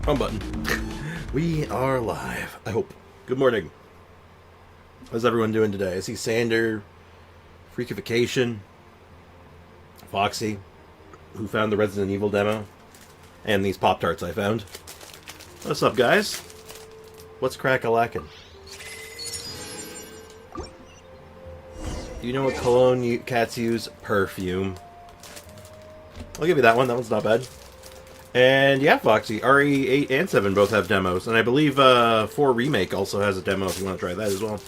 Wrong button. We are live, I hope. Good morning. How's everyone doing today? I see Sander, Freakification, Foxy, who found the Resident Evil demo, and these Pop-Tarts I found. What's up, guys? What's crack-a-lackin'? Do you know what cologne cats use? Perfume. I'll give you that one. That one's not bad. And yeah, Foxy, RE8 and 7 both have demos. And I believe 4 Remake also has a demo if you want to try that as well.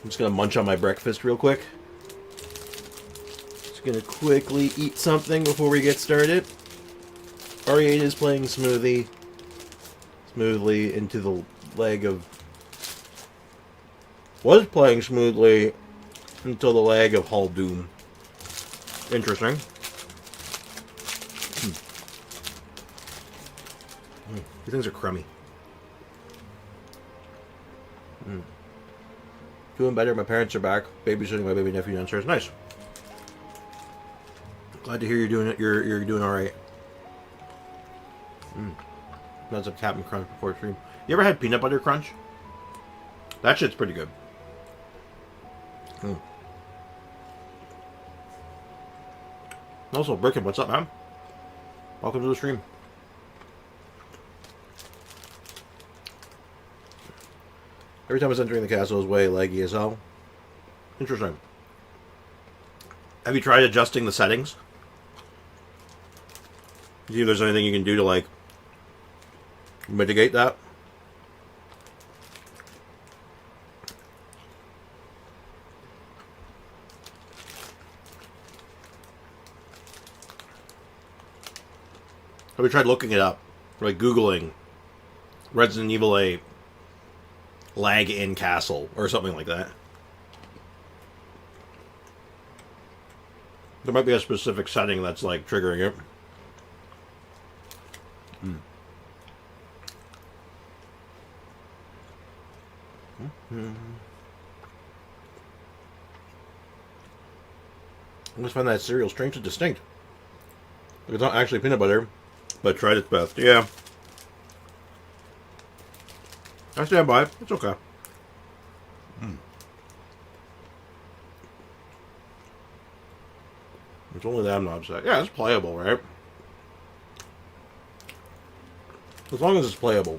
I'm just going to munch on my breakfast real quick. Just going to quickly eat something before we get started. RE8 is playing smoothly into the leg of... Was playing smoothly until the lag of Hall Doom. Interesting. These things are crummy. Doing better. My parents are back. Babysitting my baby nephew downstairs. Nice. Glad to hear you're doing it. You're doing all right. That's a Captain Crunch before stream. You ever had peanut butter crunch? That shit's pretty good. Also, Bricken, what's up, man? Welcome to the stream. Every time I was entering the castle, it was way laggy as hell. Interesting. Have you tried adjusting the settings? See if there's anything you can do to, like, mitigate that? Have you tried looking it up? Like Googling Resident Evil 8 lag in castle or something like that. There might be a specific setting that's like triggering it. I just find that cereal strange and distinct. Like it's not actually peanut butter, but tried its best. Yeah. I stand by it. It's okay. It's only that I'm not upset. Yeah, it's playable, right? As long as it's playable.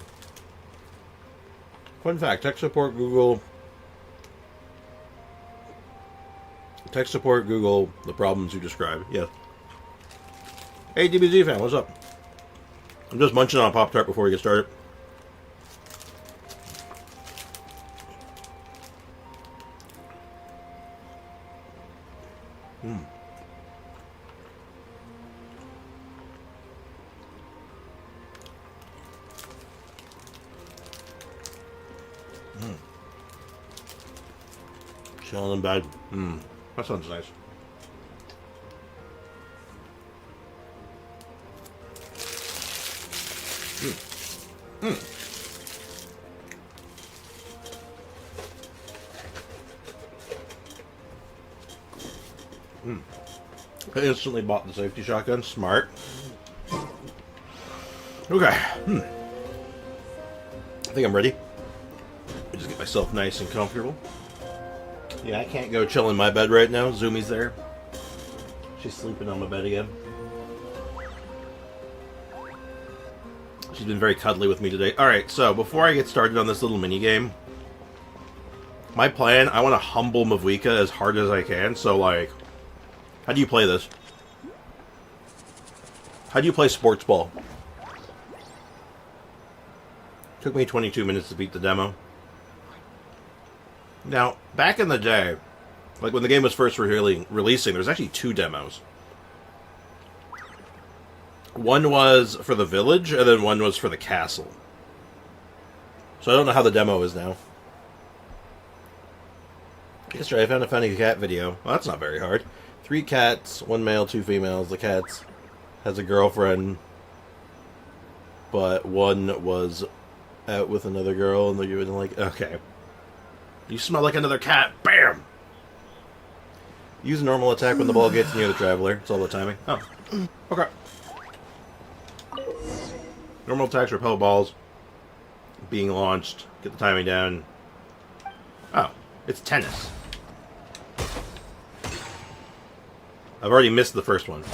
Fun fact, tech support Google the problems you describe. Yes. Hey, DBZ fan, what's up? I'm just munching on a Pop-Tart before we get started. Chilling in bed. That sounds nice. I instantly bought the safety shotgun. Smart. Okay. I think I'm ready. Just get myself nice and comfortable. Yeah, I can't go chill in my bed right now. Zumi's there. She's sleeping on my bed again. She's been very cuddly with me today. Alright, so before I get started on this little mini game, my plan, I want to humble Mavwika as hard as I can. So, like, how do you play this? How do you play sports ball? Took me 22 minutes to beat the demo. Now, back in the day, like when the game was first releasing, there's actually 2 demos. One was for the village, and then one was for the castle. So I don't know how the demo is now. Yesterday I found a funny cat video. Well, that's not very hard. 3 cats, 1 male, 2 females. The cat has a girlfriend, but one was out with another girl, and they're like, okay. You smell like another cat. Bam! Use a normal attack when the ball gets near the traveler. It's all the timing. Oh. Okay. Normal attacks repel balls. Being launched. Get the timing down. Oh, it's tennis. I've already missed the first one.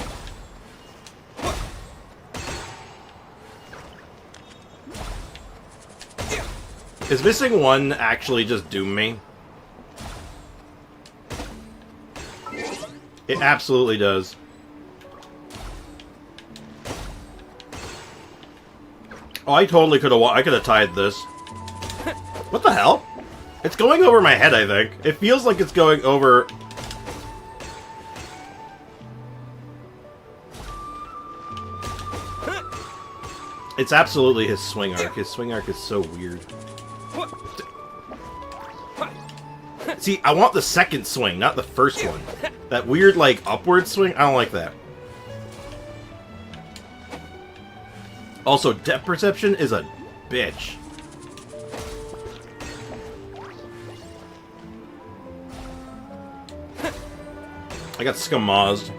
Is missing one actually just doom me? It absolutely does. Oh, I totally could have. I could have tied this. What the hell? It's going over my head, I think. It feels like it's going over. It's absolutely his swing arc. His swing arc is so weird. See, I want the second swing, not the first one. That weird, like, upward swing, I don't like that. Also, depth perception is a bitch. I got skamazed.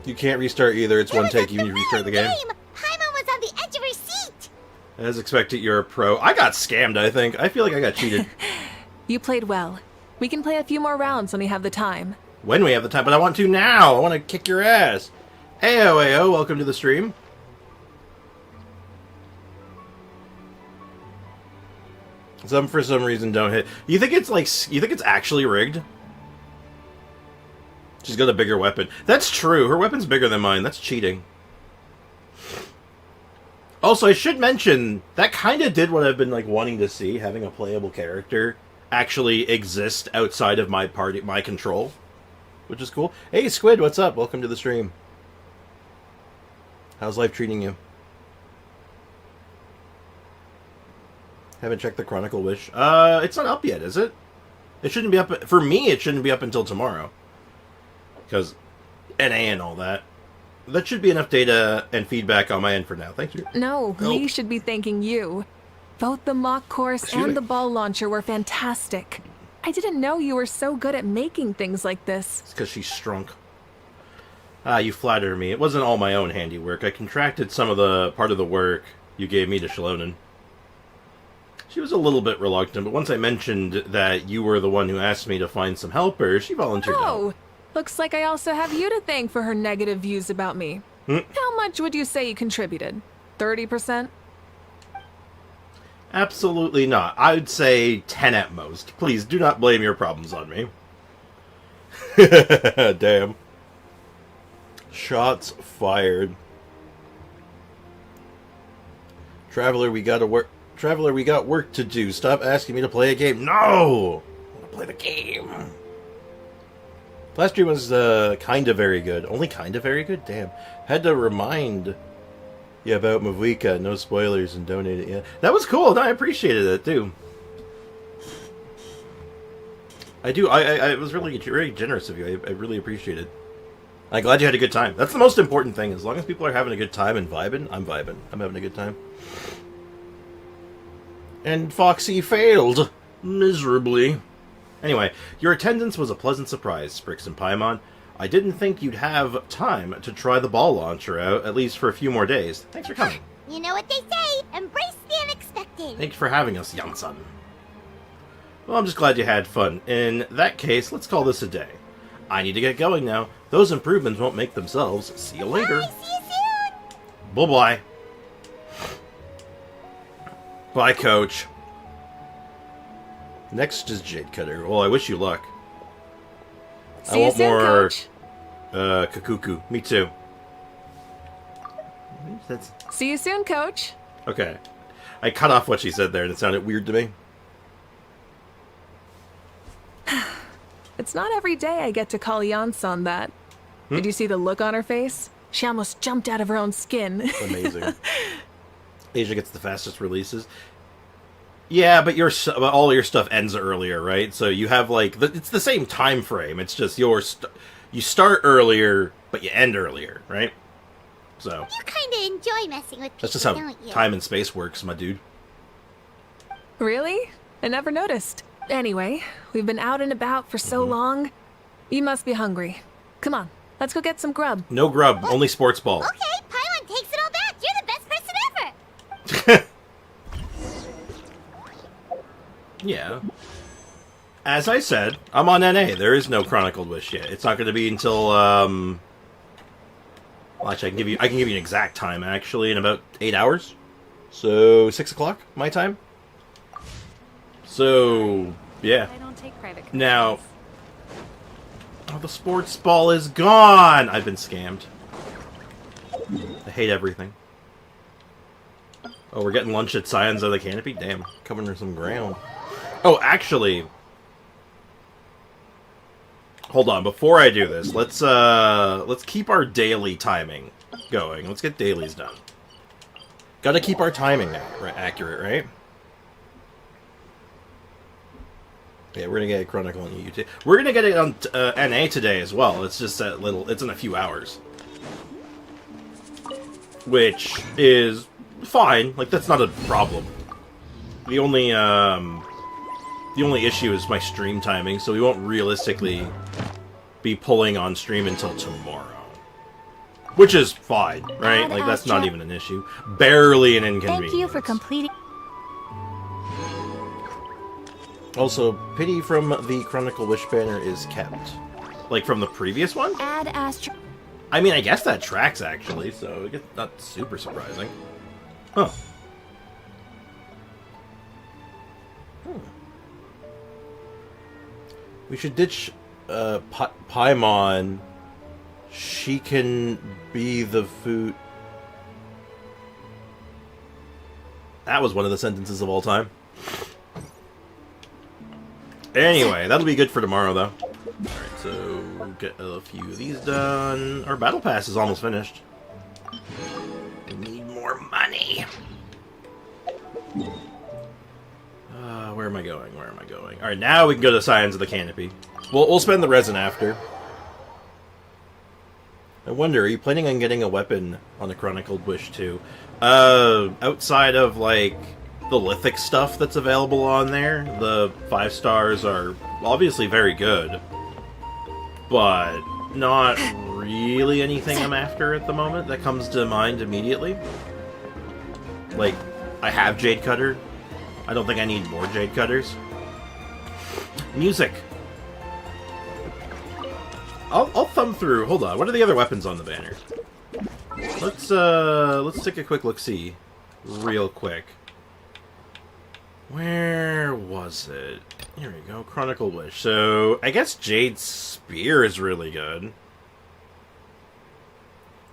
You can't restart either. It's one take even if you restart the game. Paimon was on the edge of her seat. As expected, you're a pro. I got scammed, I think. I feel like I got cheated. You played well. We can play a few more rounds when we have the time. When we have the time, but I want to now. I want to kick your ass. Ayo, ayo, welcome to the stream. Some for some reason don't hit. You think it's like, you think it's actually rigged? She's got a bigger weapon. That's true. Her weapon's bigger than mine. That's cheating. Also, I should mention, that kind of did what I've been like wanting to see, having a playable character actually exist outside of my party, my control, which is cool. Hey, Squid, what's up? Welcome to the stream. How's life treating you? Haven't checked the Chronicle Wish. It's not up yet, is it? It shouldn't be up. For me, it shouldn't be up until tomorrow. Because NA and all that. That should be enough data and feedback on my end for now. Thank you. No, we should be thanking you. Both the mock course and the ball launcher were fantastic. I didn't know you were so good at making things like this. It's because she's strunk. Ah, you flatter me. It wasn't all my own handiwork. I contracted some of the part of the work you gave me to Shalonen. She was a little bit reluctant, but once I mentioned that you were the one who asked me to find some helpers, she volunteered to help. Oh, looks like I also have you to thank for her negative views about me. How much would you say you contributed? 30%? Absolutely not. I'd say 10 at most. Please, do not blame your problems on me. Damn. Shots fired. Traveler, we got work to do. Stop asking me to play a game. No! I want to play the game. Last stream was kind of very good. Only kind of very good? Damn. Had to remind you about Mavuika. No spoilers and donate it. Yeah. That was cool. No, I appreciated it, too. I do. I was really very generous of you. I really appreciate it. I'm glad you had a good time. That's the most important thing. As long as people are having a good time and vibing, I'm vibing. I'm having a good time. And Foxy failed. Miserably. Anyway, your attendance was a pleasant surprise, Sprix and Paimon. I didn't think you'd have time to try the ball launcher out, at least for a few more days. Thanks for coming. You know what they say, embrace the unexpected. Thanks for having us, young-son. Well, I'm just glad you had fun. In that case, let's call this a day. I need to get going now. Those improvements won't make themselves. See you later. Bye, see you soon. Bye-bye. Bye, Coach. Next is Jade Cutter. Well, I wish you luck. See you soon, Coach. Kakuku. Me too. See you soon, Coach. Okay. I cut off what she said there, and it sounded weird to me. It's not every day I get to call Yansan that. Did you see the look on her face? She almost jumped out of her own skin. Amazing. Asia gets the fastest releases. Yeah, but all your stuff ends earlier, right? So you have like it's the same time frame. It's just you start earlier, but you end earlier, right? So you kind of enjoy messing with people, that's just how don't you? time and space works, my dude. Really? I never noticed. Anyway, we've been out and about for so long. You must be hungry. Come on, Let's go get some grub. No grub, only sports ball. Okay, Paimon takes it all back. You're the best person ever. Yeah. As I said, I'm on NA. There is no Chronicled Wish yet. It's not going to be until, well, actually, I can give you an exact time, actually, in about 8 hours. So, 6 o'clock, my time. So, yeah. I don't take private Now, oh, the sports ball is gone! I've been scammed. I hate everything. Oh, we're getting lunch at Scions of the Canopy? Damn, covering some ground. Oh, actually... Hold on, before I do this, let's keep our daily timing going. Let's get dailies done. Gotta keep our timing accurate, right? Yeah, we're gonna get a Chronicle on YouTube. We're gonna get it on NA today as well. It's just that little. It's in a few hours, which is fine. Like that's not a problem. The only issue is my stream timing, so we won't realistically be pulling on stream until tomorrow. Which is fine, right? Like, that's not even an issue. Barely an inconvenience. Thank you for completing. Also, pity from the Chronicle Wish banner is kept. Like, from the previous one? Add Astro. I mean, I guess that tracks, actually, so it's not super surprising. Huh. We should ditch Paimon. She can be the food. That was one of the sentences of all time. Anyway, that'll be good for tomorrow, though. Alright, so we'll get a few of these done. Our battle pass is almost finished. We need more money. Where am I going? Where am I going? Alright, now we can go to Scions of the Canopy. We'll spend the resin after. I wonder, are you planning on getting a weapon on the Chronicled Wish too? Outside of, like, the lithic stuff that's available on there, the 5 stars are obviously very good, but not really anything I'm after at the moment that comes to mind immediately. Like, I have Jade Cutter. I don't think I need more Jade Cutters. Music. I'll thumb through. Hold on. What are the other weapons on the banner? Let's take a quick look-see. Real quick. Where was it? Here we go. Chronicle Wish. So, I guess Jade Spear is really good.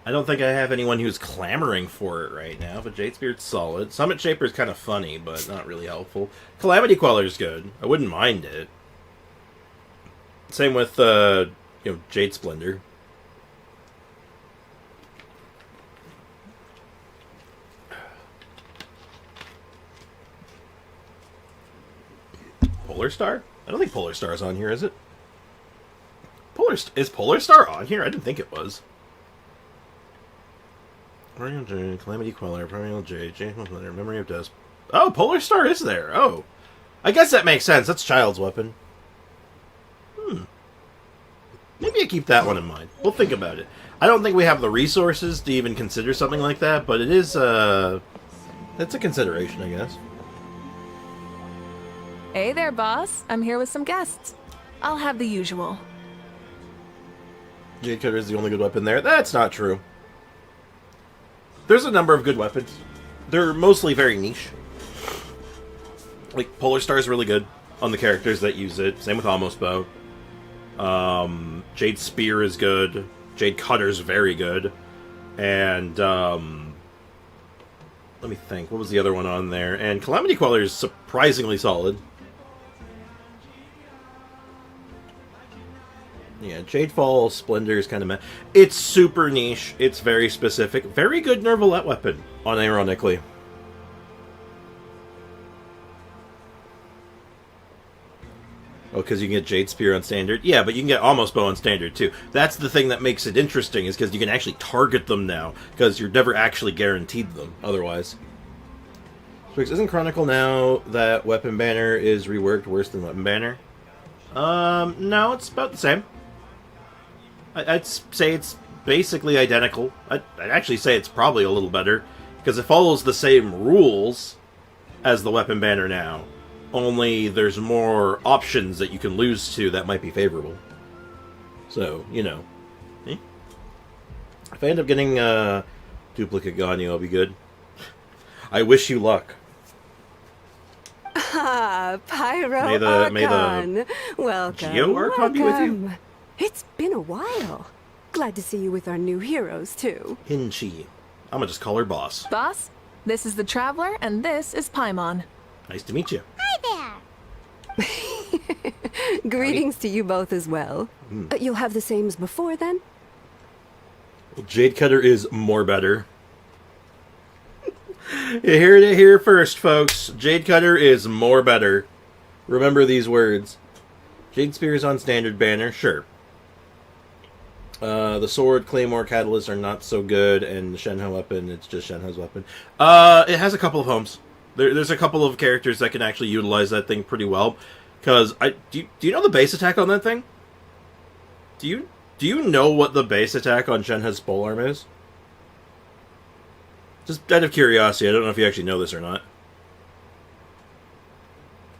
I don't think I have anyone who's clamoring for it right now, but Jade Spear's solid. Summit Shaper's kind of funny, but not really helpful. Calamity Queller's good. I wouldn't mind it. Same with, Jade Splendor. Polar Star? I don't think Polar Star's on here, is it? Is Polar Star on here? I didn't think it was. Perennial Jade, Calamity Queller, Perennial Jade, Splendor, Memory of Death. Oh, Polar Star is there. Oh. I guess that makes sense. That's Child's Weapon. Maybe I keep that one in mind. We'll think about it. I don't think we have the resources to even consider something like that, but it is, it's a consideration, I guess. Hey there, boss. I'm here with some guests. I'll have the usual. Jade Cutter is the only good weapon there. That's not true. There's a number of good weapons. They're mostly very niche. Like, Polar Star is really good on the characters that use it. Same with Almost Bow. Jade Spear is good. Jade Cutter's very good. And, let me think. What was the other one on there? And Calamity Queller is surprisingly solid. Yeah, Jadefall Splendor is kind of meh. It's super niche. It's very specific. Very good Nervalette weapon, unironically. Oh, because you can get Jade Spear on Standard? Yeah, but you can get Almost Bow on Standard, too. That's the thing that makes it interesting, is because you can actually target them now, because you're never actually guaranteed them, otherwise. Swix, isn't Chronicle now that Weapon Banner is reworked worse than Weapon Banner? No, it's about the same. I'd say it's basically identical. I'd actually say it's probably a little better, because it follows the same rules as the weapon banner now. Only there's more options that you can lose to that might be favorable. So, you know. If I end up getting a duplicate Ganyu, I'll be good. I wish you luck. Ah, Pyro May the Archon. Welcome. Geo Archon be with you? welcome. It's been a while. Glad to see you with our new heroes, too. Hinchi. I'm gonna just call her boss. Boss, this is the Traveler, and this is Paimon. Nice to meet you. Hi there. Greetings to you both as well. You'll have the same as before, then? Well, Jade Cutter is more better. You heard it here first, folks. Jade Cutter is more better. Remember these words. Jade Spear is on standard banner, sure. The sword, claymore, catalyst are not so good, and the Shenhe weapon, it's just Shenhe's weapon. It has a couple of homes. There's a couple of characters that can actually utilize that thing pretty well. Because do you know the base attack on that thing? Do you know what the base attack on Shenhe's polearm is? Just out of curiosity, I don't know if you actually know this or not.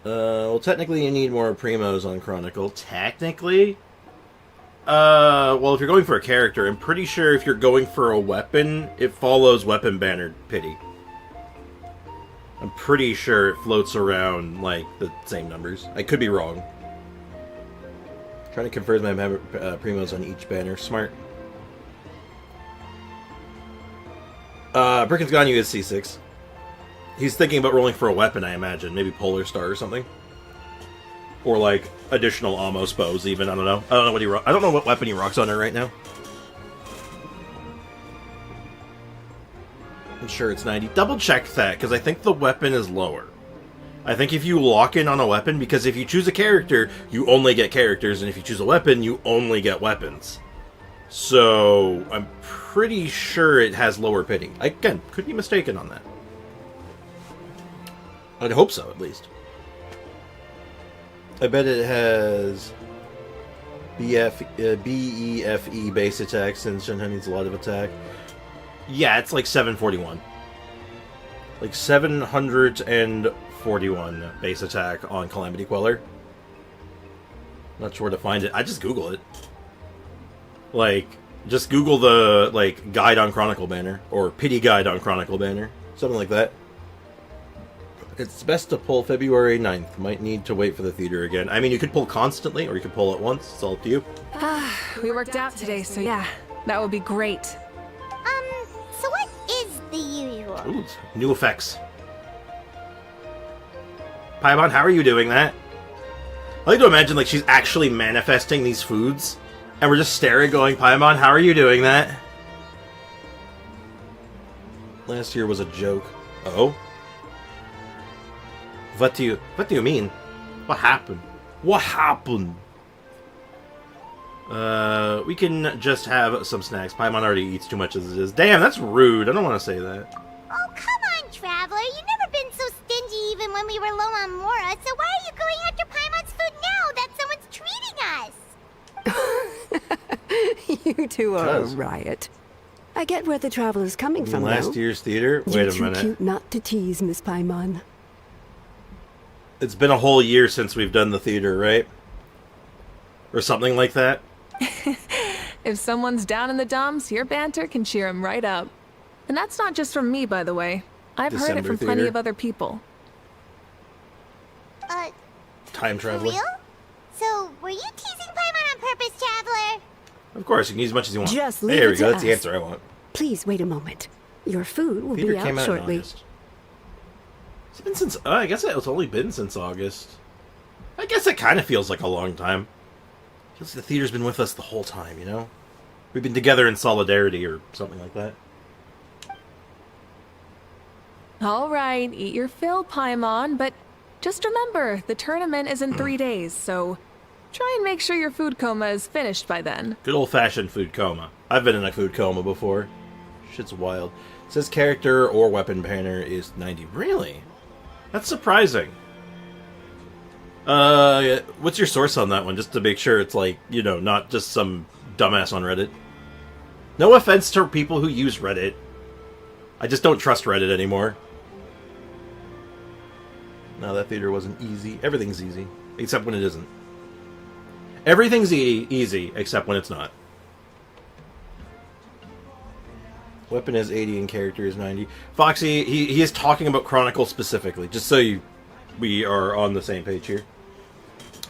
Well, technically you need more primos on Chronicle. Technically? Well, if you're going for a character, I'm pretty sure if you're going for a weapon, it follows weapon banner pity. I'm pretty sure it floats around, like, the same numbers. I could be wrong. Trying to convert my primos on each banner. Smart. Bricken's Ganyu is C6. He's thinking about rolling for a weapon, I imagine. Maybe Polar Star or something. Or, like, additional Amos bows, even. I don't know. I don't know what I don't know what weapon he rocks on her right now. I'm sure it's 90. Double check that, because I think the weapon is lower. I think if you lock in on a weapon, because if you choose a character, you only get characters, and if you choose a weapon, you only get weapons. So, I'm pretty sure it has lower pity. I, again, could be mistaken on that. I'd hope so, at least. I bet it has BEFE base attack, since Shenhe needs a lot of attack. Yeah, it's like 741. Like 741 base attack on Calamity Queller. Not sure where to find it. I just Google it. Like, just Google the, like, guide on Chronicle banner. Or pity guide on Chronicle banner. Something like that. It's best to pull February 9th. Might need to wait for the theater again. I mean, you could pull constantly, or you could pull at once. It's all up to you. We worked out today, so yeah, that would be great. So what is the usual? Ooh, new effects. Paimon, how are you doing that? I like to imagine, like, she's actually manifesting these foods, and we're just staring going, Paimon, how are you doing that? Last year was a joke. Oh? What do you mean? What happened? What happened? We can just have some snacks. Paimon already eats too much as it is. Damn, that's rude. I don't want to say that. Oh, come on, Traveler. You've never been so stingy even when we were low on Mora, so why are you going after Paimon's food now that someone's treating us? You two are a riot. I get where the Traveler's coming from, Last though. year's theater? You're Wait a too minute. cute not to tease, Miss Paimon. It's been a whole year since we've done the theater, right? Or something like that? If someone's down in the dumps, your banter can cheer him right up. And that's not just from me, by the way. I've heard it December from plenty theater. of other people. Time For traveler. real? So, were you teasing Paimon on purpose, Traveler? Of course, you can eat as much as you want. Just leave There it we go. to That's the us. answer I want. Please wait a moment. Your food will Theater be came out out shortly. in August. It's been since. I guess it's only been since August. I guess it kind of feels like a long time. Feels like the theater's been with us the whole time, you know? We've been together in solidarity or something like that. All right, eat your fill, Paimon, but just remember, the tournament is in 3 days, so try and make sure your food coma is finished by then. Good old-fashioned food coma. I've been in a food coma before. Shit's wild. It says character or weapon banner is 90. Really? That's surprising. What's your source on that one? Just to make sure it's like, you know, not just some dumbass on Reddit. No offense to people who use Reddit. I just don't trust Reddit anymore. No, that theater wasn't easy. Everything's easy, except when it isn't. Everything's easy, except when it's not. Weapon is 80 and character is 90. Foxy, he is talking about Chronicle specifically, just so we are on the same page here.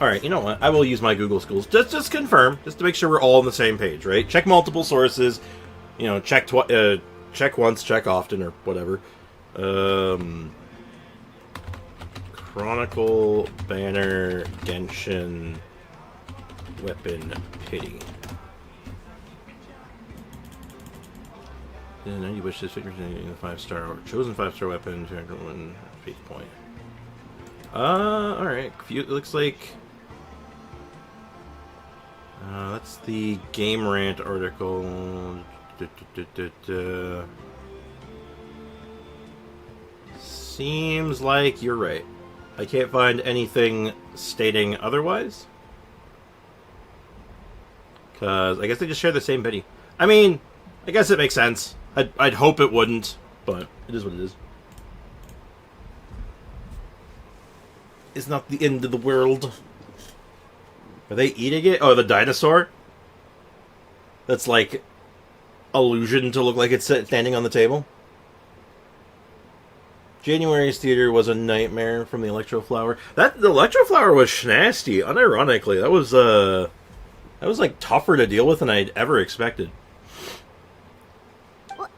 Alright, you know what? I will use my Google Schools. Just confirm, just to make sure we're all on the same page, right? Check multiple sources. You know, check once, check often, or whatever. Chronicle, banner, Genshin, weapon, pity. And then you wish this figure in a 5-star or chosen 5-star weapon to one peak point. Alright. It looks like that's the Game Rant article. Seems like you're right. I can't find anything stating otherwise. Because I guess they just share the same pity. I mean, I guess it makes sense. I'd hope it wouldn't, but it is what it is. It's not the end of the world. Are they eating it? Oh, the dinosaur? That's like illusion to look like it's standing on the table. January's theater was a nightmare from the Electro Flower. The Electro Flower was nasty, unironically. That was like tougher to deal with than I'd ever expected. What?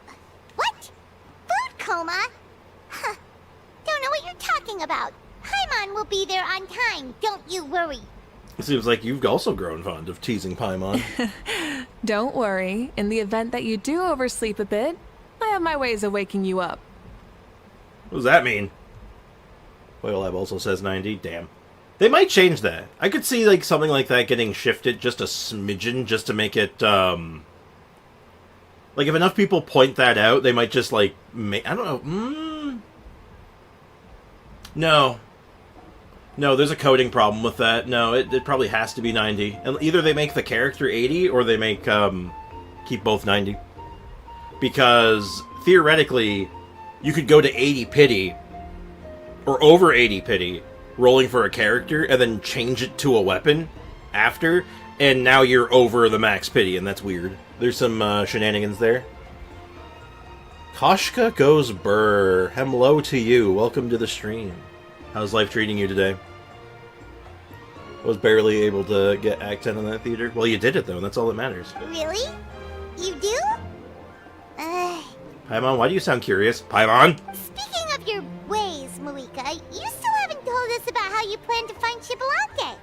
Food coma? Huh. Don't know what you're talking about. Paimon will be there on time, don't you worry. It seems like you've also grown fond of teasing Paimon. Don't worry. In the event that you do oversleep a bit, I have my ways of waking you up. What does that mean? Oil Lab also says 90. Damn. They might change that. I could see like something like that getting shifted just a smidgen just to make it, like if enough people point that out, they might just like make... I don't know. No, there's a coding problem with that. No, it probably has to be 90. And either they make the character 80 or they make, keep both 90. Because, theoretically, you could go to 80 pity, or over 80 pity, rolling for a character, and then change it to a weapon after, and now you're over the max pity, and that's weird. There's some shenanigans there. Koshka goes burr. Hello to you. Welcome to the stream. How's life treating you today? I was barely able to get Act 10 in that theater. Well, you did it, though, and that's all that matters. Really? You do? Paimon, why do you sound curious? Paimon? Speaking of your ways, Malika, you still haven't told us about how you plan to find Shibalake.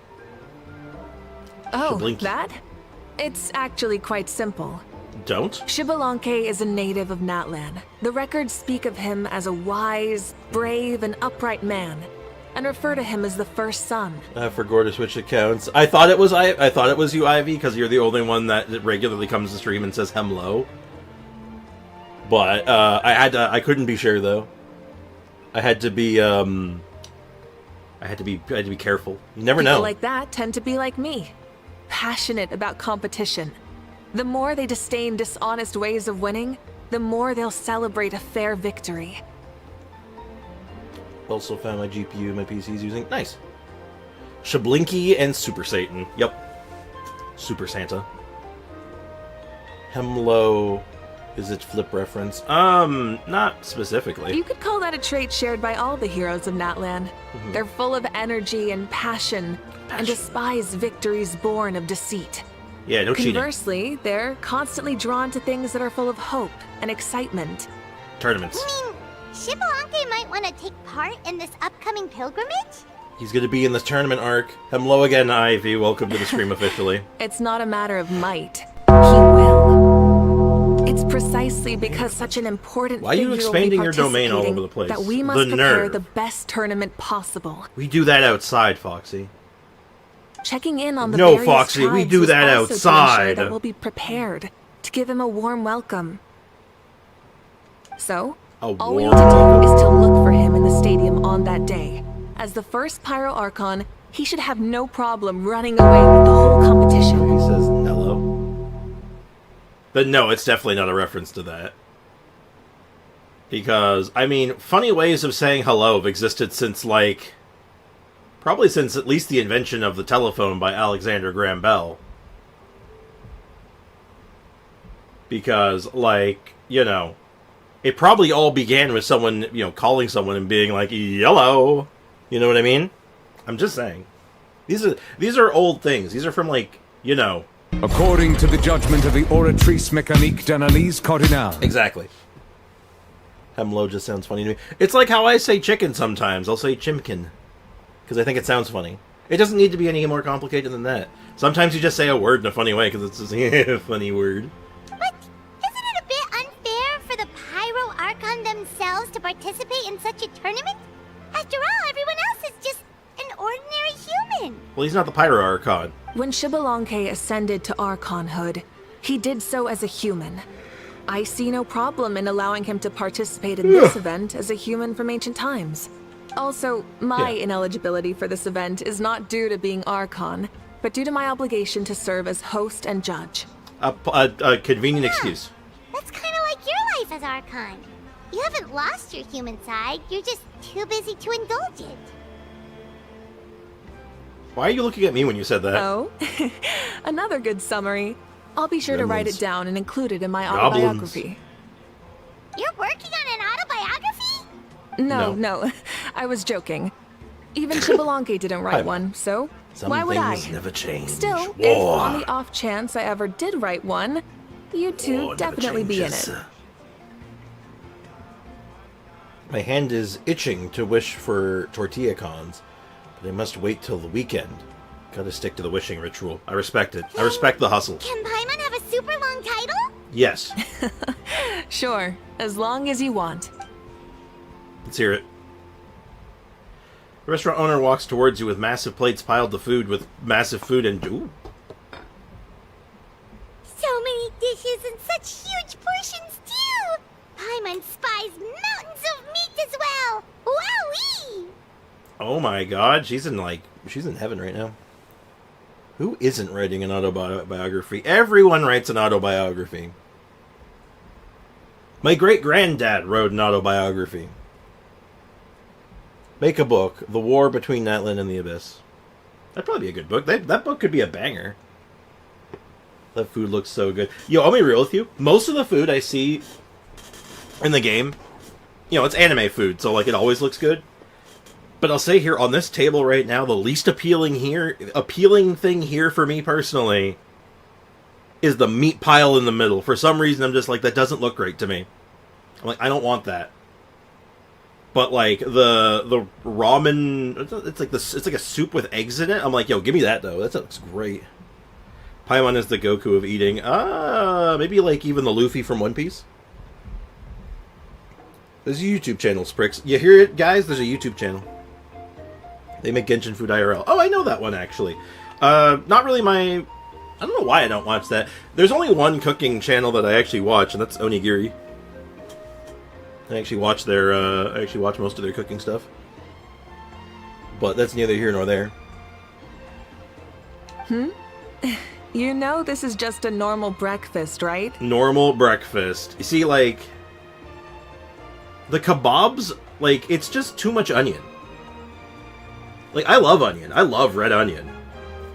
Oh, Shablinky. that? It's actually quite simple. Don't? Shibalonke is a native of Natlan. The records speak of him as a wise, brave, and upright man, and refer to him as the first son. I forgot to switch accounts. I thought it was you, Ivy, because you're the only one that regularly comes to stream and says hello. But I couldn't be sure though. I had to be careful. You never know. People like that tend to be like me, passionate about competition. The more they disdain dishonest ways of winning, the more they'll celebrate a fair victory. Also found my GPU my PC's using. Nice. Shablinky and Super Satan. Yep. Super Santa. Hemlo. Is it flip reference? Not specifically. You could call that a trait shared by all the heroes of Natlan. They're full of energy and passion, and despise victories born of deceit. Yeah, no cheating. Conversely, they're constantly drawn to things that are full of hope and excitement. Tournaments. You mean Shibalonke might want to take part in this upcoming pilgrimage? He's going to be in this tournament arc. Hello again, Ivy. Welcome to the stream officially. It's not a matter of might. He will. It's precisely because such an important Why are you figure will be expanding your domain all over the place? that we must The prepare nerve. the best tournament possible. We do that outside, Foxy. Checking in on the No, various Foxy, we tribes do was that also to outside. ensure that we'll be prepared to give him a warm welcome. So, all we need to do is to look for him in the stadium on that day. As the first Pyro Archon, he should have no problem running away with the whole competition. He says Nello. then no, it's definitely not a reference to that. Because, I mean, funny ways of saying hello have existed since, like, probably since at least the invention of the telephone by Alexander Graham Bell. Because, like, you know, it probably all began with someone, you know, calling someone and being like, "Yellow." You know what I mean? I'm just saying. These are old things. These are from, like, you know. According to the judgment of the oratrice mécanique d'analyse cardinale. Exactly. Hemlo just sounds funny to me. It's like how I say chicken sometimes. I'll say chimkin. Because I think it sounds funny. It doesn't need to be any more complicated than that. Sometimes you just say a word in a funny way because it's just a funny word. But isn't it a bit unfair for the Pyro Archon themselves to participate in such a tournament? After all, everyone else is just an ordinary human. Well, he's not the Pyro Archon. When Xbalanque ascended to Archonhood, he did so as a human. I see no problem in allowing him to participate in this event as a human from ancient times. Also, my ineligibility for this event is not due to being Archon, but due to my obligation to serve as host and judge. A convenient excuse. That's kind of like your life as Archon. You haven't lost your human side, you're just too busy to indulge it. Why are you looking at me when you said that? Oh, another good summary. I'll be sure to write it down and include it in my Goblins. autobiography. You're working on an autobiography? No, I was joking. Even Xbalanque didn't write one, so Some why would I? things never change. Still, if on the off chance I ever did write one, you two War never definitely be in it. changes. My hand is itching to wish for tortilla cons, but I must wait till the weekend. Gotta stick to the wishing ritual. I respect it. I respect the hustle. Can Paimon have a super long title? Yes. Sure, as long as you want. Let's hear it. The restaurant owner walks towards you with massive plates piled to food with massive food and... Ooh. So many dishes and such huge portions, too! Paimon spies mountains of meat as well! Wowee! Oh my god, she's in heaven right now. Who isn't writing an autobiography? Everyone writes an autobiography. My great-granddad wrote an autobiography. Make a book, The War Between Natlan and the Abyss. That'd probably be a good book. That book could be a banger. That food looks so good. Yo, I'll be real with you. Most of the food I see in the game, you know, it's anime food, so, like, it always looks good. But I'll say here, on this table right now, the least appealing thing here for me personally is the meat pile in the middle. For some reason, I'm just like, that doesn't look great to me. I'm like, I don't want that. But, like, the ramen, it's like a soup with eggs in it. I'm like, yo, give me that, though. That looks great. Paimon is the Goku of eating. Maybe, like, even the Luffy from One Piece. There's a YouTube channel, Spricks. You hear it, guys? There's a YouTube channel. They make Genshin Food IRL. Oh, I know that one, actually. Not really my... I don't know why I don't watch that. There's only one cooking channel that I actually watch, and that's Onigiri. I actually watch most of their cooking stuff. But that's neither here nor there. You know this is just a normal breakfast, right? Normal breakfast. You see, like... the kebabs, like, it's just too much onion. Like, I love onion. I love red onion.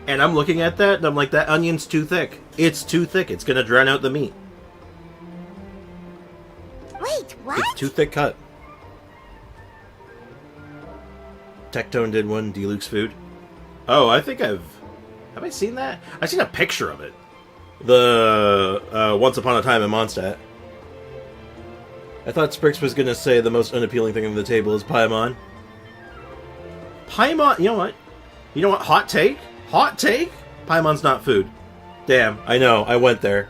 And I'm looking at that, and I'm like, that onion's too thick. It's too thick. It's gonna drown out the meat. Wait, what? It's too thick cut. Tectone did one, Deluxe Food. Oh, I think have I seen that? I've seen a picture of it. The, Once Upon a Time in Mondstadt. I thought Sprix was gonna say the most unappealing thing on the table is Paimon. Paimon, you know what? You know what? Hot take? Hot take? Paimon's not food. Damn, I know, I went there.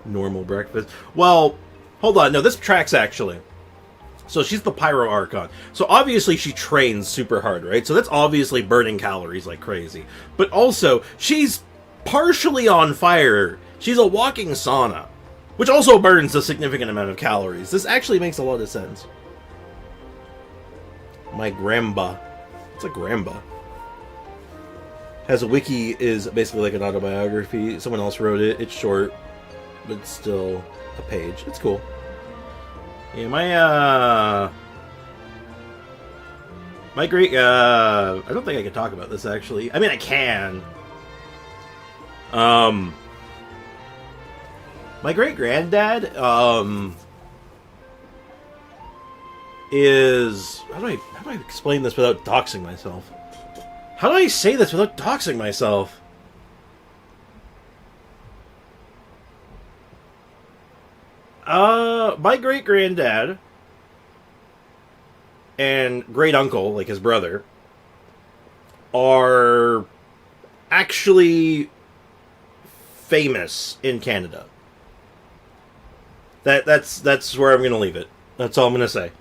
Normal breakfast. Well, hold on, no, this tracks actually. So she's the Pyro Archon. So obviously she trains super hard, right? So that's obviously burning calories like crazy. But also, she's partially on fire. She's a walking sauna. Which also burns a significant amount of calories. This actually makes a lot of sense. My grandpa. It's a grandpa. Has a wiki, is basically like an autobiography. Someone else wrote it. It's short. but it's still a page. It's cool. Yeah, my great, I don't think I can talk about this, actually. I mean, I can. My great-granddad, is... How do I explain this without doxing myself? How do I say this without doxing myself? My great-granddad and great-uncle, like his brother, are actually famous in Canada. That's where I'm going to leave it. That's all I'm going to say.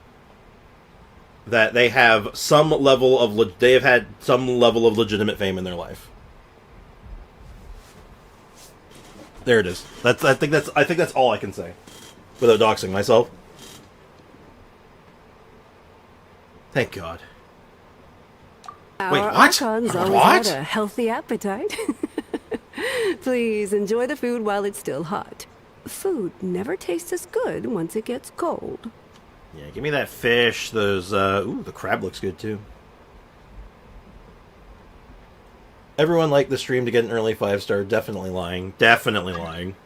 That they have some level of they have had some level of legitimate fame in their life. There it is. I think that's all I can say without doxing myself. Thank God. Our Wait, what? Archons always What? had a healthy appetite. Please enjoy the food while it's still hot. Food never tastes as good once it gets cold. Yeah, give me that fish. Those, ooh, the crab looks good, too. Everyone liked the stream to get an early 5-star. Definitely lying. Definitely lying.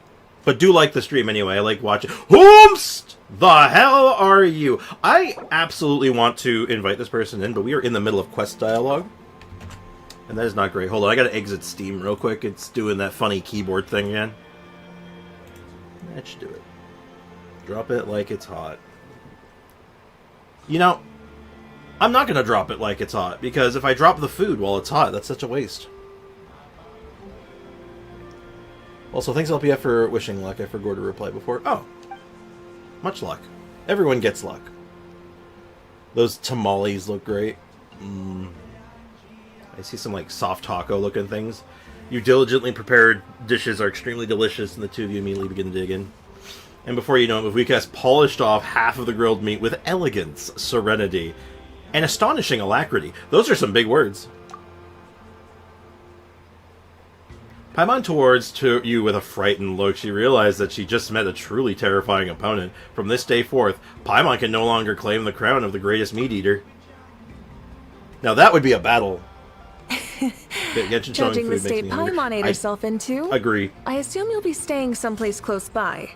But do like the stream anyway. I like watching. Whomst the hell are you? I absolutely want to invite this person in, but we are in the middle of quest dialogue. And that is not great. Hold on, I gotta exit Steam real quick. It's doing that funny keyboard thing again. That should do it. Drop it like it's hot. You know, I'm not gonna drop it like it's hot, because if I drop the food while it's hot, that's such a waste. Also, thanks LPF for wishing luck. I forgot to reply before. Oh. Much luck. Everyone gets luck. Those tamales look great. I see some, like, soft taco-looking things. Your diligently prepared dishes are extremely delicious, and the two of you immediately begin to dig in. And before you know it, Mavika has polished off half of the grilled meat with elegance, serenity, and astonishing alacrity. Those are some big words. Paimon towards you with a frightened look. She realized that she just met a truly terrifying opponent. From this day forth, Paimon can no longer claim the crown of the greatest meat eater. Now that would be a battle. Judging the state Paimon ate herself into, agree. I assume you'll be staying someplace close by.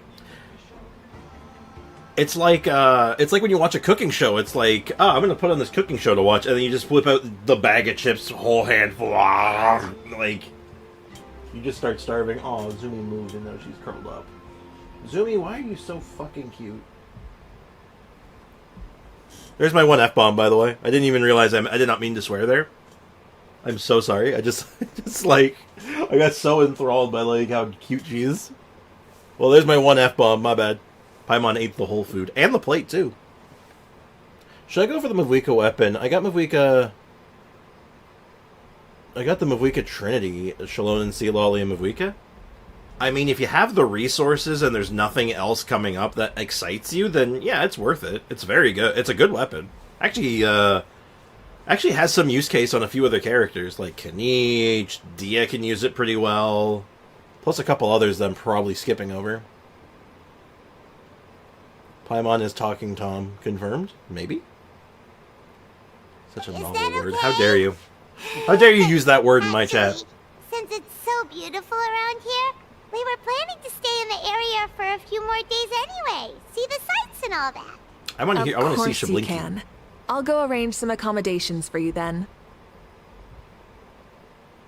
It's like when you watch a cooking show. It's like, oh, I'm gonna put on this cooking show to watch, and then you just whip out the bag of chips, whole handful, like, you just start starving. Oh, Zumi moved, and now she's curled up. Zumi, why are you so fucking cute? There's my one F-bomb, by the way. I didn't even realize I did not mean to swear there. I'm so sorry. I just like, I got so enthralled by, like, how cute she is. Well, there's my one F-bomb. My bad. Paimon ate the whole food. And the plate, too. Should I go for the Mavika weapon? I got the Mavika Trinity. Shalon and Sea Lolly and Mavika. I mean, if you have the resources and there's nothing else coming up that excites you, then yeah, it's worth it. It's very good. It's a good weapon. Actually has some use case on a few other characters, like Kanich, Dehya can use it pretty well. Plus a couple others that I'm probably skipping over. Paimon is talking Tom. Confirmed? Maybe? Such a novel word. How dare you? How dare you use that word in my chat? Since it's so beautiful around here, we were planning to stay in the area for a few more days anyway. See the sights and all that. I want to see Of course you Shablinky. can. I'll go arrange some accommodations for you then.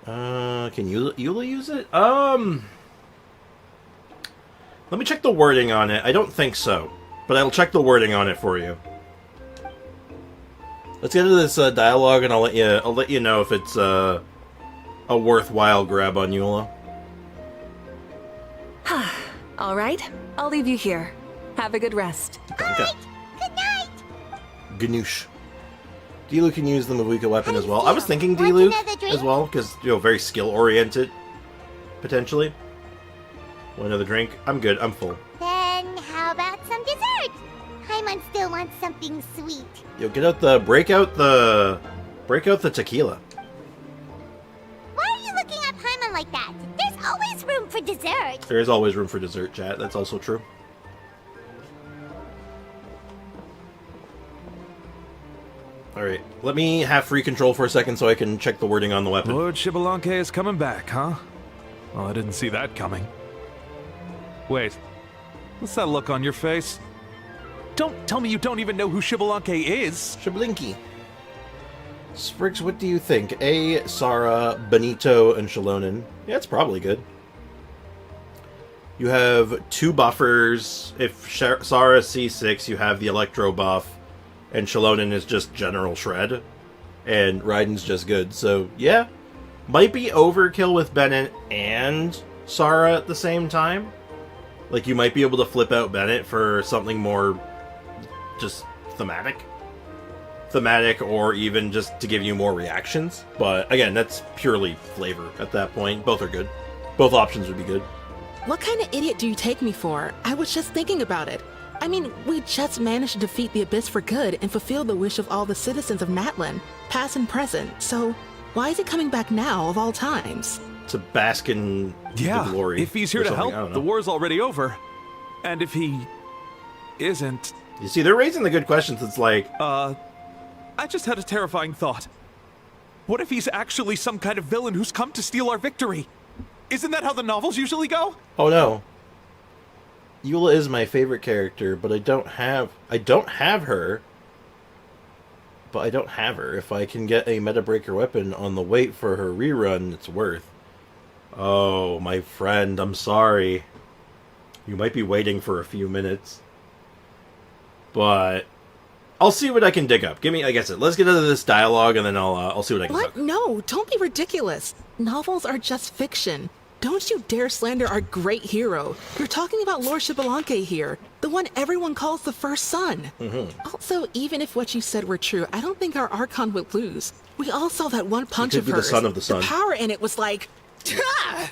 Can Eula use it? Let me check the wording on it. I don't think so. But I'll check the wording on it for you. Let's get into this dialogue, and I'll let you know if it's a worthwhile grab on Eula. All right, I'll leave you here. Have a good rest. Okay. Good night. Ganoush. Diluc can use the Mavika weapon How as do you well. I was feel? thinking Want Diluc another drink? as well, because, very skill-oriented, potentially. Want another drink? I'm good. I'm full. Then how about some dessert? Paimon still wants something sweet. Yo, break out the tequila. Why are you looking at Paimon like that? There's always room for dessert. dessert. There is always room for dessert, chat. That's also true. Alright, let me have free control for a second so I can check the wording on the weapon. Lord Shibalanke is coming back, huh? Well, I didn't see that coming. Wait, what's that look on your face? Don't tell me you don't even know who Shibalanke is! Shablinky. Spriggs, what do you think? A, Sara, Benito, and Shalonen. Yeah, it's probably good. You have 2 buffers. If Sara C6, you have the Electro buff. And Shalonen is just general shred. And Raiden's just good. So, yeah. Might be overkill with Bennett and Sara at the same time. Like, you might be able to flip out Bennett for something more just thematic. Thematic, or even just to give you more reactions. But, again, that's purely flavor at that point. Both are good. Both options would be good. What kind of idiot do you take me for? I was just thinking about it. I mean, we just managed to defeat the Abyss for good and fulfill the wish of all the citizens of Natlan, past and present. So, why is he coming back now, of all times? To bask in the glory. If he's here to help, the war's already over. And if he isn't... You see, they're raising the good questions. It's like... I just had a terrifying thought. What if he's actually some kind of villain who's come to steal our victory? Isn't that how the novels usually go? Oh no. Eula is my favorite character, but I don't have her. But I don't have her. If I can get a meta breaker weapon on the wait for her rerun, it's worth. Oh, my friend, I'm sorry. You might be waiting for a few minutes. But I'll see what I can dig up. Give me, like I said, let's get into this dialogue, and then I'll see what I can What? do. No, don't be ridiculous. Novels are just fiction. Don't you dare slander our great hero. You're talking about Lord Shibalanke here, the one everyone calls the first son. Also, even if what you said were true, I don't think our Archon would lose. We all saw that one punch could of be the hers. son of the sun. The power in it was like... "Ah!"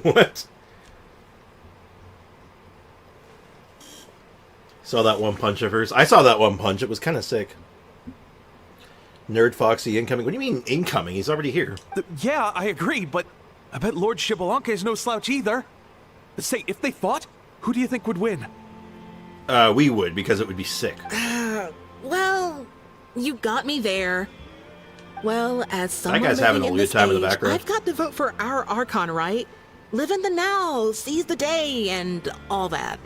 What? Saw that one punch of hers. I saw that one punch. It was kind of sick. Nerd Foxy incoming. What do you mean incoming? He's already here. Yeah, I agree, but I bet Lord Shibalanke is no slouch either. Say, if they fought, who do you think would win? We would, because it would be sick. Well, you got me there. Well, as someone guy's having living a in weird this time in age, the background. I've got to vote for our Archon, right? Live in the now, seize the day, and all that.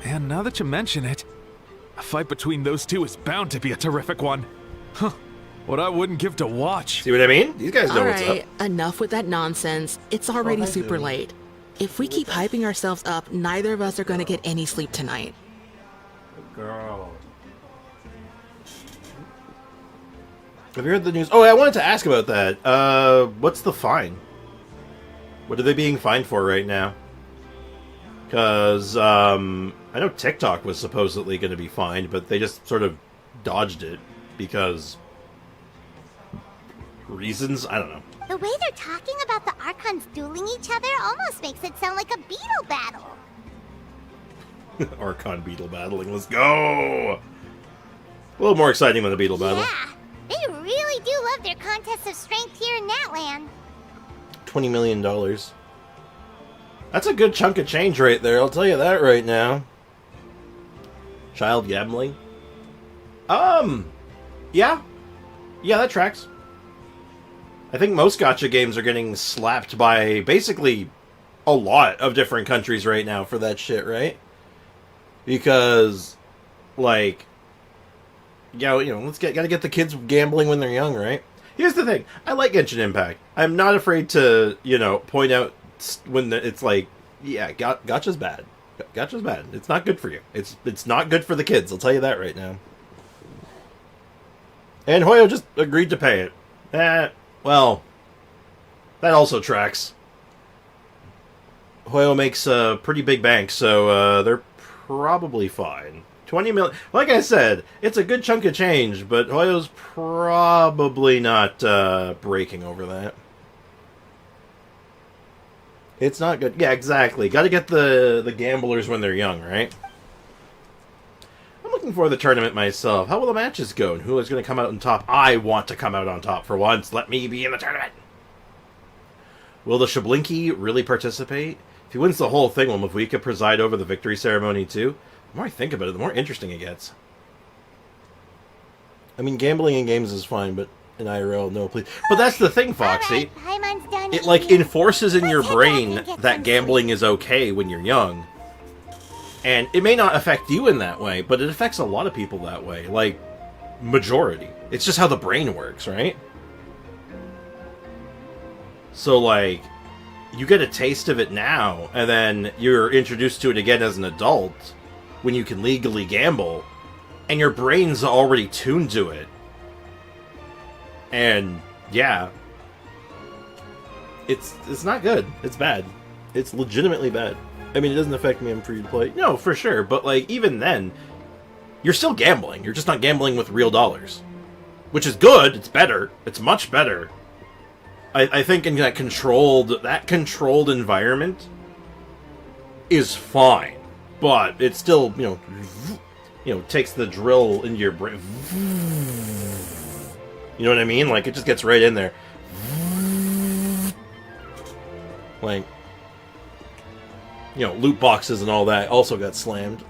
Man, now that you mention it, a fight between those two is bound to be a terrific one. Huh. What I wouldn't give to watch. See what I mean? These guys know All what's right, up. enough with that nonsense. It's already super late. If we keep hyping ourselves up, neither of us are going to get any sleep tonight. Girl. Have you heard the news? Oh, I wanted to ask about that. What's the fine? What are they being fined for right now? Because, I know TikTok was supposedly going to be fined, but they just sort of dodged it because... reasons? I don't know. The way they're talking about the Archons dueling each other almost makes it sound like a beetle battle. Archon beetle battling. Let's go! A little more exciting than a beetle battle. Yeah, they really do love their contests of strength here in Natlan. $20 million. That's a good chunk of change right there, I'll tell you that right now. Child gambling? Yeah. Yeah, that tracks. I think most gacha games are getting slapped by basically a lot of different countries right now for that shit, right? Because, like, yeah, you know, gotta get the kids gambling when they're young, right? Here's the thing. I like Genshin Impact. I'm not afraid to, you know, point out when it's like, yeah, gacha's bad. Gacha's bad. It's not good for you. It's not good for the kids. I'll tell you that right now. And Hoyo just agreed to pay it. Well, that also tracks. Hoyo makes a pretty big bank, so they're probably fine. 20 million. Like I said, it's a good chunk of change, but Hoyo's probably not breaking over that. It's not good. Yeah, exactly. Got to get the gamblers when they're young, right? I'm looking for the tournament myself. How will the matches go? And who is going to come out on top? I want to come out on top for once. Let me be in the tournament. Will the Shablinky really participate? If he wins the whole thing, will Mavika preside over the victory ceremony too? The more I think about it, the more interesting it gets. I mean, gambling in games is fine, but in IRL, no, please. But that's the thing, Foxy. All right, Paimon's done It, like, eating. enforces in your Let's head brain back and get that some gambling is okay when you're young. And it may not affect you in that way, but it affects a lot of people that way. Like, majority. It's just how the brain works, right? So, like, you get a taste of it now, and then you're introduced to it again as an adult, when you can legally gamble, and your brain's already tuned to it. And, yeah. It's not good. It's bad. It's legitimately bad. I mean, it doesn't affect me. I'm free to play. No, for sure. But, like, even then, you're still gambling. You're just not gambling with real dollars. Which is good. It's better. It's much better. I think in that controlled environment is fine. But it still, you know, takes the drill into your brain. You know what I mean? Like, it just gets right in there. Like, you know, loot boxes and all that also got slammed.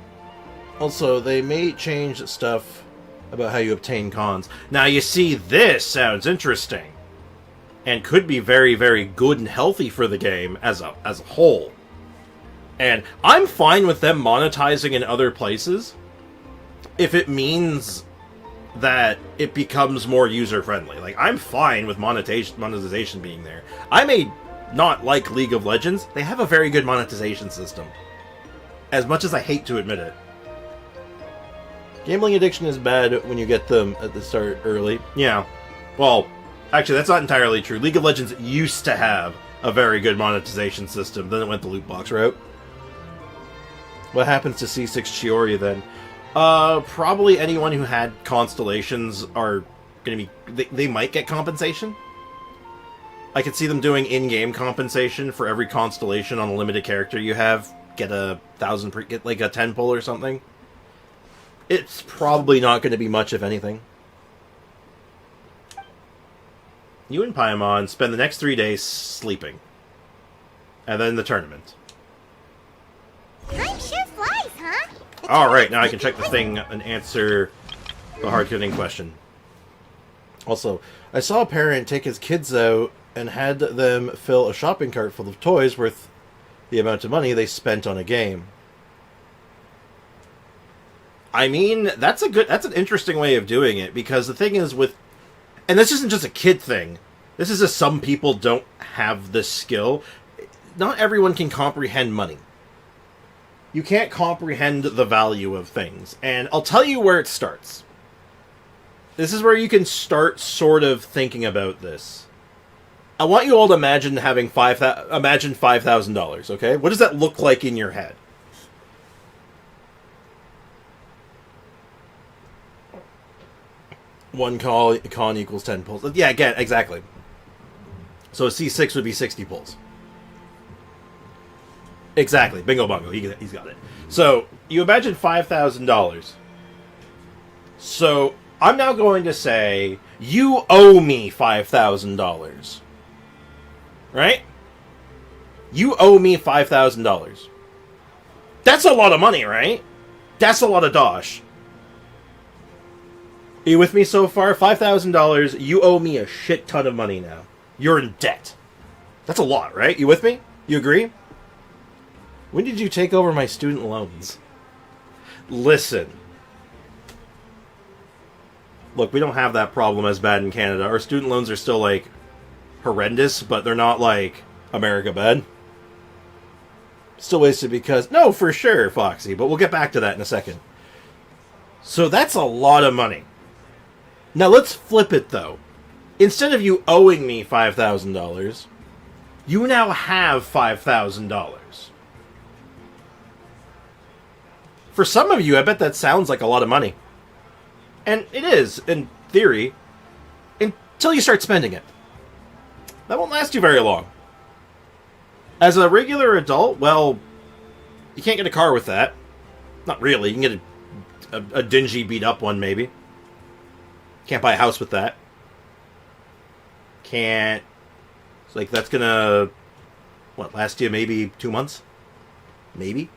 Also, they may change stuff about how you obtain cons. Now, you see, this sounds interesting. And could be very, very good and healthy for the game as a whole. And I'm fine with them monetizing in other places if it means that it becomes more user-friendly. Like, I'm fine with monetization being there. I may not like League of Legends. They have a very good monetization system. As much as I hate to admit it. Gambling addiction is bad when you get them at the start early. Yeah. Well, actually, that's not entirely true. League of Legends used to have a very good monetization system. Then it went the loot box route. What happens to C6 Chiori then? Probably anyone who had constellations are going to be... They might get compensation. I could see them doing in-game compensation for every constellation on a limited character you have. Get a 1,000... Get like a 10 pull or something. It's probably not going to be much, if anything. You and Paimon spend the next 3 days sleeping. And then the tournament. Time sure flies, huh? Alright, now I can check the thing and answer the hard-hitting question. Also, I saw a parent take his kids out and had them fill a shopping cart full of toys worth the amount of money they spent on a game. I mean, that's an interesting way of doing it, because the thing is with... And this isn't just a kid thing. This is just some people don't have this skill. Not everyone can comprehend money. You can't comprehend the value of things. And I'll tell you where it starts. This is where you can start sort of thinking about this. I want you all to imagine having $5,000, okay? What does that look like in your head? One con equals 10 pulls. Yeah, again, exactly. So a C6 would be 60 pulls. Exactly. Bingo bongo. He's got it. So, you imagine $5,000. So, I'm now going to say, you owe me $5,000. Right? You owe me $5,000. That's a lot of money, right? That's a lot of dosh. Are you with me so far? $5,000, you owe me a shit ton of money now. You're in debt. That's a lot, right? You with me? You agree? When did you take over my student loans? Listen. Look, we don't have that problem as bad in Canada. Our student loans are still, like, horrendous, but they're not, like, America bad. Still wasted because... No, for sure, Foxy, but we'll get back to that in a second. So that's a lot of money. Now let's flip it, though. Instead of you owing me $5,000, you now have $5,000. For some of you, I bet that sounds like a lot of money. And it is, in theory, until you start spending it. That won't last you very long. As a regular adult, well, you can't get a car with that. Not really. You can get a dingy, beat-up one, maybe. Can't buy a house with that. Can't... It's like, that's gonna what, last year, maybe 2 months? Maybe?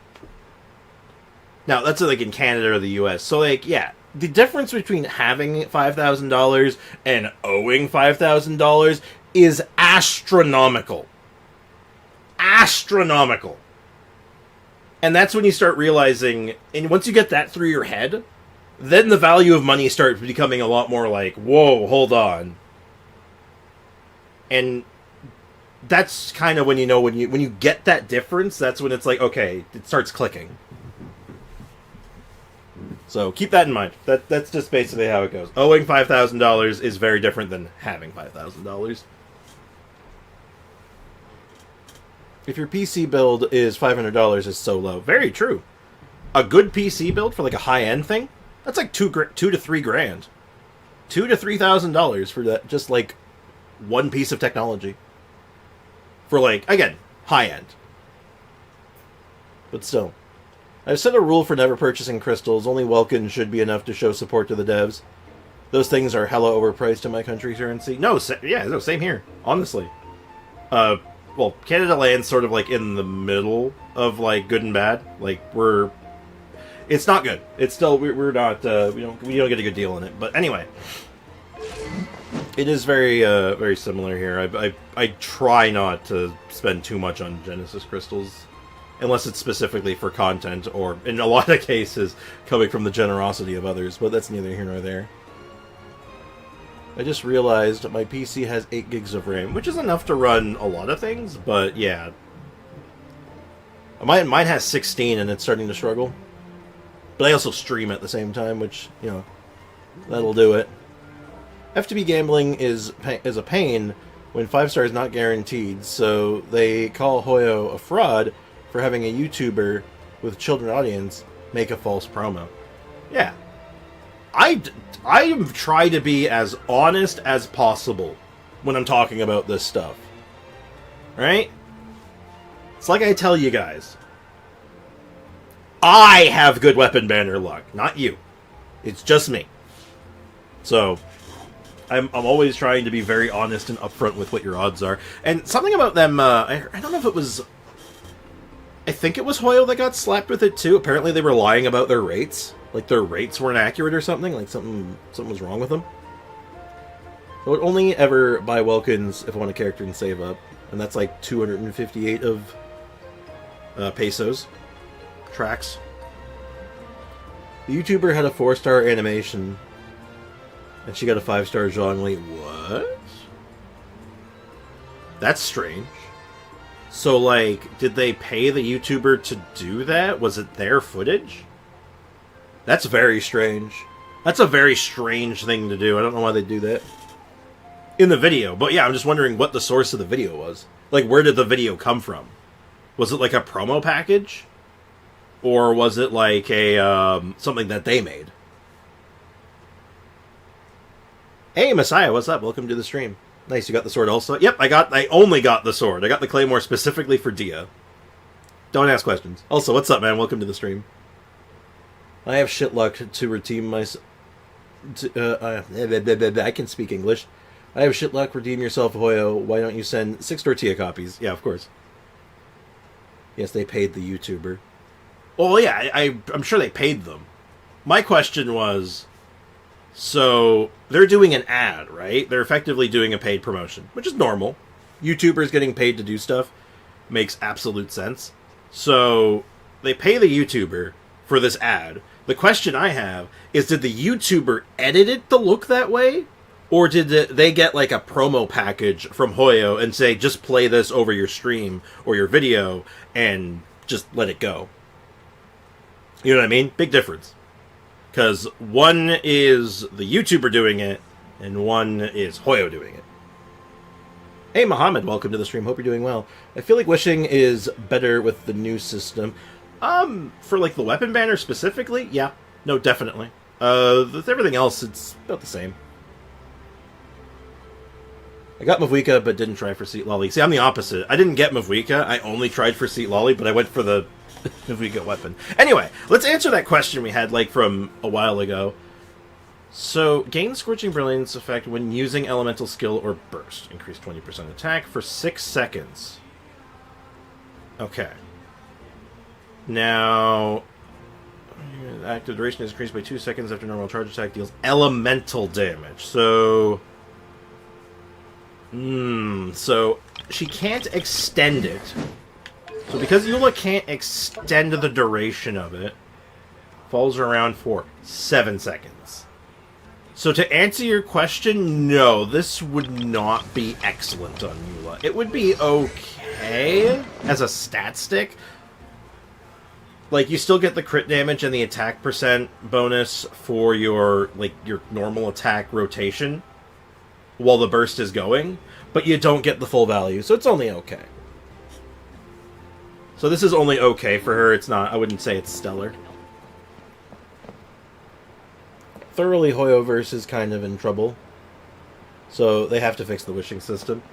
Now, that's like in Canada or the US. So, like, yeah, the difference between having $5,000 and owing $5,000 is astronomical. Astronomical. And that's when you start realizing, and once you get that through your head, then the value of money starts becoming a lot more like, whoa, hold on. And that's kind of when you know, when you get that difference, that's when it's like, okay, it starts clicking. So keep that in mind. That's just basically how it goes. Owing $5,000 is very different than having $5,000. If your PC build is $500, it's so low. Very true. A good PC build for like a high-end thing, that's like $2 to $3 grand. $2,000 to $3,000 for that, just like one piece of technology. For like, again, high-end. But still. I've set a rule for never purchasing crystals. Only Welkin should be enough to show support to the devs. Those things are hella overpriced in my country currency. No, same here. Honestly. Well, Canada land's sort of like in the middle of like good and bad. Like it's not good. It's still we're not we don't get a good deal on it. But anyway, it is very very similar here. I try not to spend too much on Genesis crystals, unless it's specifically for content or in a lot of cases coming from the generosity of others. But that's neither here nor there. I just realized my PC has 8 gigs of RAM, which is enough to run a lot of things, but yeah. Mine has 16 and it's starting to struggle. But I also stream at the same time, which, you know, that'll do it. FTB gambling is a pain when 5-star is not guaranteed, so they call Hoyo a fraud for having a YouTuber with children audience make a false promo. Yeah. I try to be as honest as possible when I'm talking about this stuff. Right? It's like I tell you guys. I have good weapon banner luck, not you. It's just me. So, I'm always trying to be very honest and upfront with what your odds are. And something about them, I don't know if it was... I think it was Hoyo that got slapped with it too. Apparently they were lying about their rates. Like their rates weren't accurate or something. Like something was wrong with them. I would only ever buy Welkins if I want a character and save up. And that's like 258 of pesos. Tracks. The YouTuber had a 4-star animation. And she got a 5-star Zhongli. What? That's strange. So, like, did they pay the YouTuber to do that? Was it their footage? That's very strange. That's a very strange thing to do. I don't know why they do that. In the video. But yeah, I'm just wondering what the source of the video was. Like, where did the video come from? Was it like a promo package? Or was it like a, something that they made? Hey, Messiah, what's up? Welcome to the stream. Nice, you got the sword also? Yep, I only got the sword. I got the claymore specifically for Dehya. Don't ask questions. Also, what's up, man? Welcome to the stream. I have shit luck to redeem my... I can speak English. I have shit luck, redeem yourself, Hoyo. Why don't you send 6 tortilla copies? Yeah, of course. Yes, they paid the YouTuber. Well, yeah, I'm sure they paid them. My question was... So, they're doing an ad, right? They're effectively doing a paid promotion, which is normal. YouTubers getting paid to do stuff makes absolute sense. So, they pay the YouTuber for this ad. The question I have is, did the YouTuber edit it to look that way? Or did they get like a promo package from Hoyo and say, just play this over your stream or your video and just let it go? You know what I mean? Big difference. Because one is the YouTuber doing it, and one is Hoyo doing it. Hey, Mohammed, welcome to the stream. Hope you're doing well. I feel like wishing is better with the new system. For like the weapon banner specifically, yeah. No, definitely. With everything else, it's about the same. I got Mavwika, but didn't try for Seat Lolly. See, I'm the opposite. I didn't get Mavwika. I only tried for Seat Lolly, but I went for the Mavwika weapon. Anyway, let's answer that question we had, like, from a while ago. So, gain Scorching Brilliance effect when using elemental skill or burst. Increase 20% attack for 6 seconds. Okay. Now, active duration is increased by 2 seconds after normal charge attack deals elemental damage. So, so she can't extend it. So because Eula can't extend the duration of it, falls around for 7 seconds. So to answer your question, no, this would not be excellent on Eula. It would be okay as a stat stick. Like, you still get the crit damage and the attack percent bonus for your, like, your normal attack rotation while the burst is going, but you don't get the full value, so it's only okay. So this is only okay for her, it's not, I wouldn't say it's stellar. Thoroughly Hoyoverse is kind of in trouble, so they have to fix the wishing system.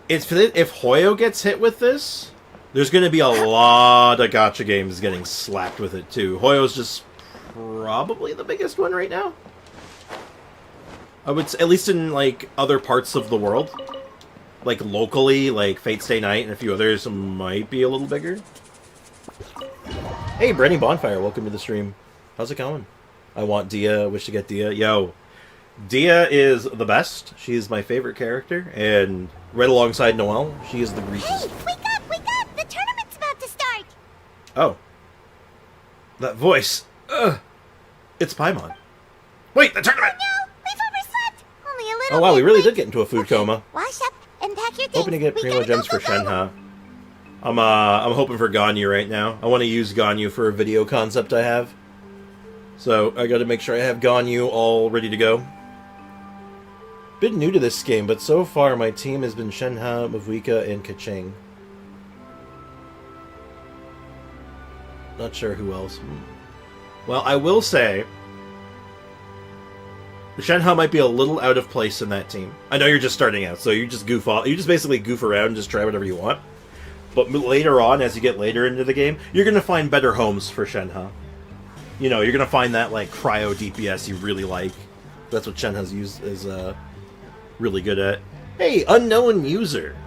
If Hoyo gets hit with this, there's going to be a lot of gacha games getting slapped with it too. Hoyo's just probably the biggest one right now. I would say, at least in like other parts of the world. Like locally, like Fate Stay Night and a few others might be a little bigger. Hey, Brenny Bonfire, welcome to the stream. How's it going? I want Dehya, wish to get Dehya. Yo, Dehya is the best. She is my favorite character, and right alongside Noelle, she is the greasiest. Hey, wake up, wake up! The tournament's about to start! Oh. That voice. Ugh. It's Paimon. Wait, the tournament! No, we've overslept! Only a little Oh wow, bit we really late. did get into a food coma. Wash up and pack your things. Hoping to get We Primo gotta Gems go, for go, go. Shenhe. I'm hoping for Ganyu right now. I want to use Ganyu for a video concept I have. So, I gotta make sure I have Ganyu all ready to go. Bit new to this game, but so far my team has been Shenhe, Mavuika, and Kaching. Not sure who else. Well, I will say, Shenhe might be a little out of place in that team. I know you're just starting out, so you just goof off. You just basically goof around and just try whatever you want. But later on, as you get later into the game, you're going to find better homes for Shenhe. You know, you're going to find that, like, cryo DPS you really like. That's what Shenhe's really good at. Hey, unknown user!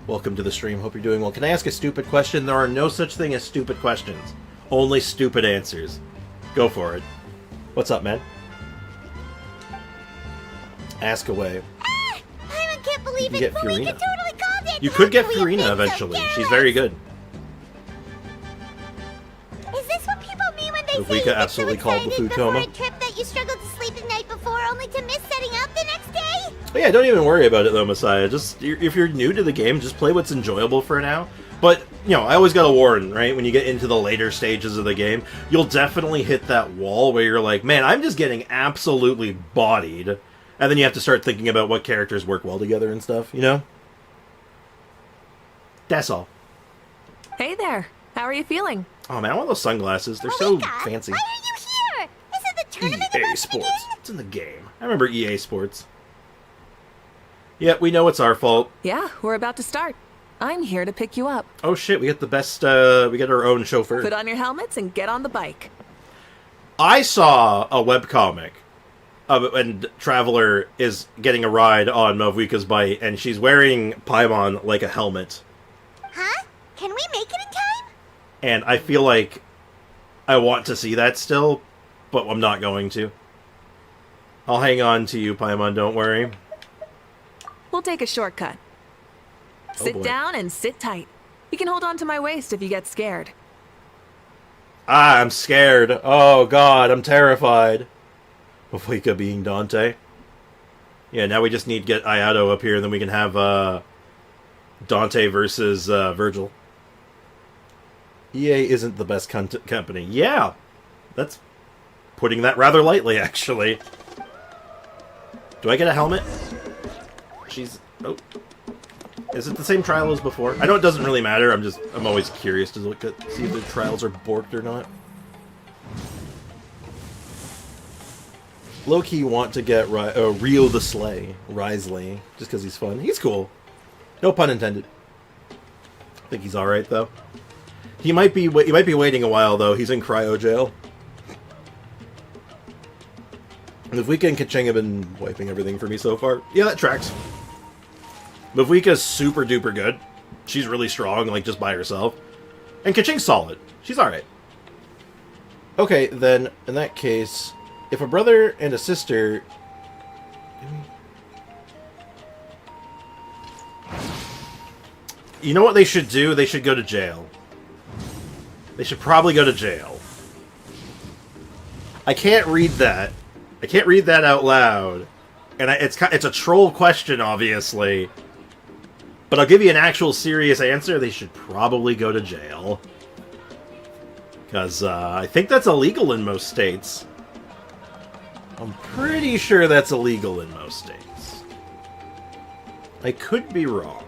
Welcome to the stream, hope you're doing well. Can I ask a stupid question? There are no such thing as stupid questions. Only stupid answers. Go for it. What's up, man? Ask away. Ah! I can't believe You can it! get Mavuika Furina. totally called it! You could get How could we have Furina been so eventually. She's careless? very good. Is this what people mean when they Mavuika say you get absolutely so called the excited food before coma. a trip that you struggled to sleep the night before only to miss setting up the next day? But yeah, don't even worry about it though, Messiah. Just if you're new to the game, just play what's enjoyable for now. But, you know, I always gotta warn, right? When you get into the later stages of the game, you'll definitely hit that wall where you're like, man, I'm just getting absolutely bodied. And then you have to start thinking about what characters work well together and stuff, you know? That's all. Hey there. How are you feeling? Oh man, I want those sunglasses. They're so Mavuika, fancy. Why are you here? Isn't the tournament EA about to Sports. begin? It's in the game. I remember EA Sports. Yeah, we know it's our fault. Yeah, we're about to start. I'm here to pick you up. Oh shit, we get the best, we get our own chauffeur. Put on your helmets and get on the bike. I saw a webcomic, and Traveler is getting a ride on Mavuika's bike, and she's wearing Paimon like a helmet. Huh? Can we make it in time? And I feel like I want to see that still, but I'm not going to. I'll hang on to you, Paimon, don't worry. We'll take a shortcut. Sit boy. down and sit tight. You can hold on to my waist if you get scared. Ah, I'm scared. Oh god, I'm terrified. Mavuika being Dante. Yeah, now we just need to get Ayato up here, and then we can have Dante versus Virgil. EA isn't the best company. Yeah, that's putting that rather lightly, actually. Do I get a helmet? She's... Oh. Is it the same trial as before? I know it doesn't really matter. I'm always curious to look at, see if the trials are borked or not. Low-key want to get Rio the Slay, Risley, just because he's fun. He's cool. No pun intended. I think he's alright, though. He might be waiting a while, though. He's in cryo jail. Mavuika and Kaching have been wiping everything for me so far. Yeah, that tracks. Mavuika's super duper good. she's really strong, like, just by herself. And Kaching's solid. She's alright. Okay, then, in that case, if a brother and a sister... You know what they should do? They should go to jail. They should probably go to jail. I can't read that. I can't read that out loud. And it's a troll question, obviously. But I'll give you an actual serious answer. They should probably go to jail. Because I think that's illegal in most states. I'm pretty sure that's illegal in most states. I could be wrong.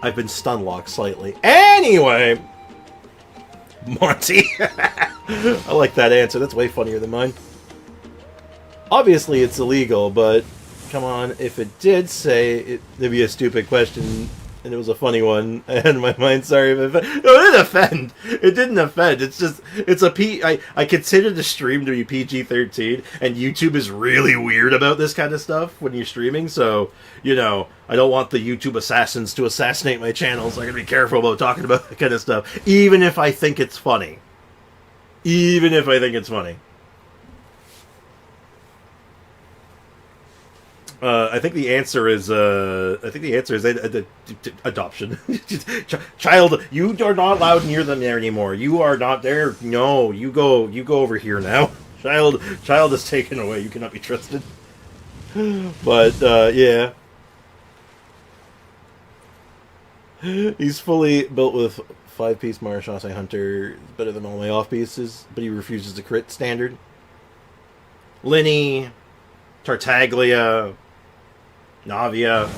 I've been stun-locked slightly. Anyway! Monty! I like that answer. That's way funnier than mine. Obviously, it's illegal, but come on, if it did say it'd be a stupid question and it was a funny one, I had in my mind, sorry if it offended. No, it didn't offend. It didn't offend. It's just, I consider the stream to be PG-13, and YouTube is really weird about this kind of stuff when you're streaming, so, you know, I don't want the YouTube assassins to assassinate my channel, so I gotta be careful about talking about that kind of stuff, even if I think it's funny. Even if I think it's funny. I think the answer is adoption. Child, you are not allowed near them there anymore. You are not there. No, you go over here now. Child is taken away. You cannot be trusted. But yeah, he's fully built with 5-piece Marashase Hunter. Better than all my off pieces, but he refuses to crit standard. Linny, Tartaglia, Navia,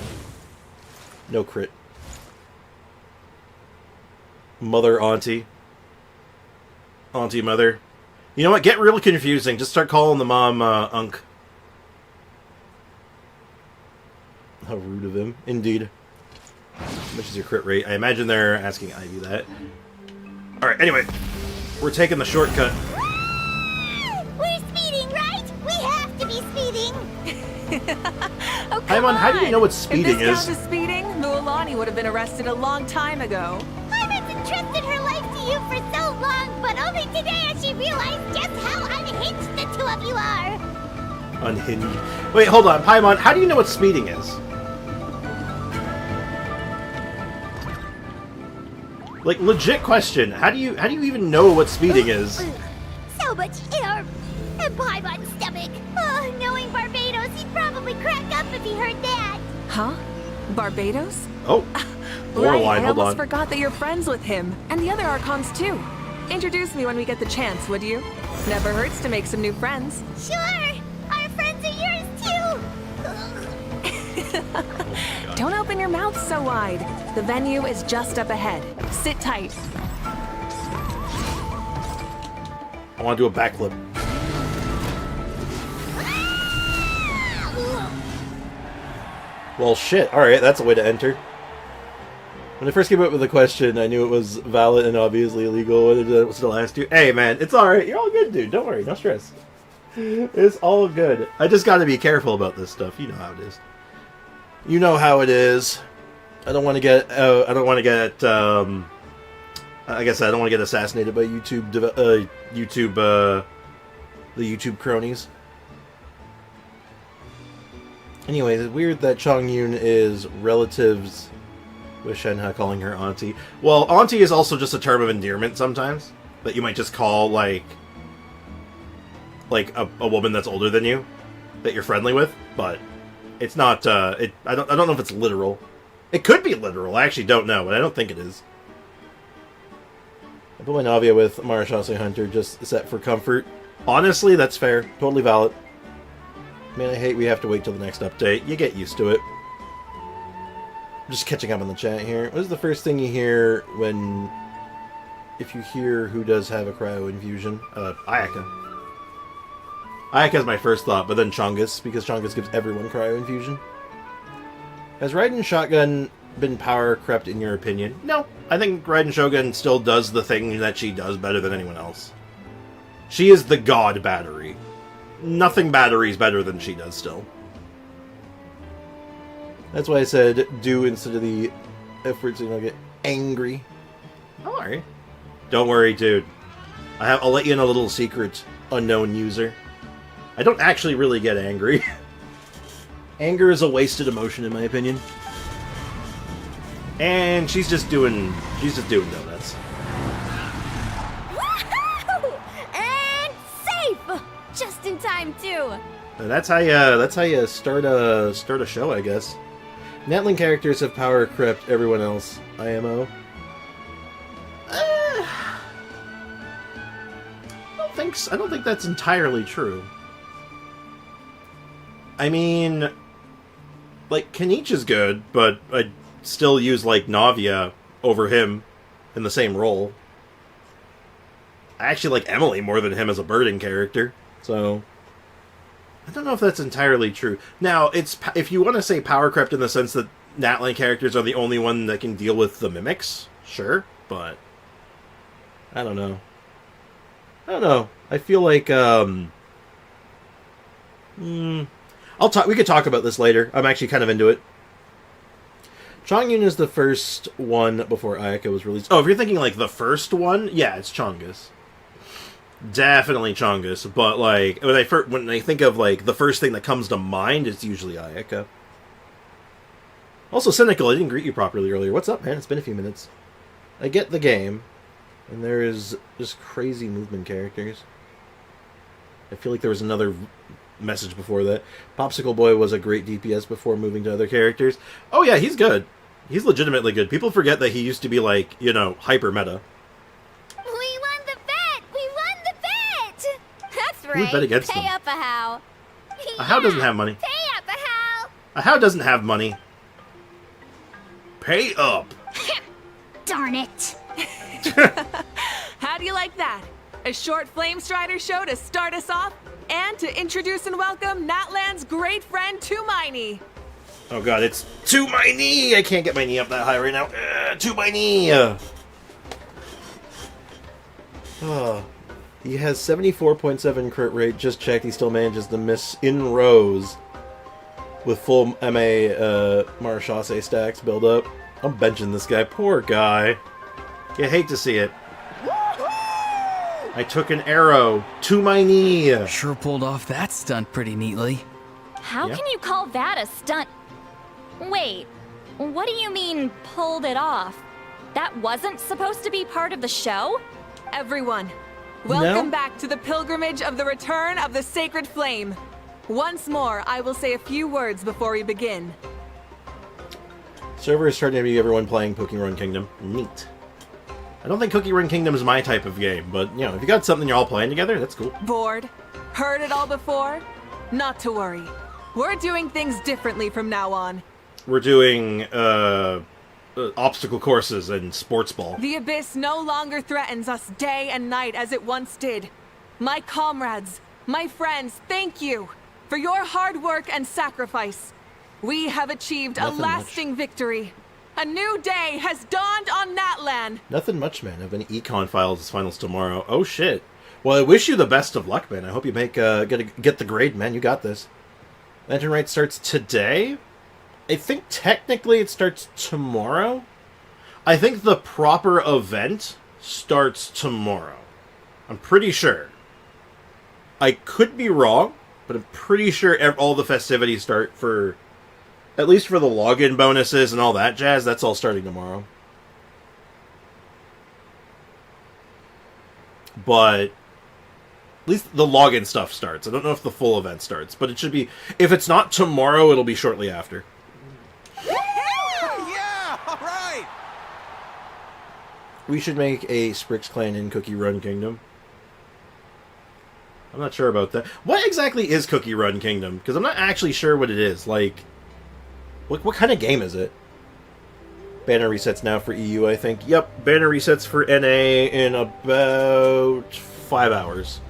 no crit. Mother, auntie, mother. You know what? Get real confusing. Just start calling the mom Unk. How rude of him. Indeed. How much is your crit rate? I imagine they're asking Ivy that. Alright, anyway. We're taking the shortcut. We're speeding, right? We have to be speeding. Oh, come Paimon, how do you know what speeding if this is? If speeding, Mualani would have been arrested a long time ago. Paimon's entrusted her life to you for so long, but only today has she realized just how unhinged the two of you are. Unhinged. Wait, hold on. Paimon, how do you know what speeding is? Like, legit question. How do you even know what speeding is? So much air and Paimon's stomach. Oh, knowing Barbados, he'd probably crack up if he heard that. Huh? Barbados? Oh, Mora Right, line, I hold almost on. forgot that you're friends with him, and the other Archons too. Introduce me when we get the chance, would you? Never hurts to make some new friends. Sure, our friends are yours too. Don't open your mouth so wide. The venue is just up ahead. Sit tight. I want to do a backflip. Well, shit. Alright, that's a way to enter. When I first came up with the question, I knew it was valid and obviously illegal, and it was still asked you. Hey, man, it's alright. You're all good, dude. Don't worry. No stress. It's all good. I just gotta be careful about this stuff. You know how it is. You know how it is. I don't want to get... like I said, I don't want to get assassinated by the YouTube cronies. Anyways, it's weird that Chongyun is relatives with Shenhe calling her auntie. Well, auntie is also just a term of endearment sometimes that you might just call like a woman that's older than you that you're friendly with, but it's not. I don't know if it's literal. It could be literal. I actually don't know, but I don't think it is. I put my Navia with Marashase Hunter just set for comfort. Honestly, that's fair. Totally valid. Man, I hate we have to wait till the next update. You get used to it. I'm just catching up on the chat here. What is the first thing you hear when... if you hear who does have a cryo infusion? Ayaka. Ayaka is my first thought, but then Chongus, because Chongus gives everyone cryo infusion. Has Raiden Shotgun been power crept in your opinion? No. I think Raiden Shogun still does the thing that she does better than anyone else. She is the god battery. nothing batteries better than she does still. That's why I said do instead of the F word so you don't get angry. Don't worry. Don't worry, dude. I'll let you in a little secret, unknown user. I don't actually really get angry. Anger is a wasted emotion, in my opinion. And she's just doing donuts. Woohoo! And safe! Just in time, too. And that's how you start a show, I guess. Natlan characters have power crept everyone else. IMO. I don't think that's entirely true. I mean, like, Kanich is good, but I'd still use, like, Navia over him in the same role. I actually like Emily more than him as a birding character, so I don't know if that's entirely true. Now, if you want to say power crept in the sense that Natlan characters are the only one that can deal with the mimics, sure, but I don't know. I feel like we could talk about this later. I'm actually kind of into it. Chongyun is the first one before Ayaka was released. Oh, if you're thinking like the first one, yeah, it's Chongus. Definitely Chongus, but like when I think of like the first thing that comes to mind, it's usually Ayaka. Also, Cynical, I didn't greet you properly earlier. What's up, man? It's been a few minutes. I get the game, and there is just crazy movement characters. I feel like there was another message before that. Popsicle Boy was a great DPS before moving to other characters. Oh yeah, he's good. He's legitimately good. People forget that he used to be like, hyper meta. We won the bet! We won the bet! That's right. Who'd bet against Pay him? up a how. A how doesn't have money. Pay up a how. A how doesn't have money. Pay up. Darn it. How do you like that? A short Flame Strider show to start us off, and to introduce and welcome Natlan's great friend Tumaini. Oh god, it's to my knee! I can't get my knee up that high right now. To my knee! He has 74.7 crit rate. Just checked, he still manages to miss in rows with full MA Marachase stacks build up. I'm benching this guy. Poor guy. You hate to see it. I took an arrow to my knee. Sure pulled off that stunt pretty neatly. How Yeah. can you call that a stunt? Wait, what do you mean, pulled it off? That wasn't supposed to be part of the show? Everyone, welcome No. back to the pilgrimage of the return of the sacred flame. Once more, I will say a few words before we begin. Server is starting to be everyone playing Pokemon Kingdom. Neat. I don't think Cookie Run Kingdom is my type of game, but, if you got something you're all playing together, that's cool. Bored? Heard it all before? Not to worry. We're doing things differently from now on. We're doing, obstacle courses and sports ball. The Abyss no longer threatens us day and night as it once did. My comrades, my friends, thank you for your hard work and sacrifice. We have achieved Nothing a lasting victory. A new day has dawned on Natlan. Nothing much, man. I have any econ finals tomorrow. Oh, shit. Well, I wish you the best of luck, man. I hope you get the grade, man. You got this. Lantern Rite starts today? I think technically it starts tomorrow. I think the proper event starts tomorrow. I'm pretty sure. I could be wrong, but I'm pretty sure all the festivities start for... At least for the login bonuses and all that jazz, that's all starting tomorrow. But at least the login stuff starts. I don't know if the full event starts, but it should be... If it's not tomorrow, it'll be shortly after. Yeah! All right! We should make a Sprix clan in Cookie Run Kingdom. I'm not sure about that. What exactly is Cookie Run Kingdom? Because I'm not actually sure what it is. Like... What kind of game is it? Banner resets now for EU, I think. Yep, banner resets for NA in about 5 hours.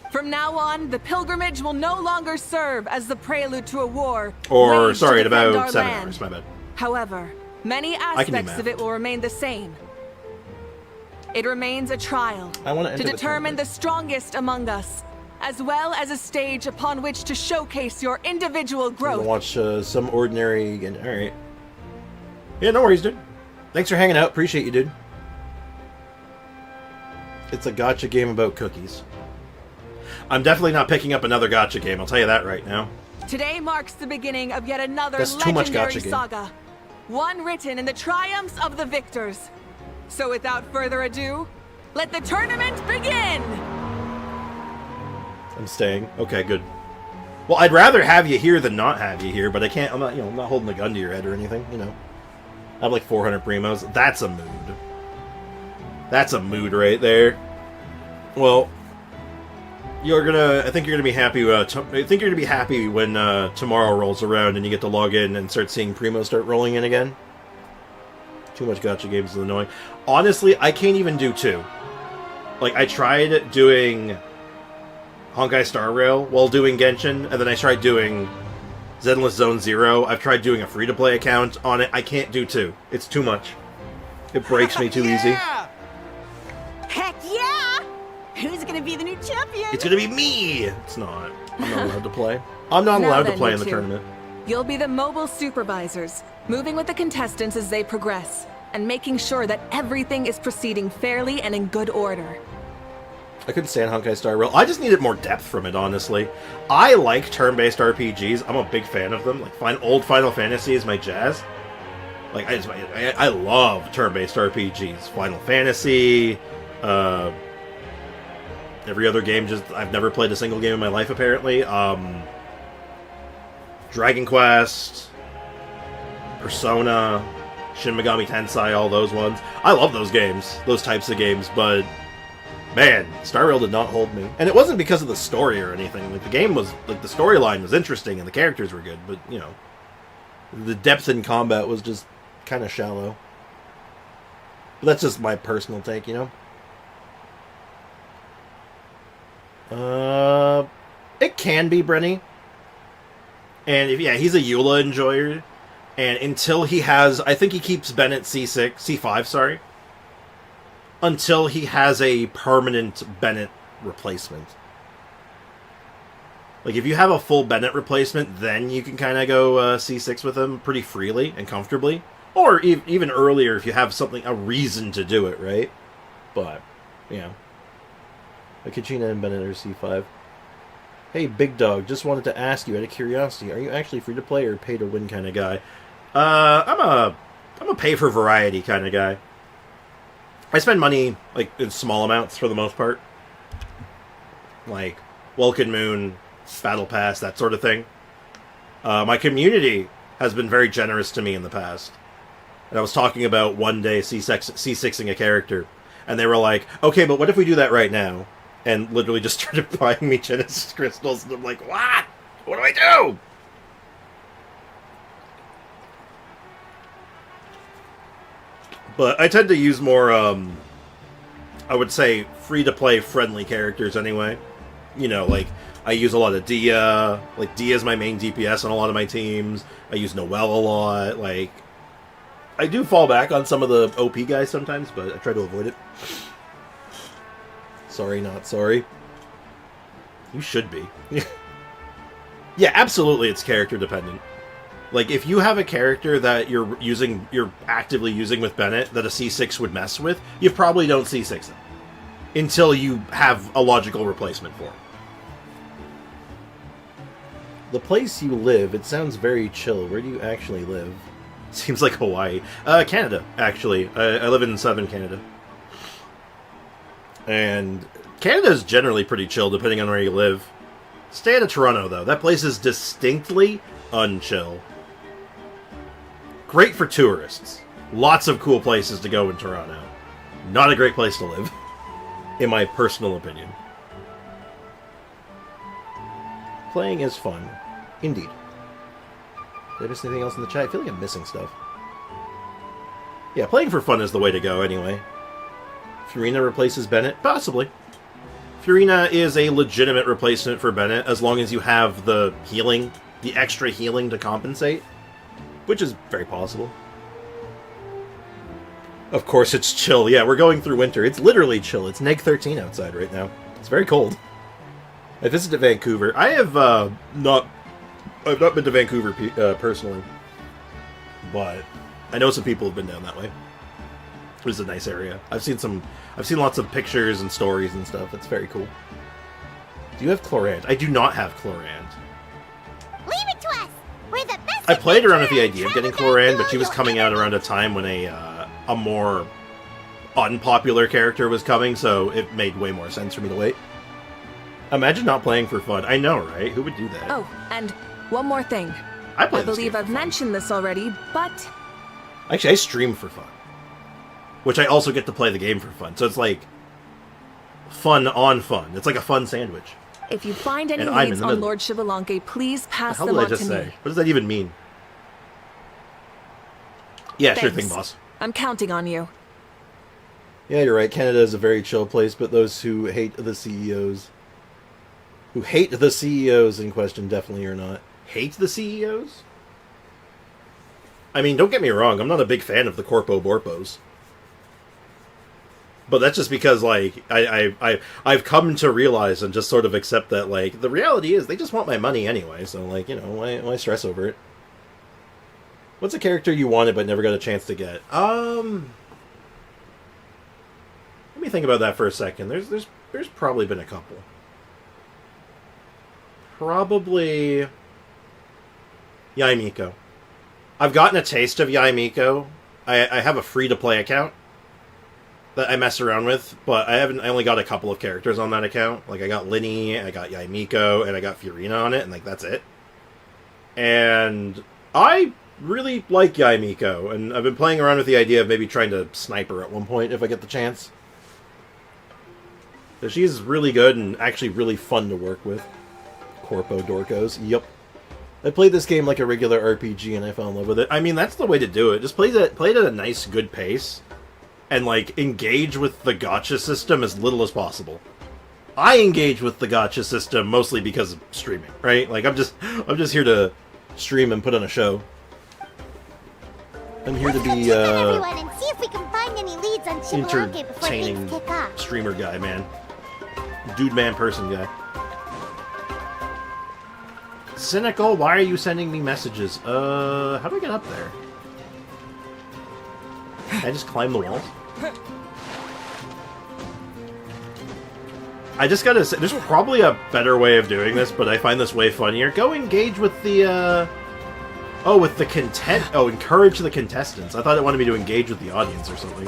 From now on, the pilgrimage will no longer serve as the prelude to a war. Or, waged to sorry, in defend about our 7 land. hours, my bad. However, many can do aspects math. of it will remain the same. It remains a trial I want to to enter the determine tournament. the strongest among us. as well as a stage upon which to showcase your individual I'm gonna growth. watch some ordinary... And, all right. Yeah, no worries, dude. Thanks for hanging out. Appreciate you, dude. It's a gacha game about cookies. I'm definitely not picking up another gacha game. I'll tell you that right now. Today marks the beginning of yet another That's too much legendary gacha game. saga. One written in the triumphs of the victors. So without further ado, let the tournament begin! I'm staying. Okay, good. Well, I'd rather have you here than not have you here, but I can't. I'm not, I'm not holding a gun to your head or anything. I have like 400 primos. That's a mood. That's a mood right there. Well, I think you're gonna be happy. I think you're gonna be happy when tomorrow rolls around and you get to log in and start seeing primos start rolling in again. Too much gacha games is annoying. Honestly, I can't even do 2. Like, I tried doing Honkai Star Rail while doing Genshin, and then I tried doing Zenless Zone Zero. I've tried doing a free-to-play account on it. I can't do 2. It's too much. It breaks me too easy. Heck yeah! Who's gonna be the new champion? It's gonna be me! It's not. I'm not allowed to play. I'm not allowed to play in the tournament. You'll be the mobile supervisors, moving with the contestants as they progress, and making sure that everything is proceeding fairly and in good order. I couldn't stand Honkai Star Rail. I just needed more depth from it, honestly. I like turn-based RPGs. I'm a big fan of them. Like, old Final Fantasy is my jazz. Like, I love turn-based RPGs. Final Fantasy, every other game, I've never played a single game in my life, apparently. Dragon Quest, Persona, Shin Megami Tensei, all those ones. I love those games, those types of games, but man, Star Rail did not hold me. And it wasn't because of the story or anything. Like, the game was, like, the storyline was interesting and the characters were good, but, the depth in combat was just kind of shallow. But that's just my personal take, It can be Brenny. And he's a Eula enjoyer. And until he has, I think he keeps Bennett C5, sorry. Until he has a permanent Bennett replacement. Like, if you have a full Bennett replacement, then you can kind of go C6 with him pretty freely and comfortably. Or even earlier if you have a reason to do it, right? But, Akachina and Bennett are C5. Hey, Big Dog, just wanted to ask you out of curiosity, are you actually free to play or pay to win kind of guy? I'm a pay for variety kind of guy. I spend money, like, in small amounts for the most part. Like, Welkin Moon, Battle Pass, that sort of thing. My community has been very generous to me in the past. And I was talking about one day C6ing a character. And they were like, okay, but what if we do that right now? And literally just started buying me Genesis crystals. And I'm like, what? What do I do? But I tend to use more, I would say, free-to-play friendly characters anyway. Like, I use a lot of Dehya. Like, Dehya's my main DPS on a lot of my teams. I use Noelle a lot. Like, I do fall back on some of the OP guys sometimes, but I try to avoid it. Sorry, not sorry. You should be. Yeah, absolutely it's character dependent. Like, if you have a character that you're actively using with Bennett that a C6 would mess with, you probably don't C6 him. Until you have a logical replacement for him. The place you live, it sounds very chill. Where do you actually live? Seems like Hawaii. Canada, actually. I live in southern Canada. And Canada is generally pretty chill, depending on where you live. Stay out of Toronto, though. That place is distinctly unchill. Great for tourists. Lots of cool places to go in Toronto. Not a great place to live, in my personal opinion. Playing is fun. Indeed. Did I miss anything else in the chat? I feel like I'm missing stuff. Yeah, playing for fun is the way to go, anyway. Furina replaces Bennett? Possibly. Furina is a legitimate replacement for Bennett, as long as you have the healing, the extra healing to compensate. Which is very possible. Of course it's chill. Yeah, we're going through winter. It's literally chill. It's -13 outside right now. It's very cold. I visited Vancouver. I have not been to Vancouver personally, but I know some people have been down that way. It was a nice area. I've seen lots of pictures and stories and stuff. It's very cool. Do you have Chlorant? I do not have Chlorant. Leave it to us. We're the best. I played around with the idea of getting Chlorant, but she was coming out around a time when a more unpopular character was coming, so it made way more sense for me to wait. Imagine not playing for fun. I know, right? Who would do that? Oh, and one more thing. I I believe I've mentioned this already, but Actually, I stream for fun. Which I also get to play the game for fun. So it's like fun on fun. It's like a fun sandwich. if you find any And I'm in leads the on middle. Lord Shivalanke, please pass How them did I on just to say? me. What does that even mean? Yeah, sure thing, Thanks. boss. I'm counting on you. Yeah, you're right. Canada is a very chill place, but those who hate the CEOs... Who hate the CEOs in question definitely are not. Hate the CEOs? I mean, don't get me wrong, I'm not a big fan of the Corpo Borpos. But that's just because, like, I've come to realize and just sort of accept that, like, the reality is they just want my money anyway, so, like, you know, why stress over it? What's a character you wanted but never got a chance to get? Let me think about that for a second. There's probably been a couple. Probably Yaimiko. I've gotten a taste of Yaimiko. I have a free-to-play account that I mess around with, but I only got a couple of characters on that account. Like, I got Linny, I got Yaimiko, and I got Fiorina on it, and, like, that's it. And I really like Yaimiko, and I've been playing around with the idea of maybe trying to snipe her at one point if I get the chance. So she's really good and actually really fun to work with. Corpo Dorcos. Yup. I played this game like a regular RPG and I fell in love with it. I mean, that's the way to do it. Just play it at a nice, good pace. And, like, engage with the gacha system as little as possible. I engage with the gacha system mostly because of streaming, right? Like, I'm just here to stream and put on a show. I'm here to be, Check out everyone and see if we can find any leads on Shivalanke before entertaining things kick off. streamer guy, man. Dude, man, person guy. Cynical, why are you sending me messages? How do I get up there? Can I just climb the walls? I just gotta say, there's probably a better way of doing this, but I find this way funnier. Go engage with the, with the encourage the contestants. I thought it wanted me to engage with the audience or something.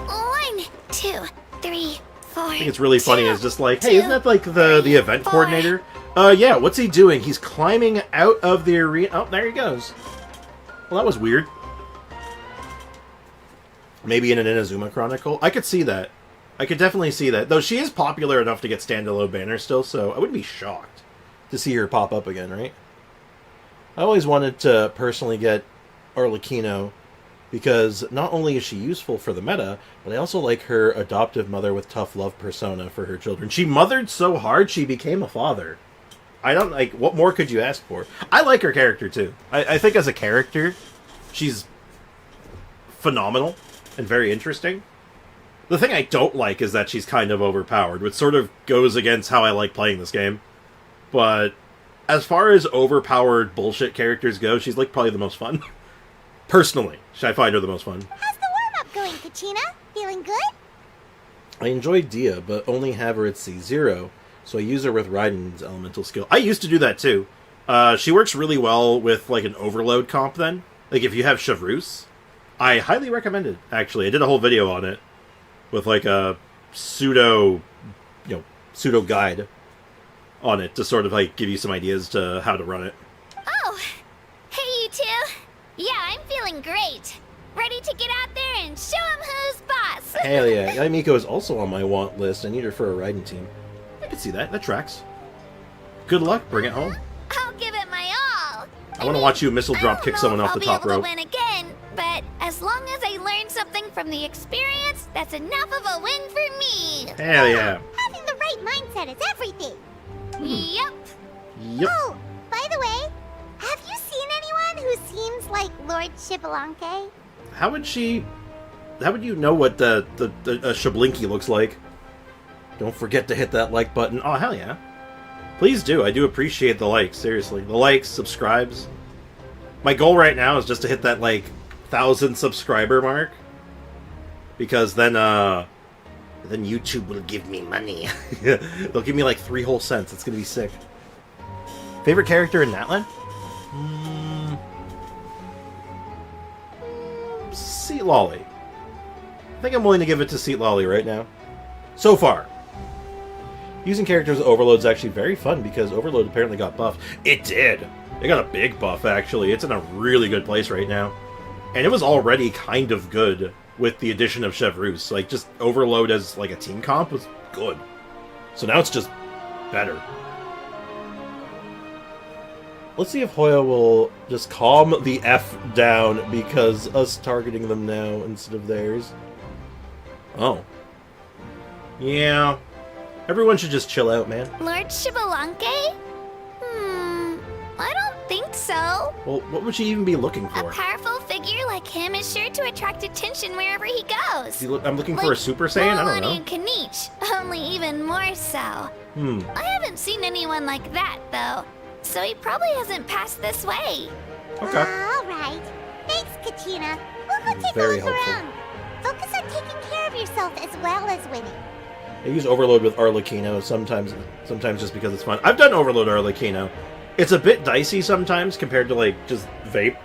1, 2, 3, 4. I think it's really funny. It's just like, hey, isn't that like the event coordinator? Yeah, what's he doing? He's climbing out of the arena. Oh, there he goes. Well, that was weird. Maybe in an Inazuma Chronicle? I could see that. I could definitely see that. Though she is popular enough to get standalone banners still, so I wouldn't be shocked to see her pop up again, right? I always wanted to personally get Arlecchino because not only is she useful for the meta, but I also like her adoptive mother with tough love persona for her children. She mothered so hard, she became a father. I don't, like, what more could you ask for? I like her character, too. I think as a character, she's phenomenal and very interesting. The thing I don't like is that she's kind of overpowered, which sort of goes against how I like playing this game. But as far as overpowered bullshit characters go, she's, like, probably the most fun. Personally, I find her the most fun. How's the warm-up going, Kachina? Feeling good? I enjoy Dehya, but only have her at C0, so I use her with Raiden's elemental skill. I used to do that too. She works really well with like an overload comp then. Like if you have Chevreuse, I highly recommend it, actually. I did a whole video on it with like a pseudo guide on it to sort of like give you some ideas to how to run it. Oh, hey you two. Yeah, I'm feeling great. Ready to get out there and show 'em who's boss. Hell yeah. Yaimiko is also on my want list. I need her for a Raiden team. I can see that. That tracks. Good luck. Bring it home. I'll give it my all. I want to watch you missile drop kick someone off the top rope. I'll be able to win again, but as long as I learn something from the experience, that's enough of a win for me. Hell yeah. Having the right mindset is everything. Yep. Yep. Oh, by the way, have you seen anyone who seems like Lord Shivalanke? How would you know what the Shablinky looks like? Don't forget to hit that like button. Oh, hell yeah. Please do. I do appreciate the likes, seriously. The likes, subscribes. My goal right now is just to hit that, like, 1,000 subscriber mark. Because then YouTube will give me money. They'll give me, like, 3 whole cents. It's gonna be sick. Favorite character in Natlan? Seat Lolly. I think I'm willing to give it to Seat Lolly right now. So far. Using characters with Overload is actually very fun because Overload apparently got buffed. It did! It got a big buff, actually. It's in a really good place right now. And it was already kind of good with the addition of Chevreuse. Like, just Overload as, like, a team comp was good. So now it's just better. Let's see if Hoya will just calm the F down because us targeting them now instead of theirs. Oh. Yeah. Everyone should just chill out, man. Lord Shibalanke? I don't think so. Well, what would she even be looking A for? powerful figure like him is sure to attract attention wherever he goes. I'm looking for a Super Saiyan? I don't know. and Kanich, only even more so. I haven't seen anyone like that, though. So he probably hasn't passed this way. Okay. All right. Thanks, Katina. We'll go take Very a look helpful. around. Focus on taking care of yourself as well as winning. I use Overload with Arlecchino sometimes just because it's fun. I've done Overload Arlecchino. It's a bit dicey sometimes compared to, like, just vape.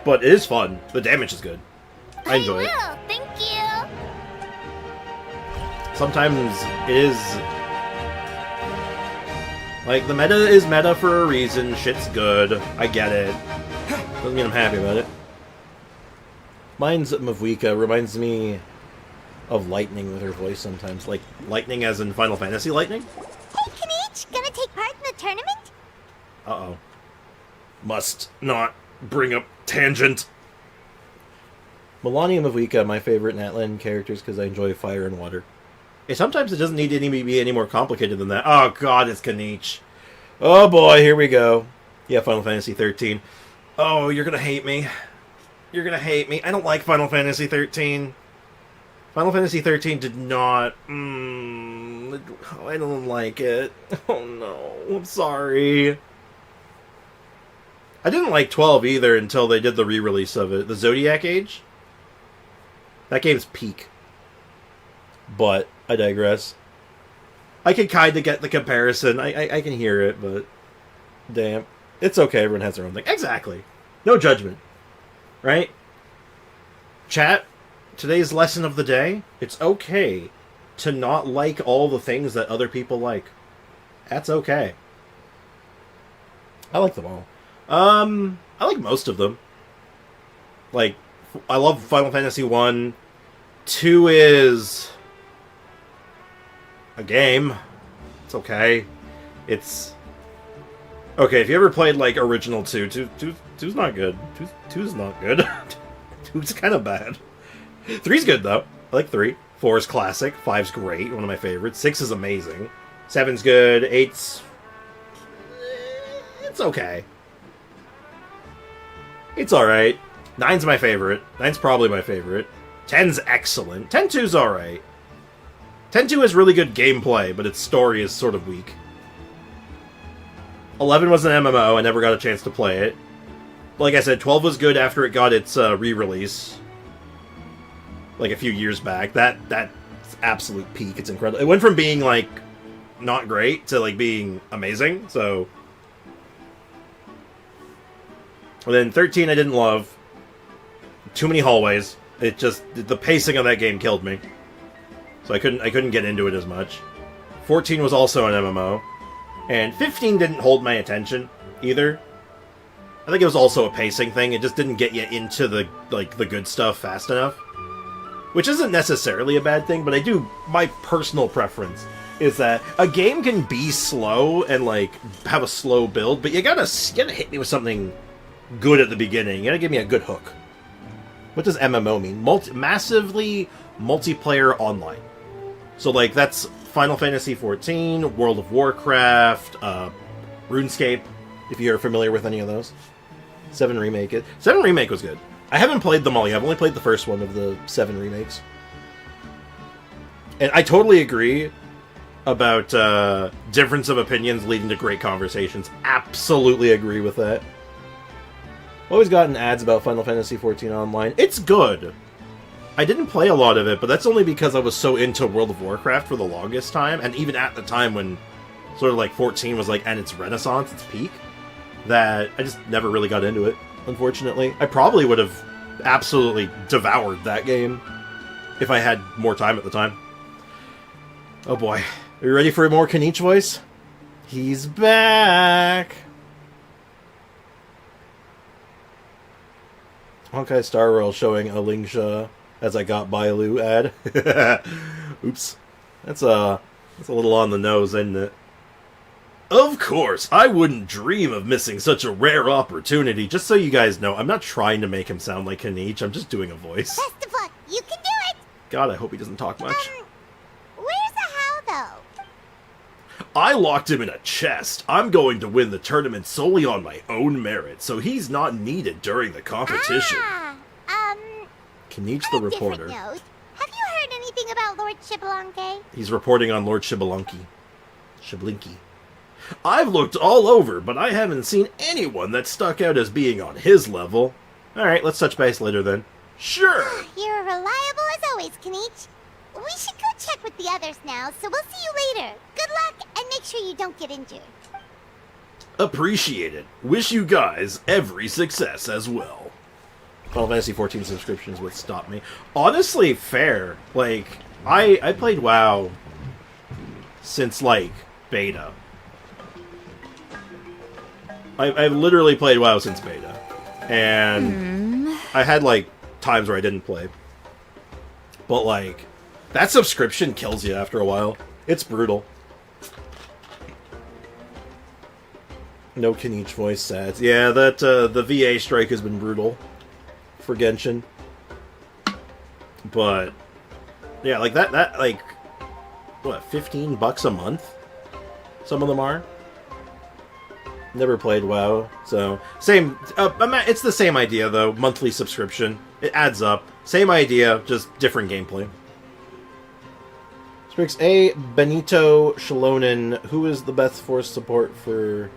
But it is fun. The damage is good. I enjoy it. will. Thank you. Sometimes it is... Like, the meta is meta for a reason. Shit's good. I get it. Doesn't mean I'm happy about it. Mine's Mavuika reminds me of Lightning with her voice sometimes. Like, Lightning as in Final Fantasy Lightning? Hey, Kanich, gonna take part in the tournament? Uh-oh. Must not bring up tangent. Melania and Mavuika, my favorite Natlan characters because I enjoy fire and water. Sometimes it doesn't need to be any more complicated than that. Oh god, it's Kanich. Oh boy, here we go. Yeah, Final Fantasy 13. Oh, you're gonna hate me. You're gonna hate me. I don't like Final Fantasy 13. Final Fantasy 13 did not... I don't like it. Oh no, I'm sorry. I didn't like 12 either until they did the re-release of it. The Zodiac Age? That game's peak. But, I digress. I can kind of get the comparison. I can hear it, but... Damn. It's okay, everyone has their own thing. Exactly. No judgment. Right? Chat, today's lesson of the day, it's okay to not like all the things that other people like. That's okay. I like them all. I like most of them. Like, I love Final Fantasy 1. 2 is... a game. It's okay. It's... Okay, if you ever played, like, Original 2, 2's not good. 2's not good. 2's kind of bad. 3's good, though. I like 3. 4 is classic. 5's great. One of my favorites. 6 is amazing. 7's good. 8's... it's okay. It's alright. 9's my favorite. 9's probably my favorite. 10's excellent. 10-2's alright. 10-2 has really good gameplay, but its story is sort of weak. 11 was an MMO. I never got a chance to play it. Like I said, 12 was good after it got its re-release. Like a few years back. That's absolute peak. It's incredible. It went from being, like, not great to, like, being amazing, so... And then 13 I didn't love. Too many hallways. It just... the pacing of that game killed me. So I couldn't get into it as much. 14 was also an MMO. And 15 didn't hold my attention either. I think it was also a pacing thing. It just didn't get you into the good stuff fast enough. Which isn't necessarily a bad thing, but my personal preference is that a game can be slow and, like, have a slow build, but you gotta hit me with something good at the beginning. You gotta give me a good hook. What does MMO mean? Massively multiplayer online. So, like, that's Final Fantasy XIV, World of Warcraft, RuneScape, if you're familiar with any of those. 7 Remake. 7 Remake was good. I haven't played them all yet. I've only played the first one of the 7 remakes. And I totally agree about difference of opinions leading to great conversations. Absolutely agree with that. Always gotten ads about Final Fantasy XIV Online. It's good. I didn't play a lot of it, but that's only because I was so into World of Warcraft for the longest time, and even at the time when sort of like 14 was like at its renaissance, its peak, that I just never really got into it, unfortunately. I probably would have absolutely devoured that game if I had more time at the time. Oh boy. Are you ready for a more Kanichi voice? He's back! Honkai Star Rail showing a Lingsha as I got Bailu ad. Oops. That's a little on the nose, isn't it? Of course, I wouldn't dream of missing such a rare opportunity. Just so you guys know, I'm not trying to make him sound like Kanichi, I'm just doing a voice. Best of luck, you can do it! God, I hope he doesn't talk much. Where's the how, though? I locked him in a chest. I'm going to win the tournament solely on my own merit, so he's not needed during the competition. Kanichi the On a reporter. different note, have you heard anything about Lord Shibalonke? He's reporting on Lord Shibalunki. Shiblinky. I've looked all over, but I haven't seen anyone that stuck out as being on his level. Alright, let's touch base later then. Sure! You're reliable as always, Kanichi. We should go check with the others now, so we'll see you later. Good luck, and make sure you don't get injured. Appreciate it. Wish you guys every success as well. Final Fantasy XIV subscriptions would stop me. Honestly, fair. Like, I played WoW since, like, beta. I've literally played WoW since beta. And I had, like, times where I didn't play. But, like, that subscription kills you after a while. It's brutal. No Kanichi voice sads. Yeah, that, the VA strike has been brutal for Genshin. But, yeah, like, that, like, what, $15 a month? Some of them are. Never played WoW, so same. It's the same idea though. Monthly subscription. It adds up. Same idea, just different gameplay. Strix A. Benito Shalonen. Who is the best force support for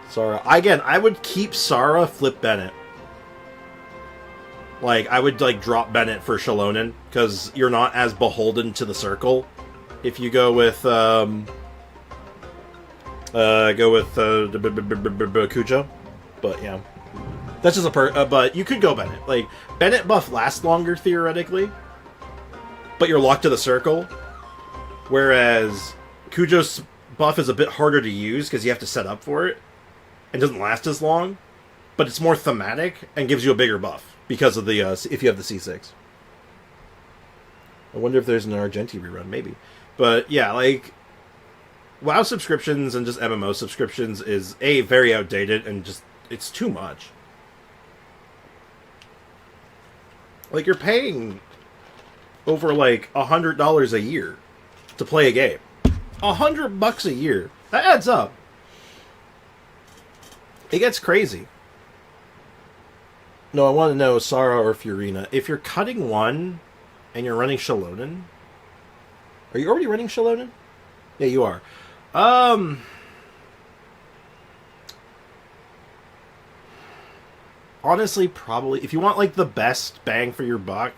Sara? Again, I would keep Sara, flip Bennett. Like, I would like drop Bennett for Shalonen because you're not as beholden to the circle. If you go with Kujo, but yeah, that's just a but you could go Bennett. Like, Bennett buff lasts longer theoretically, but you're locked to the circle, whereas Kujo's buff is a bit harder to use because you have to set up for it and doesn't last as long, but it's more thematic and gives you a bigger buff because of the if you have the C6. I wonder if there's an Argenti rerun, maybe, but yeah, like, WoW subscriptions and just MMO subscriptions is, A, very outdated, and just, it's too much. Like, you're paying over, like, $100 a year to play a game. $100 a year. That adds up. It gets crazy. No, I want to know Sara or Furina. If you're cutting one, and you're running Shalonen... Are you already running Shalonen? Yeah, you are. Honestly, probably, if you want, like, the best bang for your buck,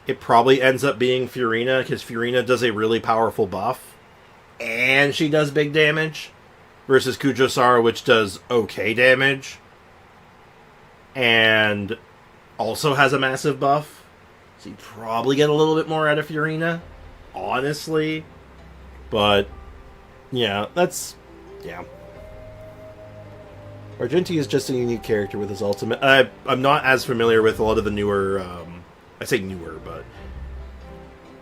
it probably ends up being Furina, because Furina does a really powerful buff, and she does big damage, versus Kujo Sara, which does okay damage, and also has a massive buff, so you probably get a little bit more out of Furina, honestly, but... yeah, that's... yeah. Argenti is just a unique character with his ultimate. I'm not as familiar with a lot of the newer... I say newer,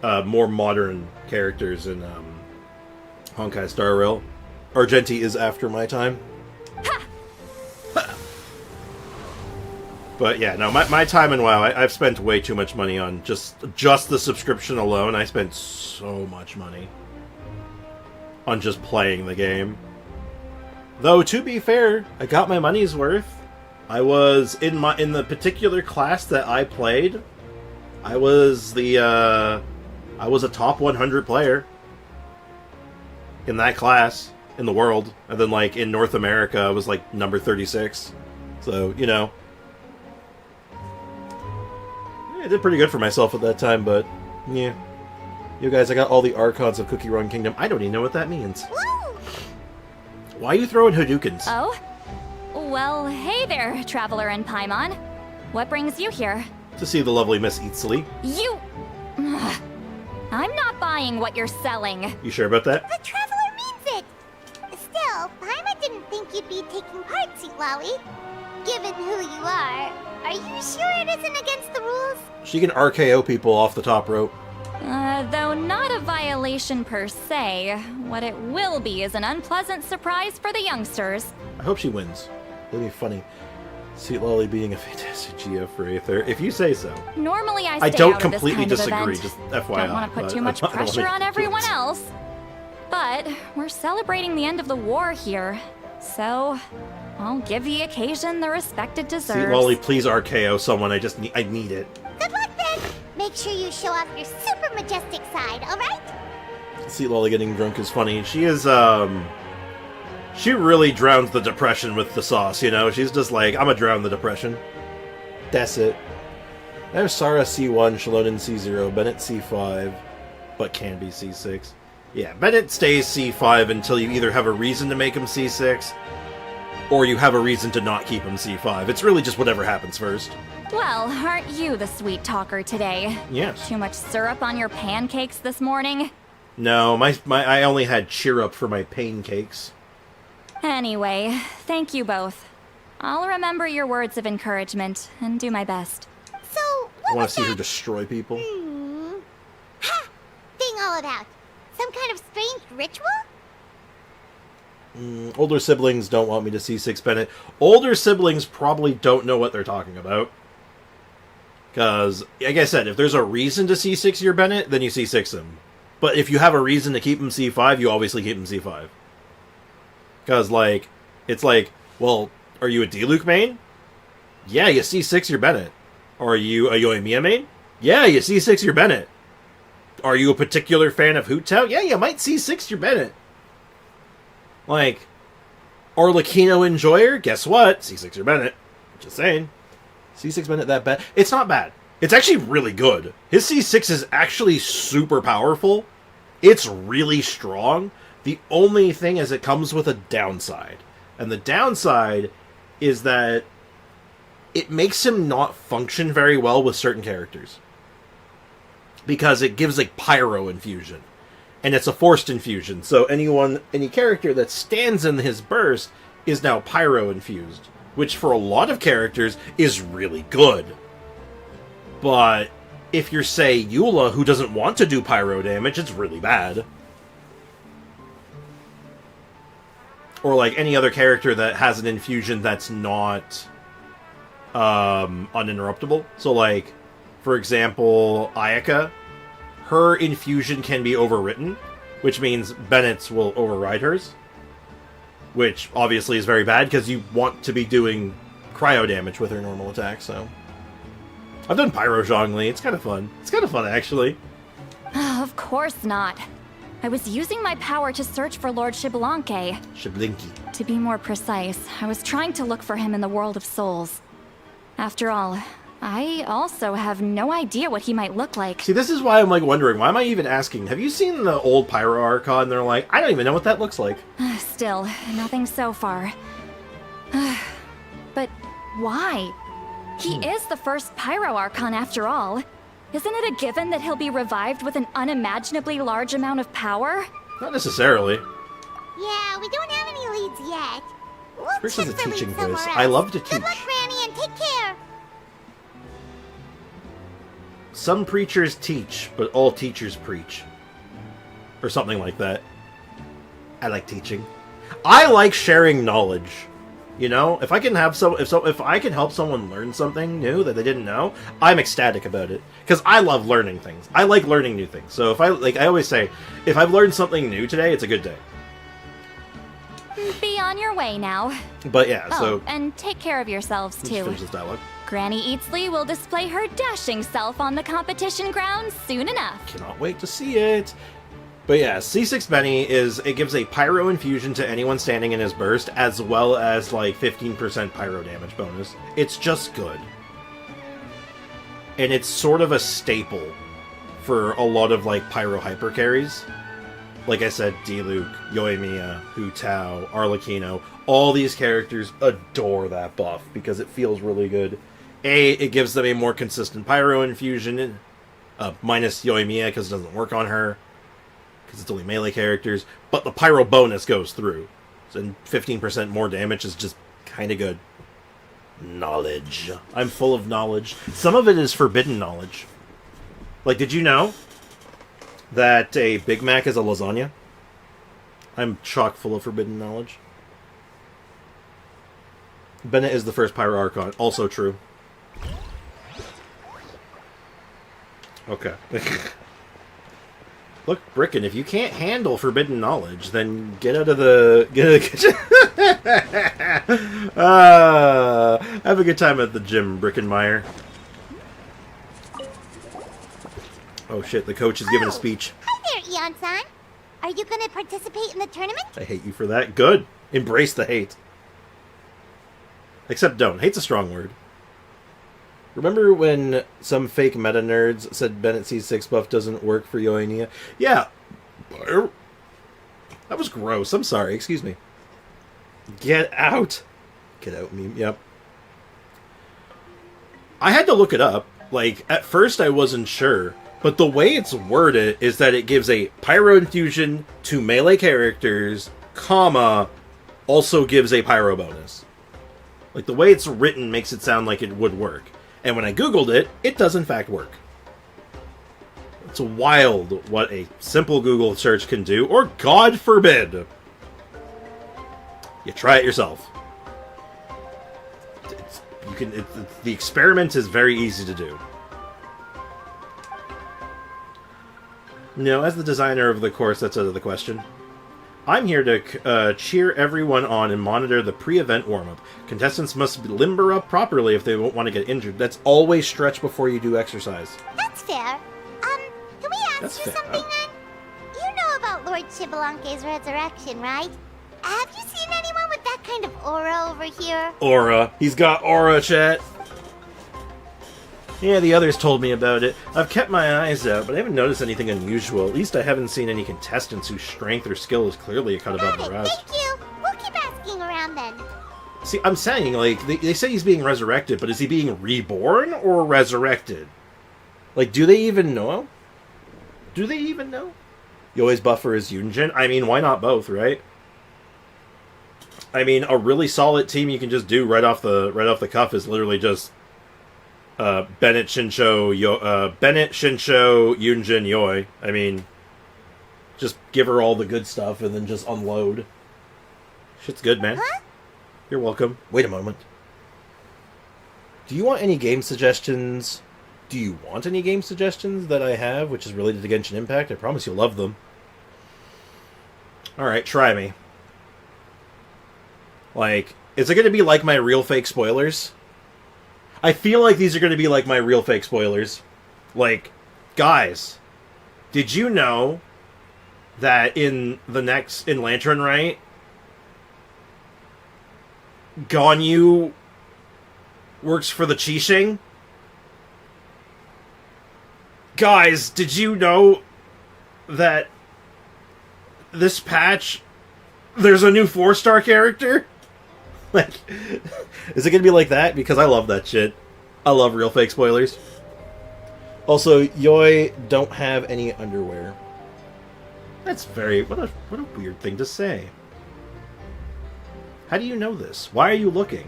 but... more modern characters in Honkai Star Rail. Argenti is after my time. Ha! But yeah, no, my time in WoW, I've spent way too much money on just the subscription alone. I spent so much money on just playing the game. Though, to be fair, I got my money's worth. I was in the particular class that I played, I was the I was a top 100 player in that class in the world. And then, like, in North America, I was, like, number 36. So, you know. I did pretty good for myself at that time, but, yeah. You guys, I got all the Archons of Cookie Run Kingdom. I don't even know what that means. Woo! Why are you throwing Hadokens? Oh? Well, hey there, Traveler and Paimon. What brings you here? To see the lovely Miss Eatsley. You... I'm not buying what you're selling. You sure about that? The Traveler means it! Still, Paimon didn't think you'd be taking part, Seatwally. Given who you are you sure it isn't against the rules? She can RKO people off the top rope. Though not a violation per se, what it will be is an unpleasant surprise for the youngsters. I hope she wins. It'll be funny. Sweet Lolly being a fantastic GF for Aether. If you say so. Normally I I stay don't out of this completely kind of disagree, event. just FYI. Don't want to put too much pressure on everyone else. But we're celebrating the end of the war here, so I'll give the occasion the respect it deserves. Sweet Lolly, please RKO someone. I need it. Good luck then! Make sure you show off your super majestic side, alright? Sweet Lolly getting drunk is funny. She is, she really drowns the depression with the sauce, you know? She's just like, I'm gonna drown the depression. That's it. There's Sarah C1, Shalodin C0, Bennett C5, but can be C6. Yeah, Bennett stays C5 until you either have a reason to make him C6, or you have a reason to not keep him C5. It's really just whatever happens first. Well, aren't you the sweet talker today? Yes. Too much syrup on your pancakes this morning? No, I only had cheer up for my pancakes. Anyway, thank you both. I'll remember your words of encouragement and do my best. So, I what want was to see her that destroy people. thing all about? Some kind of strange ritual? Older siblings don't want me to C6 Bennett. Older siblings probably don't know what they're talking about. Because, like I said, if there's a reason to C6 your Bennett, then you C6 him. But if you have a reason to keep him C5, you obviously keep him C5. Because, like, it's like, well, are you a D-Luke main? Yeah, you C6 your Bennett. Are you a Yoimiya main? Yeah, you C6 your Bennett. Are you a particular fan of Hoot Town? Yeah, you might C6 your Bennett. Like, Arlecchino Enjoyer? Guess what? C6 your Bennett. Just saying. C6 Bennett that bad? It's not bad. It's actually really good. His C6 is actually super powerful. It's really strong. The only thing is it comes with a downside. And the downside is that it makes him not function very well with certain characters. Because it gives like pyro infusion. And it's a forced infusion. So any character that stands in his burst is now pyro infused. Which for a lot of characters is really good. But if you're, say, Eula, who doesn't want to do pyro damage, it's really bad. Or like any other character that has an infusion that's not uninterruptible. So like, for example, Ayaka, her infusion can be overwritten, which means Bennett's will override hers. Which obviously is very bad because you want to be doing cryo damage with her normal attack, so. I've done Pyro Zhongli, it's kind of fun. It's kind of fun, actually. Of course not. I was using my power to search for Lord Xbalanque. Shiblinky. To be more precise, I was trying to look for him in the world of souls. After all, I also have no idea what he might look like. See, this is why I'm like wondering, why am I even asking? Have you seen the old Pyro Archon? They're like, I don't even know what that looks like. Still, nothing so far. But why? He is the first Pyro Archon after all. Isn't it a given that he'll be revived with an unimaginably large amount of power? Not necessarily. Yeah, we don't have any leads yet. We'll This check is a for leads teaching somewhere quiz. else. I love to teach. Good luck, Granny, and take care. Some preachers teach, but all teachers preach. Or something like that. I like teaching. I like sharing knowledge. You know, if I can have if I can help someone learn something new that they didn't know, I'm ecstatic about it because I love learning things. I like learning new things. So if I always say, if I've learned something new today, it's a good day. Be on your way now. But yeah, Oh, so and take care of yourselves let's too. finish this dialogue. Granny Eatsley will display her dashing self on the competition grounds soon enough. Cannot wait to see it. But yeah, C6 Benny it gives a pyro infusion to anyone standing in his burst, as well as like 15% pyro damage bonus. It's just good. And it's sort of a staple for a lot of like pyro hyper carries. Like I said, Diluc, Yoimiya, Hu Tao, Arlecchino, all these characters adore that buff because it feels really good. It gives them a more consistent pyro infusion, minus Yoimiya because it doesn't work on her, because it's only melee characters, but the pyro bonus goes through. And 15% more damage is just kind of good. Knowledge. I'm full of knowledge. Some of it is forbidden knowledge. Like, did you know that a Big Mac is a lasagna? I'm chock full of forbidden knowledge. Bennett is the first Pyro Archon. Also true. Okay. Look, Bricken, if you can't handle forbidden knowledge, then get out of the kitchen. Have a good time at the gym, Brickenmeyer. Oh shit, the coach is giving a speech. Hi there, Eon-san. Are you gonna participate in the tournament? I hate you for that. Good. Embrace the hate. Except don't. Hate's a strong word. Remember when some fake meta nerds said Bennett C6 buff doesn't work for Yoimiya? Yeah. That was gross. I'm sorry. Excuse me. Get out. Get out meme. Yep. I had to look it up. Like, at first I wasn't sure. But the way it's worded is that it gives a pyro infusion to melee characters, comma, also gives a pyro bonus. Like, the way it's written makes it sound like it would work. And when I googled it, it does in fact work. It's wild what a simple Google search can do, or God forbid, you try it yourself. The experiment is very easy to do. No, as the designer of the course, that's out of the question. I'm here to cheer everyone on and monitor the pre-event warm-up. Contestants must limber up properly if they won't want to get injured. That's always stretch before you do exercise. That's fair. Can we ask you something then? You know about Lord Xbalanque's resurrection, right? Have you seen anyone with that kind of aura over here? Aura. He's got aura, chat. Yeah, the others told me about it. I've kept my eyes out, but I haven't noticed anything unusual. At least I haven't seen any contestants whose strength or skill is clearly a cut above the rest. Thank you. We'll keep asking around then. See, I'm saying, like, they say he's being resurrected, but is he being reborn or resurrected? Like, do they even know? Do they even know? Yoi's buffer is Yunjin. I mean, why not both, right? I mean, a really solid team you can just do right off the cuff is literally just Bennett, Shinsho, Yunjin, Yoi. I mean, just give her all the good stuff and then just unload. Shit's good, man. Huh? You're welcome. Wait a moment. Do you want any game suggestions? Do you want any game suggestions that I have, which is related to Genshin Impact? I promise you'll love them. Alright, try me. Like, is it going to be like my real fake spoilers? I feel like these are going to be like my real fake spoilers. Like, guys, did you know that in Lantern Rite, Ganyu works for the Qixing? Guys, did you know that this patch, there's a new 4-star character? Like, is it gonna be like that? Because I love that shit. I love real fake spoilers. Also, Yoi don't have any underwear. That's very... What a weird thing to say. How do you know this? Why are you looking?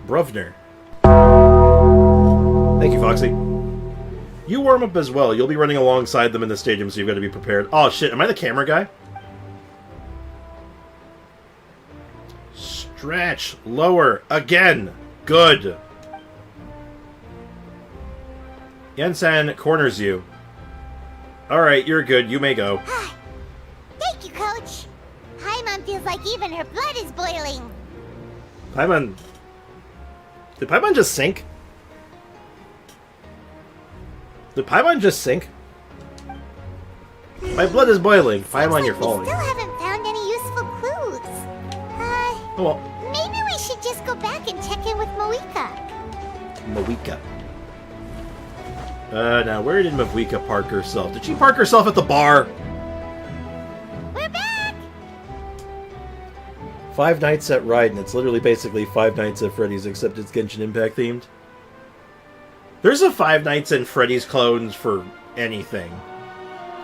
Bruvner. Thank you, Foxy. You warm up as well. You'll be running alongside them in the stadium, so you've got to be prepared. Oh, shit. Am I the camera guy? Stretch. Lower. Again. Good. Yensan corners you. Alright, you're good. You may go. Thank you, Coach. Paimon feels like even her blood is boiling. Paimon... Did Paimon just sink? Did Paimon just sink? My blood is boiling. Paimon, you're We falling. still haven't found any useful clues. Oh, well. Maybe we should just go back and check in with Moika. Moika. Now, where did Moika park herself? Did she park herself at the bar? We're back! Five Nights at Raiden. It's literally basically Five Nights at Freddy's, except it's Genshin Impact themed. There's a Five Nights at Freddy's clones for anything.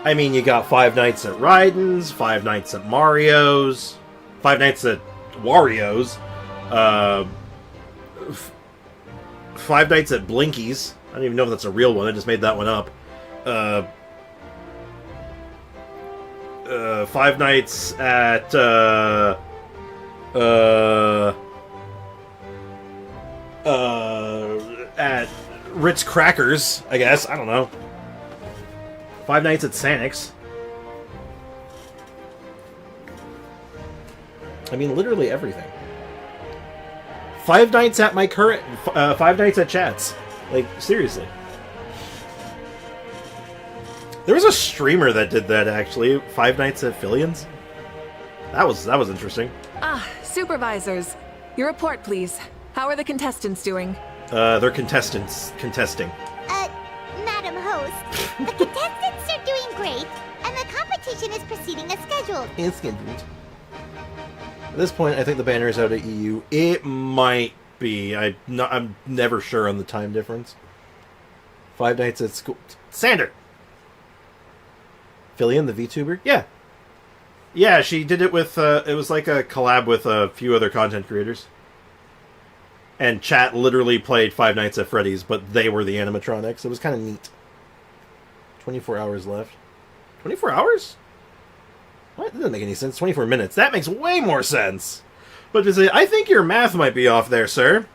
I mean, you got Five Nights at Raiden's, Five Nights at Mario's, Five Nights at Wario's, Five Nights at Blinky's. I don't even know if that's a real one. I just made that one up. Five Nights at Ritz Crackers, I guess. I don't know. Five Nights at Sanix. I mean, literally everything. Five Nights at my current... Five Nights at Chats. Like, seriously. There was a streamer that did that, actually. Five Nights at Fillions. That was interesting. Ah, supervisors. Your report, please. How are the contestants doing? They're contesting. Madam Host, the contestants are doing great, and the competition is proceeding as scheduled. It's scheduled. At this point, I think the banner is out at EU. It might be. I'm never sure on the time difference. Five Nights at School. Sander! Fillion, the VTuber? Yeah. Yeah, she did it with, it was like a collab with a few other content creators. And chat literally played Five Nights at Freddy's, but they were the animatronics. It was kind of neat. 24 hours left. 24 hours? What? That doesn't make any sense. 24 minutes. That makes way more sense. But I think your math might be off there, sir.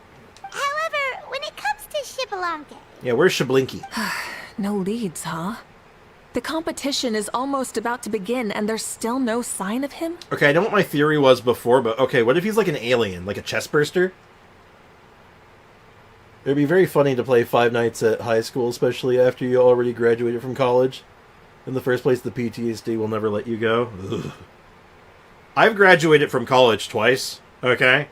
However, when it comes to Shibalanke... Yeah, where's Shablinky? No leads, huh? The competition is almost about to begin, and there's still no sign of him? Okay, I know what my theory was before, but okay, what if he's like an alien? Like a chestburster? It'd be very funny to play Five Nights at high school, especially after you already graduated from college. In the first place, the PTSD will never let you go. Ugh. I've graduated from college twice, okay?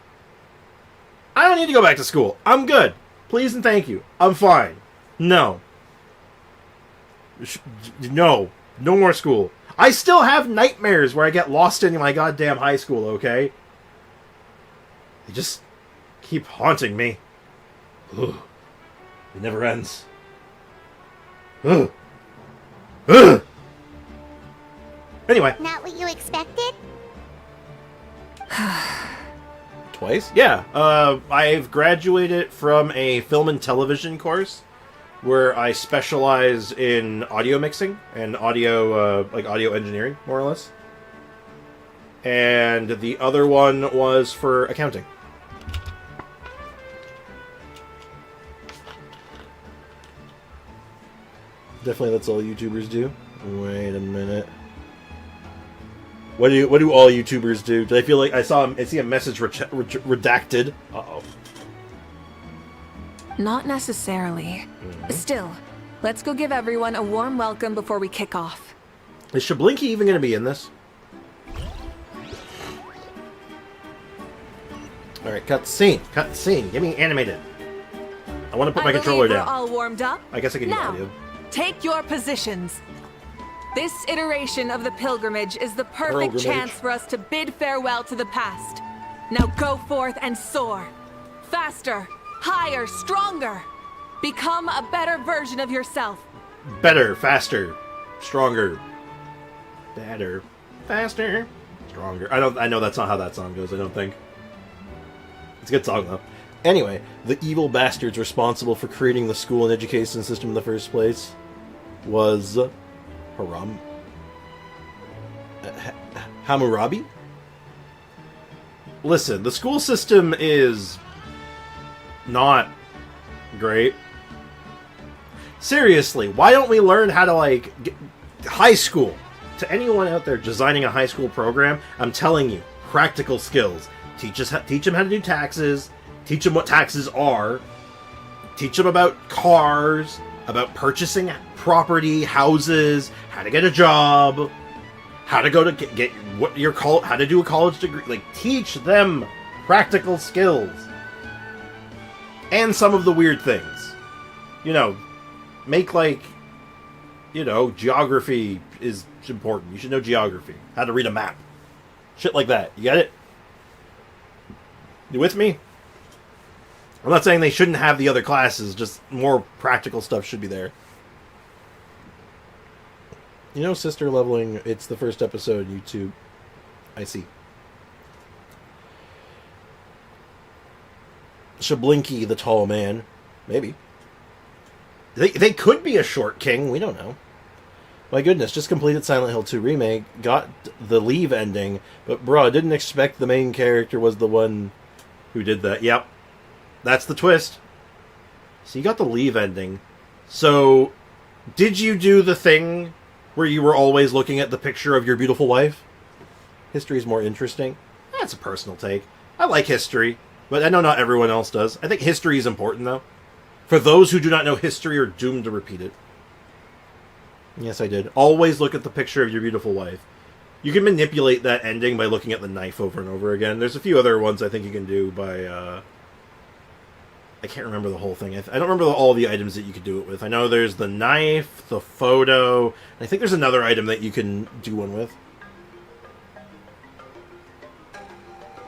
I don't need to go back to school. I'm good. Please and thank you. I'm fine. No. No. No more school. I still have nightmares where I get lost in my goddamn high school, okay? They just keep haunting me. Ugh. It never ends. Ugh. Ugh. Anyway. Not what you expected? Twice? Yeah. I've graduated from a film and television course where I specialize in audio mixing and audio, like audio engineering, more or less. And the other one was for accounting. Definitely, that's all YouTubers do. Wait a minute. What do all YouTubers do? Do I feel like I see a message redacted? Uh-oh. Not necessarily. Still, let's go give everyone a warm welcome before we kick off. Is Shablinky even going to be in this? Alright, cut scene. Cut scene. Give me animated. I want to put my controller down. We're all warmed up. I guess I can do Now, audio. take your positions. This iteration of the pilgrimage is the perfect chance for us to bid farewell to the past. Now go forth and soar. Faster, higher, stronger. Become a better version of yourself. Better, faster, stronger, better, faster, stronger. I know that's not how that song goes, I don't think. It's a good song, though. Anyway, the evil bastards responsible for creating the school and education system in the first place was Hammurabi? Listen, the school system is not great. Seriously, why don't we learn how to, like, high school? To anyone out there designing a high school program, I'm telling you, practical skills. Teach them how to do taxes. Teach them what taxes are. Teach them about cars. about purchasing property, houses, how to get a job, how to go to get what your how to do a college degree. Like, teach them practical skills and some of the weird things. You know, make like, you know, geography is important. You should know geography, how to read a map, shit like that. You get it? You with me? I'm not saying they shouldn't have the other classes, just more practical stuff should be there. You know, sister leveling, it's the first episode, YouTube. I see. Shablinky, the tall man. Maybe. They could be a short king, we don't know. My goodness, just completed Silent Hill 2 Remake, got the leave ending, but bruh, didn't expect the main character was the one who did that. Yep. That's the twist. So you got the leave ending. So, did you do the thing where you were always looking at the picture of your beautiful wife? History's more interesting. That's a personal take. I like history, but I know not everyone else does. I think history is important, though. For those who do not know history are doomed to repeat it. Yes, I did. Always look at the picture of your beautiful wife. You can manipulate that ending by looking at the knife over and over again. There's a few other ones I think you can do by... I can't remember the whole thing. I don't remember all the items that you could do it with. I know there's the knife, the photo, and I think there's another item that you can do one with.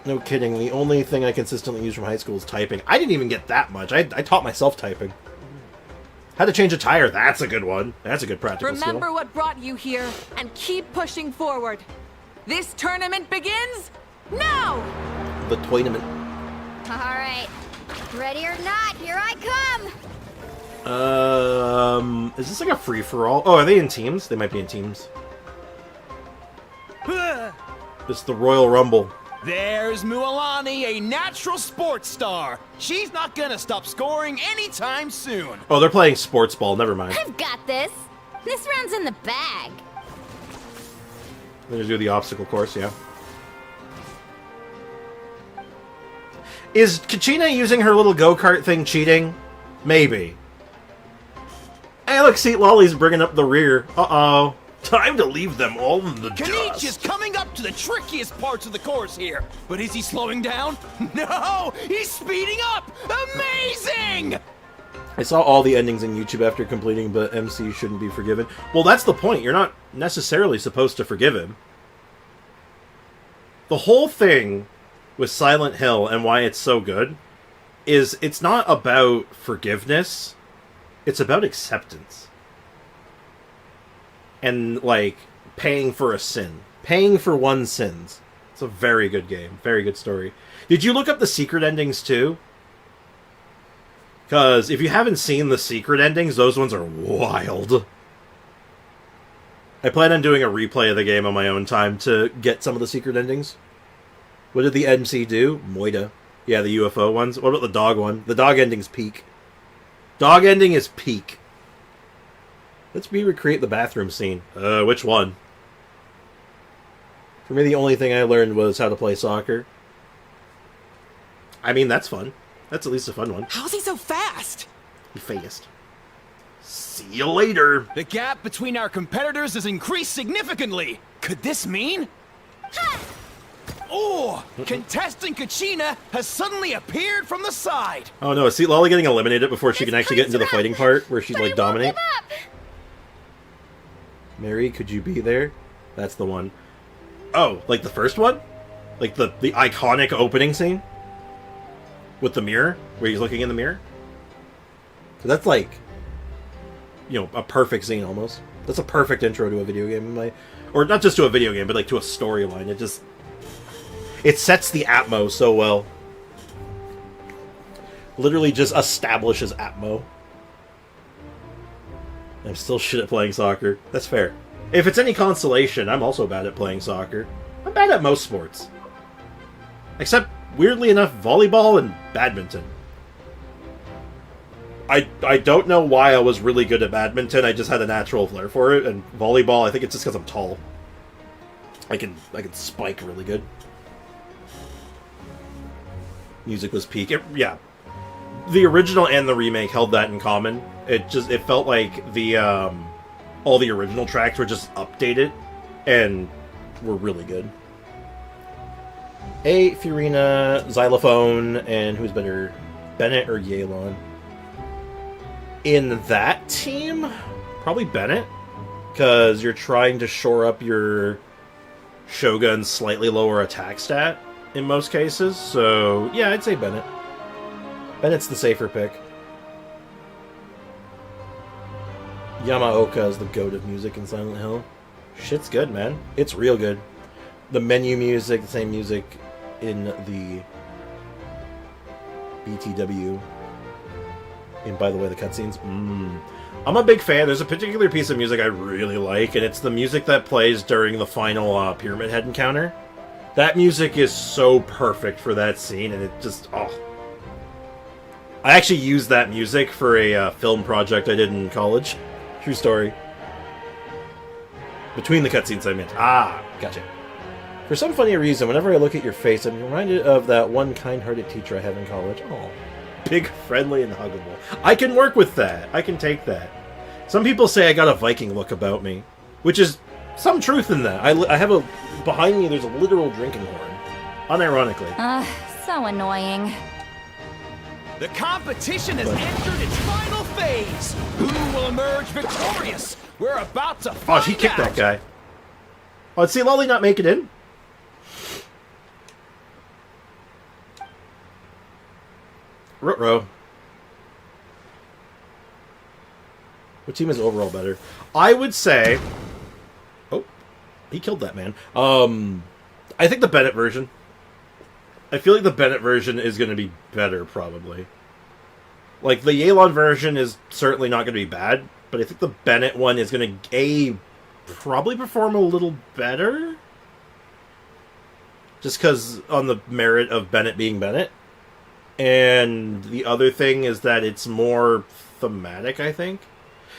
No kidding. The only thing I consistently use from high school is typing. I didn't even get that much. I taught myself typing. How to change a tire. That's a good one. That's a good practical skill. Remember what brought you here, and keep pushing forward. This tournament begins now! The tournament. All right. Ready or not, here I come! Is this like a free-for-all? Oh, are they in teams? They might be in teams. It's the Royal Rumble. There's Mualani, a natural sports star. She's not gonna stop scoring anytime soon. Oh, they're playing sports ball. Never mind. I've got this. This round's in the bag. They're gonna do the obstacle course, yeah. Is Kachina using her little go-kart thing cheating? Maybe. Hey, look, Seat Lolly's bringing up the rear. Uh-oh. Time to leave them all in the Kanichi is dust. coming up to the trickiest parts of the course here. But is he slowing down? No! He's speeding up! Amazing! I saw all the endings in YouTube after completing, but MC shouldn't be forgiven. Well, that's the point. You're not necessarily supposed to forgive him. The whole thing with Silent Hill and why it's so good is it's not about forgiveness. It's about acceptance. And, like, paying for a sin. Paying for one's sins. It's a very good game. Very good story. Did you look up the secret endings, too? Because if you haven't seen the secret endings, those ones are wild. I plan on doing a replay of the game on my own time to get some of the secret endings. What did the MC do? Moida. Yeah, the UFO ones. What about the dog one? The dog ending's peak. Dog ending is peak. Let's recreate the bathroom scene. Which one? For me, the only thing I learned was how to play soccer. I mean, that's fun. That's at least a fun one. How's he so fast? He fast. See you later. The gap between our competitors has increased significantly. Could this mean? Oh! Contestant Kachina has suddenly appeared from the side. Oh no, is Seat Lolly getting eliminated before she can actually get into the fighting part where she'd like dominate? Mary, could you be there? That's the one. Oh, like the first one? Like the iconic opening scene? With the mirror? Where he's looking in the mirror? So that's like, you know, a perfect scene almost. That's a perfect intro to a video game. Or not just to a video game, but like to a storyline. It sets the atmo so well. Literally just establishes atmo. I'm still shit at playing soccer. That's fair. If it's any consolation, I'm also bad at playing soccer. I'm bad at most sports. Except, weirdly enough, volleyball and badminton. I don't know why I was really good at badminton, I just had a natural flair for it, and volleyball, I think it's just because I'm tall. I can spike really good. Music was peak. Yeah. the original and the remake held that in common. It felt like the all the original tracks were just updated and were really good. Furina, xylophone, and who's better, Bennett or Yelan? In that team, probably Bennett, because you're trying to shore up your Shogun's slightly lower attack stat in most cases. So yeah, I'd say Bennett. Bennett's the safer pick. Yamaoka is the goat of music in Silent Hill. Shit's good, man. It's real good. The menu music, the same music in the BTW. And by the way, the cutscenes. I'm a big fan. There's a particular piece of music I really like, and it's the music that plays during the final Pyramid Head encounter. That music is so perfect for that scene, and it just, oh. I actually used that music for a film project I did in college. True story. Between the cutscenes, I meant. Ah, gotcha. For some funny reason, whenever I look at your face, I'm reminded of that one kind-hearted teacher I had in college. Oh, big, friendly, and huggable. I can work with that. I can take that. Some people say I got a Viking look about me, which is some truth in that. I have a... Behind me, there's a literal drinking horn. Unironically. So annoying. The competition has entered its final phase. Who will emerge victorious? We're about to find out. Oh, he kicked that guy. Oh, did see Lolly not make it in? Ruh-roh. What team is overall better? I would say... Oh, he killed that man. I think the Bennett version. I feel like the Bennett version is going to be better, probably. Like, the Yelan version is certainly not going to be bad, but I think the Bennett one is going to, probably perform a little better? Just because on the merit of Bennett being Bennett. And the other thing is that it's more thematic, I think.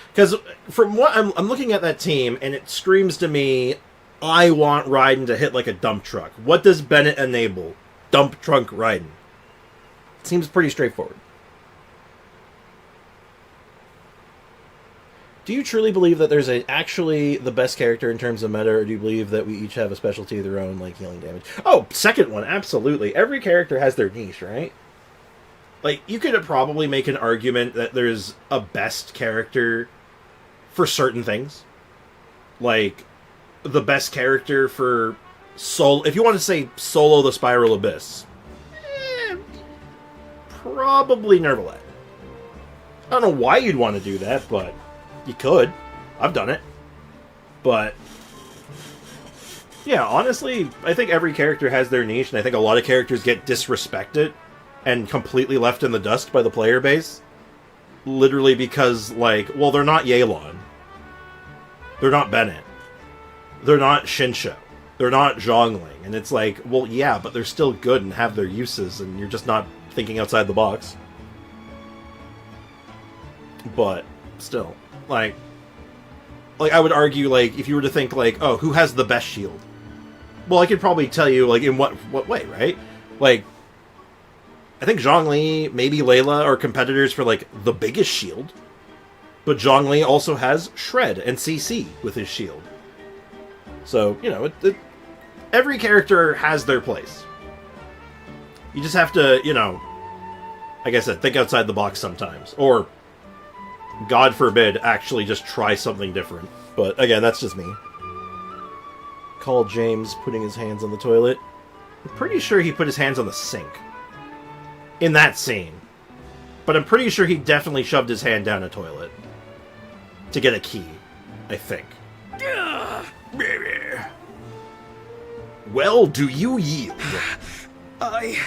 Because from what I'm looking at that team, and it screams to me, I want Raiden to hit like a dump truck. What does Bennett enable? Dump truck Raiden. Seems pretty straightforward. Do you truly believe that there's actually the best character in terms of meta, or do you believe that we each have a specialty of their own, like healing damage? Oh, second one, absolutely. Every character has their niche, right? Like, you could probably make an argument that there's a best character for certain things. Like, the best character for Solo... If you want to say Solo the Spiral Abyss, probably Nervalet. I don't know why you'd want to do that, but you could. I've done it. But yeah, honestly, I think every character has their niche, and I think a lot of characters get disrespected and completely left in the dust by the player base. Literally because, like, well, they're not Yelan. They're not Bennett. They're not Shinsho. They're not Zhongling. And it's like, well, yeah, but they're still good and have their uses, and you're just not thinking outside the box. But still, like I would argue, like, if you were to think, like, oh, who has the best shield? Well, I could probably tell you, like, in what way, right? Like, I think Zhongli, maybe Layla are competitors for, like, the biggest shield. But Zhongli also has Shred and CC with his shield. So, you know, every character has their place. You just have to, you know, like I said, think outside the box sometimes. Or, God forbid, actually just try something different. But, again, that's just me. Call James putting his hands on the toilet. I'm pretty sure he put his hands on the sink. In that scene. But I'm pretty sure he definitely shoved his hand down a toilet. To get a key. I think. Well, do you yield? I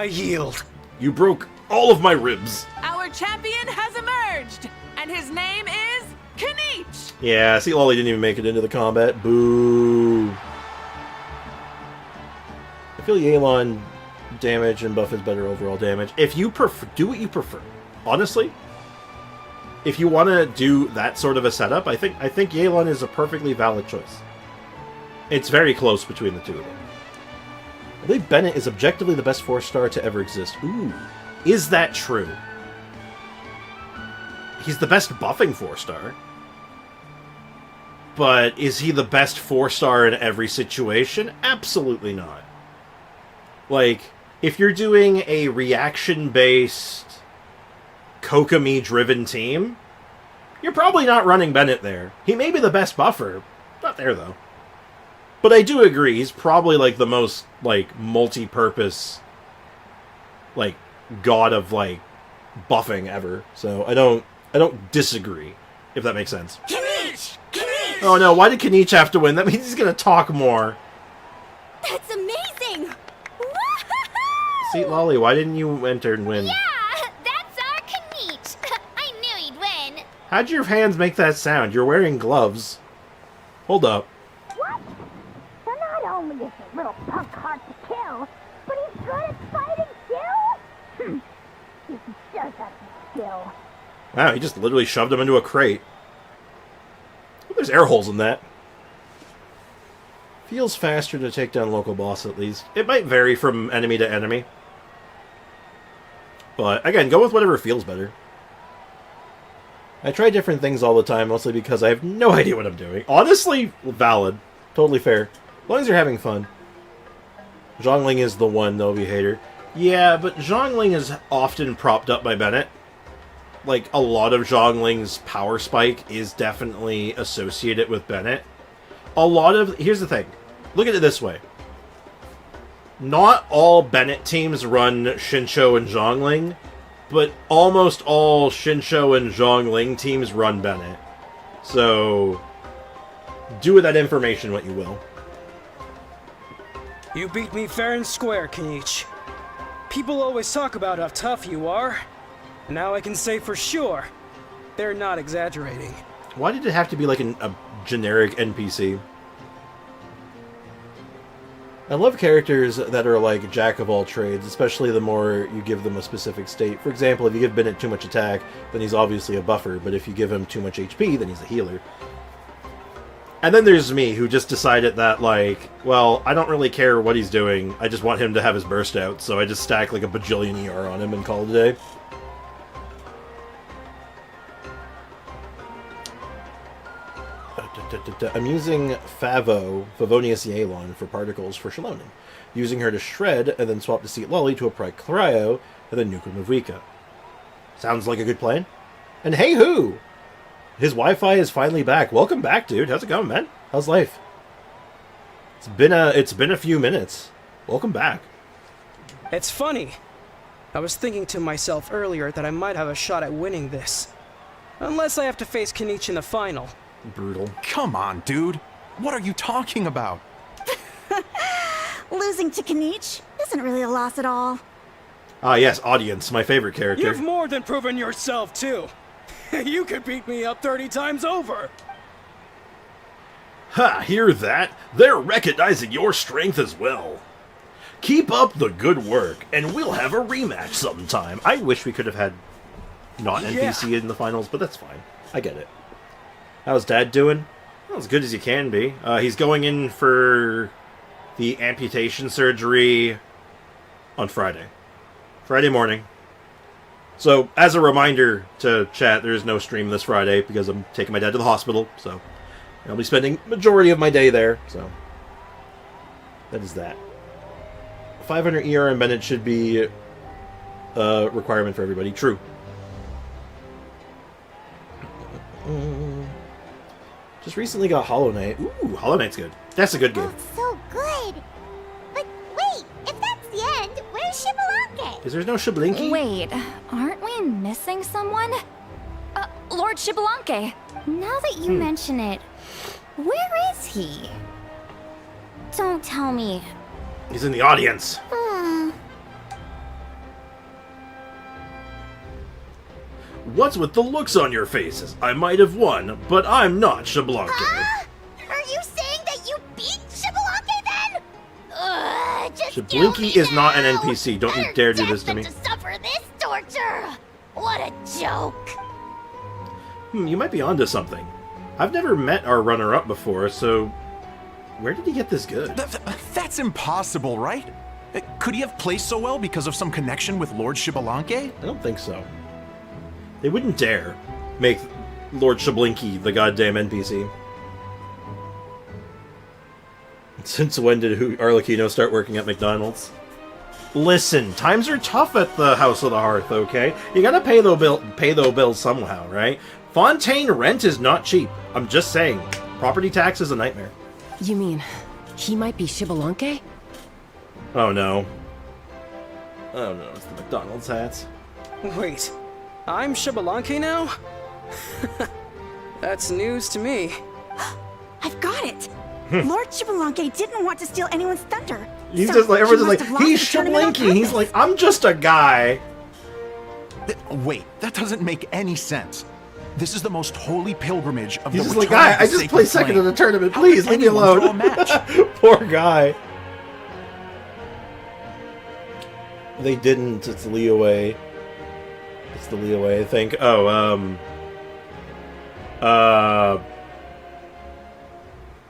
yield. You broke all of my ribs. Our champion has emerged, and his name is Kanich. Yeah, see, Lolly didn't even make it into the combat. Boo. I feel Yelan damage and buff is better overall damage. If you prefer, do what you prefer. Honestly, if you want to do that sort of a setup, I think Yelan is a perfectly valid choice. It's very close between the two of them. I believe Bennett is objectively the best 4-star to ever exist. Ooh. Is that true? He's the best buffing 4-star. But is he the best 4-star in every situation? Absolutely not. Like, if you're doing a reaction-based, Kokomi-driven team, you're probably not running Bennett there. He may be the best buffer. Not there, though. But I do agree, he's probably, like, the most, like, multi-purpose, like, god of, like, buffing ever. So I don't disagree, if that makes sense. Oh no, why did Kanich have to win? That means he's gonna talk more. That's amazing! See, Lolly, why didn't you enter and win? Yeah, that's our Kanich. I knew he'd win. How'd your hands make that sound? You're wearing gloves. Hold up. What? So not only is the little punk hard to kill, but he's good at fighting too? He does have some skill. Wow, he just literally shoved him into a crate. There's air holes in that. Feels faster to take down local boss, at least. It might vary from enemy to enemy. But, again, go with whatever feels better. I try different things all the time, mostly because I have no idea what I'm doing. Honestly, valid. Totally fair. As long as you're having fun. Zhongling is the one, though, we hater. Yeah, but Zhongling is often propped up by Bennett. Like, a lot of Zhongling's power spike is definitely associated with Bennett. Here's the thing. Look at it this way. Not all Bennett teams run Shincho and Zhongling, but almost all Shincho and Zhongling teams run Bennett. So, do with that information what you will. You beat me fair and square, Kanich. People always talk about how tough you are. Now I can say for sure, they're not exaggerating. Why did it have to be like a generic NPC? I love characters that are like jack of all trades, especially the more you give them a specific state. For example, if you give Bennett too much attack, then he's obviously a buffer, but if you give him too much HP, then he's a healer. And then there's me, who just decided that, like, well, I don't really care what he's doing, I just want him to have his burst out, so I just stack like a bajillion ER on him and call it a day. I'm using Favonius Yelan for particles for Shalonin, using her to shred and then swap to Seat Lolly to apply Cryo and then nuke Mavrika. Sounds like a good plan. And hey who! His Wi-Fi is finally back. Welcome back, dude. How's it going, man? How's life? It's been a few minutes. Welcome back. It's funny. I was thinking to myself earlier that I might have a shot at winning this. Unless I have to face Kanich in the final. Brutal. Come on, dude. What are you talking about? Losing to Kanich isn't really a loss at all. Ah, yes, Audience, my favorite character. You've more than proven yourself, too. You could beat me up 30 times over. Ha, hear that? They're recognizing your strength as well. Keep up the good work, and we'll have a rematch sometime. I wish we could have had not NPC in the finals, but that's fine. I get it. How's Dad doing? Well, as good as he can be. He's going in for the amputation surgery on Friday. Friday morning. So, as a reminder to chat, there is no stream this Friday because I'm taking my dad to the hospital, so I'll be spending majority of my day there, so that is that. 500 ER and Bennett should be a requirement for everybody. True. Just recently got Hollow Knight. Ooh, Hollow Knight's good. That's a good game. Oh, it's so good. But wait, if that's the end, where's Shibalake? Is there no Shiblinky? Wait, aren't we missing someone? Lord Shibalanke. Now that you mention it, where is he? Don't tell me. He's in the audience. What's with the looks on your faces? I might have won, but I'm not Shibalake. Are you saying that you beat Shibalake then? Just Shiblinky is not an NPC. Don't you dare do this to me. To suffer this torture. What a joke. You might be onto something. I've never met our runner-up before, so where did he get this good? That's impossible, right? Could he have placed so well because of some connection with Lord Shibalanke? I don't think so. They wouldn't dare make Lord Shablinky the goddamn NPC. Since when did Arlecchino start working at McDonald's? Listen, times are tough at the House of the Hearth, okay? You gotta pay those bills somehow, right? Fontaine rent is not cheap. I'm just saying. Property tax is a nightmare. You mean, he might be Shibalanke? Oh no. Oh no, it's the McDonald's hats. Wait, I'm Shibalanke now? That's news to me. I've got it! Lord Shibalanke didn't want to steal anyone's thunder. He's so just like, everyone's he just must like, have he's lost the tournament on Shablinky. He's purpose. like, I'm just a guy. Wait, that doesn't make any sense. This is the most holy pilgrimage of He's the just like, return guy, of the I just sacred played second in flame. the tournament. How Please, could leave me anyone alone. throw a match? Poor guy. They didn't. It's Leeway. It's the Leeway, I think. Oh,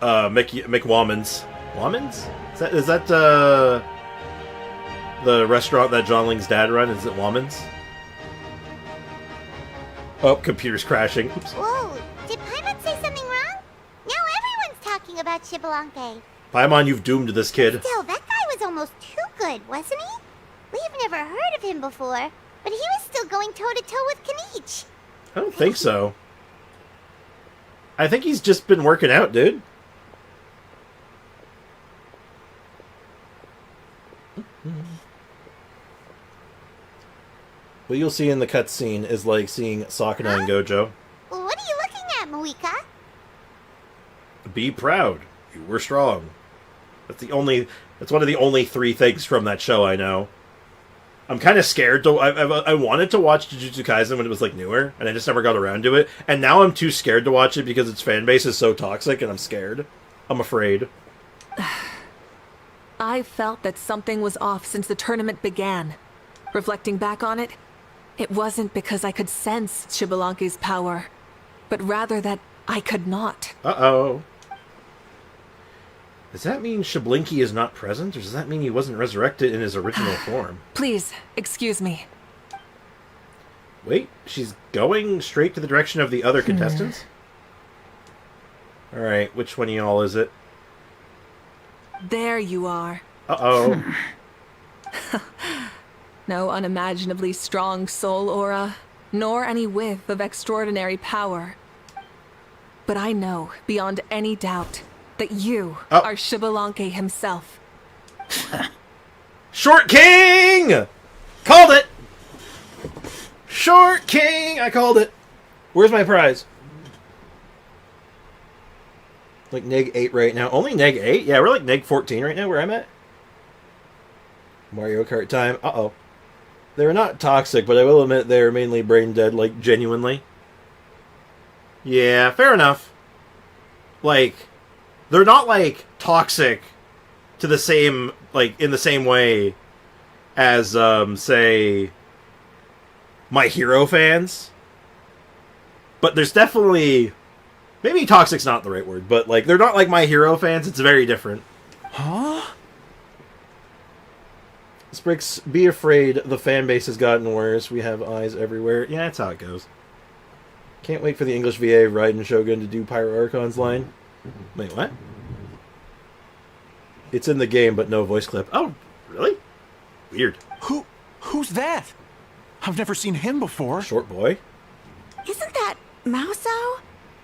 McWomans. Womans? Is that the restaurant that John Ling's dad run? Is it Womans? Oh, computer's crashing. Oops. Whoa, did Paimon say something wrong? Now everyone's talking about Shibalanke. Paimon, you've doomed this kid. Still, that guy was almost too good, wasn't he? We've never heard of him before, but he was still going toe-to-toe with Kenichi. I don't think so. I think he's just been working out, dude. What you'll see in the cutscene is like seeing Sakuna and Gojo. What are you looking at, Moika? Be proud. You were strong. That's one of the only 3 things from that show I know. I'm kind of scared to. I wanted to watch Jujutsu Kaisen when it was like newer, and I just never got around to it. And now I'm too scared to watch it because its fan base is so toxic, and I'm scared. I'm afraid. I felt that something was off since the tournament began. Reflecting back on it, it wasn't because I could sense Shibalanke's power, but rather that I could not. Uh-oh. Does that mean Shablinky is not present, or does that mean he wasn't resurrected in his original form? Please, excuse me. Wait, she's going straight to the direction of the other contestants? Alright, which one of y'all is it? There you are. Uh-oh. No unimaginably strong soul aura, nor any whiff of extraordinary power. But I know, beyond any doubt, that you are Shibalanke himself. Short King! Called it! Short King! I called it! Where's my prize? Like neg 8 right now. Only neg 8? Yeah, we're like neg 14 right now where I'm at. Mario Kart time. Uh-oh. They're not toxic, but I will admit they're mainly brain dead, like, genuinely. Yeah, fair enough. Like, they're not, like, toxic to the same, like, in the same way as, say, My Hero fans. But there's definitely... Maybe toxic's not the right word, but, like, they're not like My Hero fans. It's very different. Huh? Sprix, be afraid. The fan base has gotten worse. We have eyes everywhere. Yeah, that's how it goes. Can't wait for the English VA of Raiden Shogun to do Pyro Archon's line. Wait, what? It's in the game, but no voice clip. Oh, really? Weird. Who's that? I've never seen him before. Short boy. Isn't that Mauso?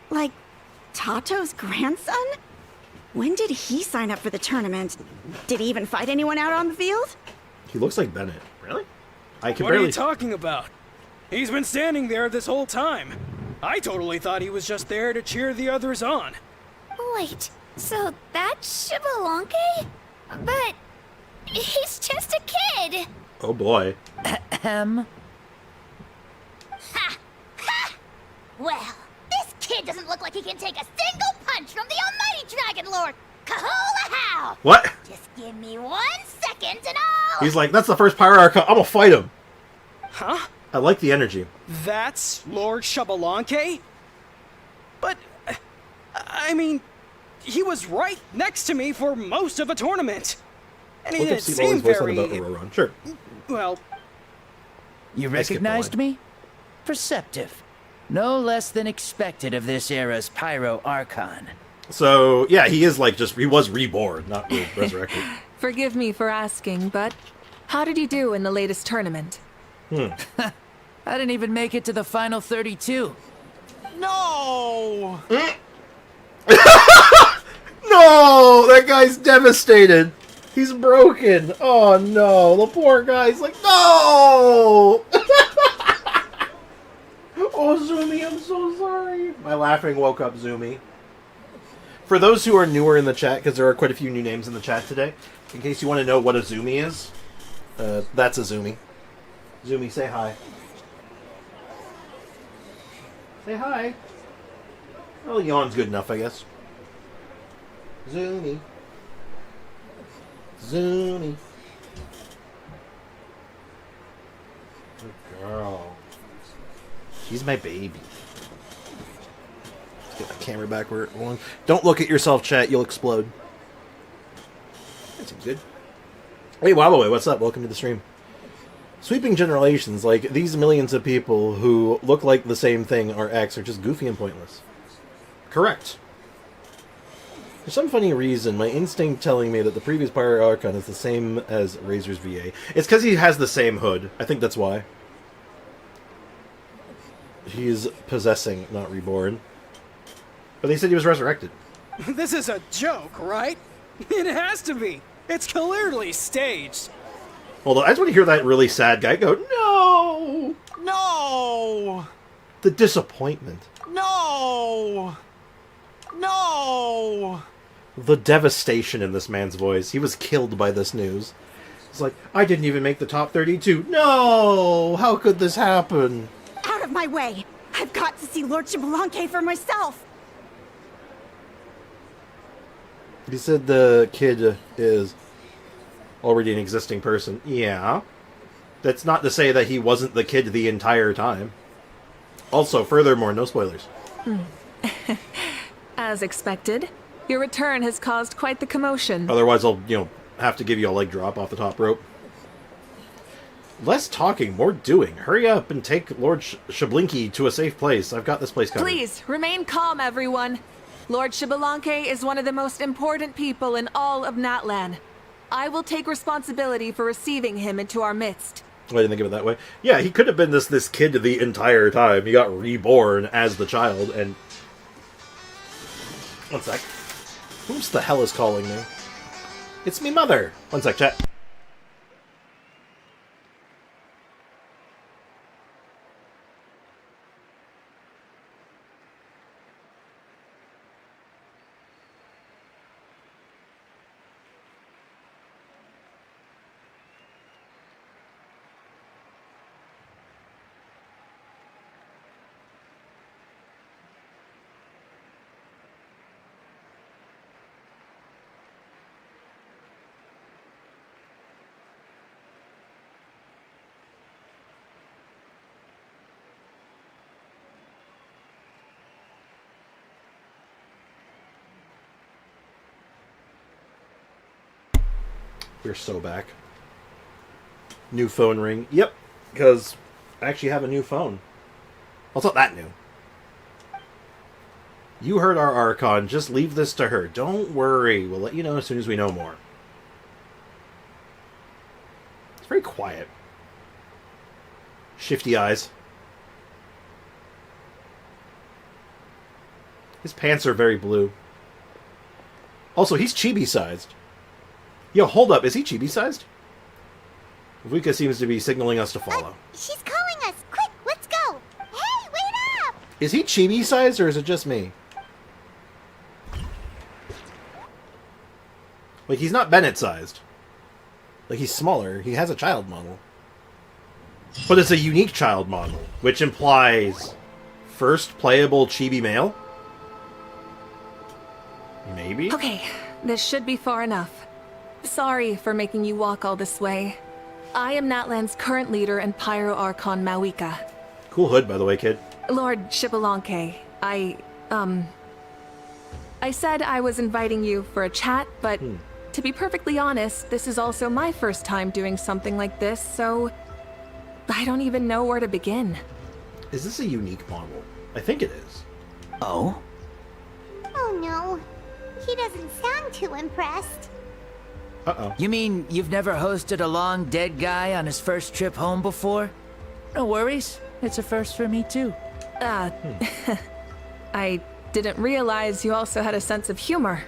Like, Tato's grandson? When did he sign up for the tournament? Did he even fight anyone out on the field? He looks like Bennett. Really? I can What are barely... you talking about? He's been standing there this whole time. I totally thought he was just there to cheer the others on. Wait, so that's Shibalanke? But he's just a kid. Oh boy. Ha! Ha! Well, this kid doesn't look like he can take a single punch from the almighty Dragon Lord! Kahola how! What? Just give me 1 second and I'll... He's like, that's the first Pyro Archon. I'm gonna fight him. Huh? I like the energy. That's Lord Shibalanke? But, I mean, he was right next to me for most of the tournament. And he Look up didn't Steve seem Molly's voice on very... the Aurora run. Sure. Well, You I skipped the recognized line. me? Perceptive. No less than expected of this era's Pyro Archon. So, yeah, he is like he was reborn, not resurrected. Forgive me for asking, but how did you do in the latest tournament? I didn't even make it to the final 32. No! No! That guy's devastated. He's broken. Oh, no. The poor guy's like, no! Oh, Zumi, I'm so sorry. My laughing woke up Zumi. For those who are newer in the chat, because there are quite a few new names in the chat today, in case you want to know what a Zumi is, that's a Zumi. Zumi, say hi. Say hi. Well, yawn's good enough, I guess. Zoomy. Zoomy. Good girl. She's my baby. Let's get my camera back where it belongs. Don't look at yourself, chat. You'll explode. That seems good. Hey, Walloway, what's up? Welcome to the stream. Sweeping generations, like these millions of people who look like the same thing are X, are just goofy and pointless. Correct. For some funny reason, my instinct telling me that the previous Pyro Archon is the same as Razor's VA. It's because he has the same hood. I think that's why. He's possessing, not reborn. But they said he was resurrected. this is a joke, right? It has to be. It's clearly staged. Hold on, I just want to hear that really sad guy go, no! No! The disappointment. No! No! The devastation in this man's voice. He was killed by this news. It's like, I didn't even make the top 32. No! How could this happen? Out of my way! I've got to see Lord Shibulanke for myself! He said the kid is already an existing person. Yeah. That's not to say that he wasn't the kid the entire time. Also, furthermore, no spoilers. As expected, your return has caused quite the commotion. Otherwise, I'll, have to give you a leg drop off the top rope. Less talking, more doing. Hurry up and take Lord Shablinky to a safe place. I've got this place covered. Please, remain calm, everyone. Lord Shibulanke is one of the most important people in all of Natlan. I will take responsibility for receiving him into our midst. I didn't think of it that way. Yeah, he could have been this kid the entire time. He got reborn as the child, and... One sec. Who the hell is calling me? It's me mother! One sec, chat. We're so back. New phone ring. Yep, because I actually have a new phone. Well, it's not that new. You heard our Archon. Just leave this to her. Don't worry. We'll let you know as soon as we know more. It's very quiet. Shifty eyes. His pants are very blue. Also, he's chibi-sized. Yo, hold up. Is he chibi-sized? Vuka seems to be signaling us to follow. She's calling us. Quick, let's go. Hey, wait up! Is he chibi-sized, or is it just me? Like, he's not Bennett-sized. Like, he's smaller. He has a child model. But it's a unique child model, which implies first playable chibi male? Maybe? Okay, this should be far enough. Sorry for making you walk all this way. I am Natlan's current leader and Pyro Archon Mawika. Cool hood, by the way, kid. Lord Shibulanke, I said I was inviting you for a chat, but To be perfectly honest, this is also my first time doing something like this, so I don't even know where to begin. Is this a unique model? I think it is. Oh? Oh no. He doesn't sound too impressed. Uh-oh. You mean you've never hosted a long dead guy on his first trip home before? No worries. It's a first for me too. I didn't realize you also had a sense of humor.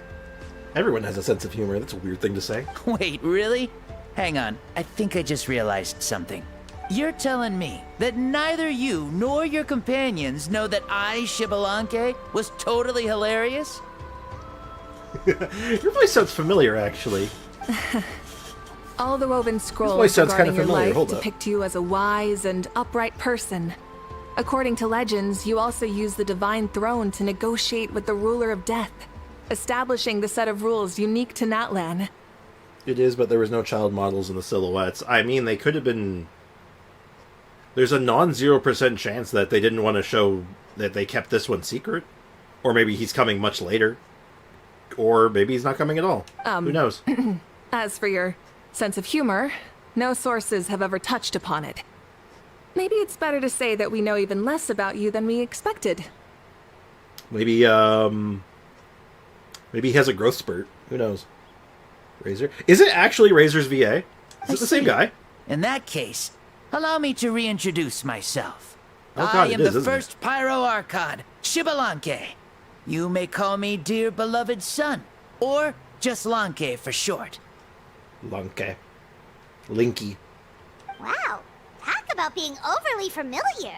Everyone has a sense of humor. That's a weird thing to say. Wait, really? Hang on. I think I just realized something. You're telling me that neither you nor your companions know that I, Shibalanke, was totally hilarious? Your voice sounds familiar, actually. All the woven scrolls voice sounds regarding kind of your familiar. life Hold up. depict you as a wise and upright person. According to legends, you also use the divine throne to negotiate with the ruler of death, establishing the set of rules unique to Natlan. It is, but there was no child models in the silhouettes. I mean, they could have been... There's a non-0% chance that they didn't want to show that they kept this one secret. Or maybe he's coming much later. Or maybe he's not coming at all. Who knows? As for your sense of humor, no sources have ever touched upon it. Maybe it's better to say that we know even less about you than we expected. Maybe, maybe he has a growth spurt. Who knows? Razor? Is it actually Razor's VA? Is it the same guy? In that case, allow me to reintroduce myself. Oh, God, I it am is, the isn't it? first Pyro Archon, Shibalanke. You may call me dear beloved son, or just Lanke for short. Lanke. Linky. Wow. Talk about being overly familiar.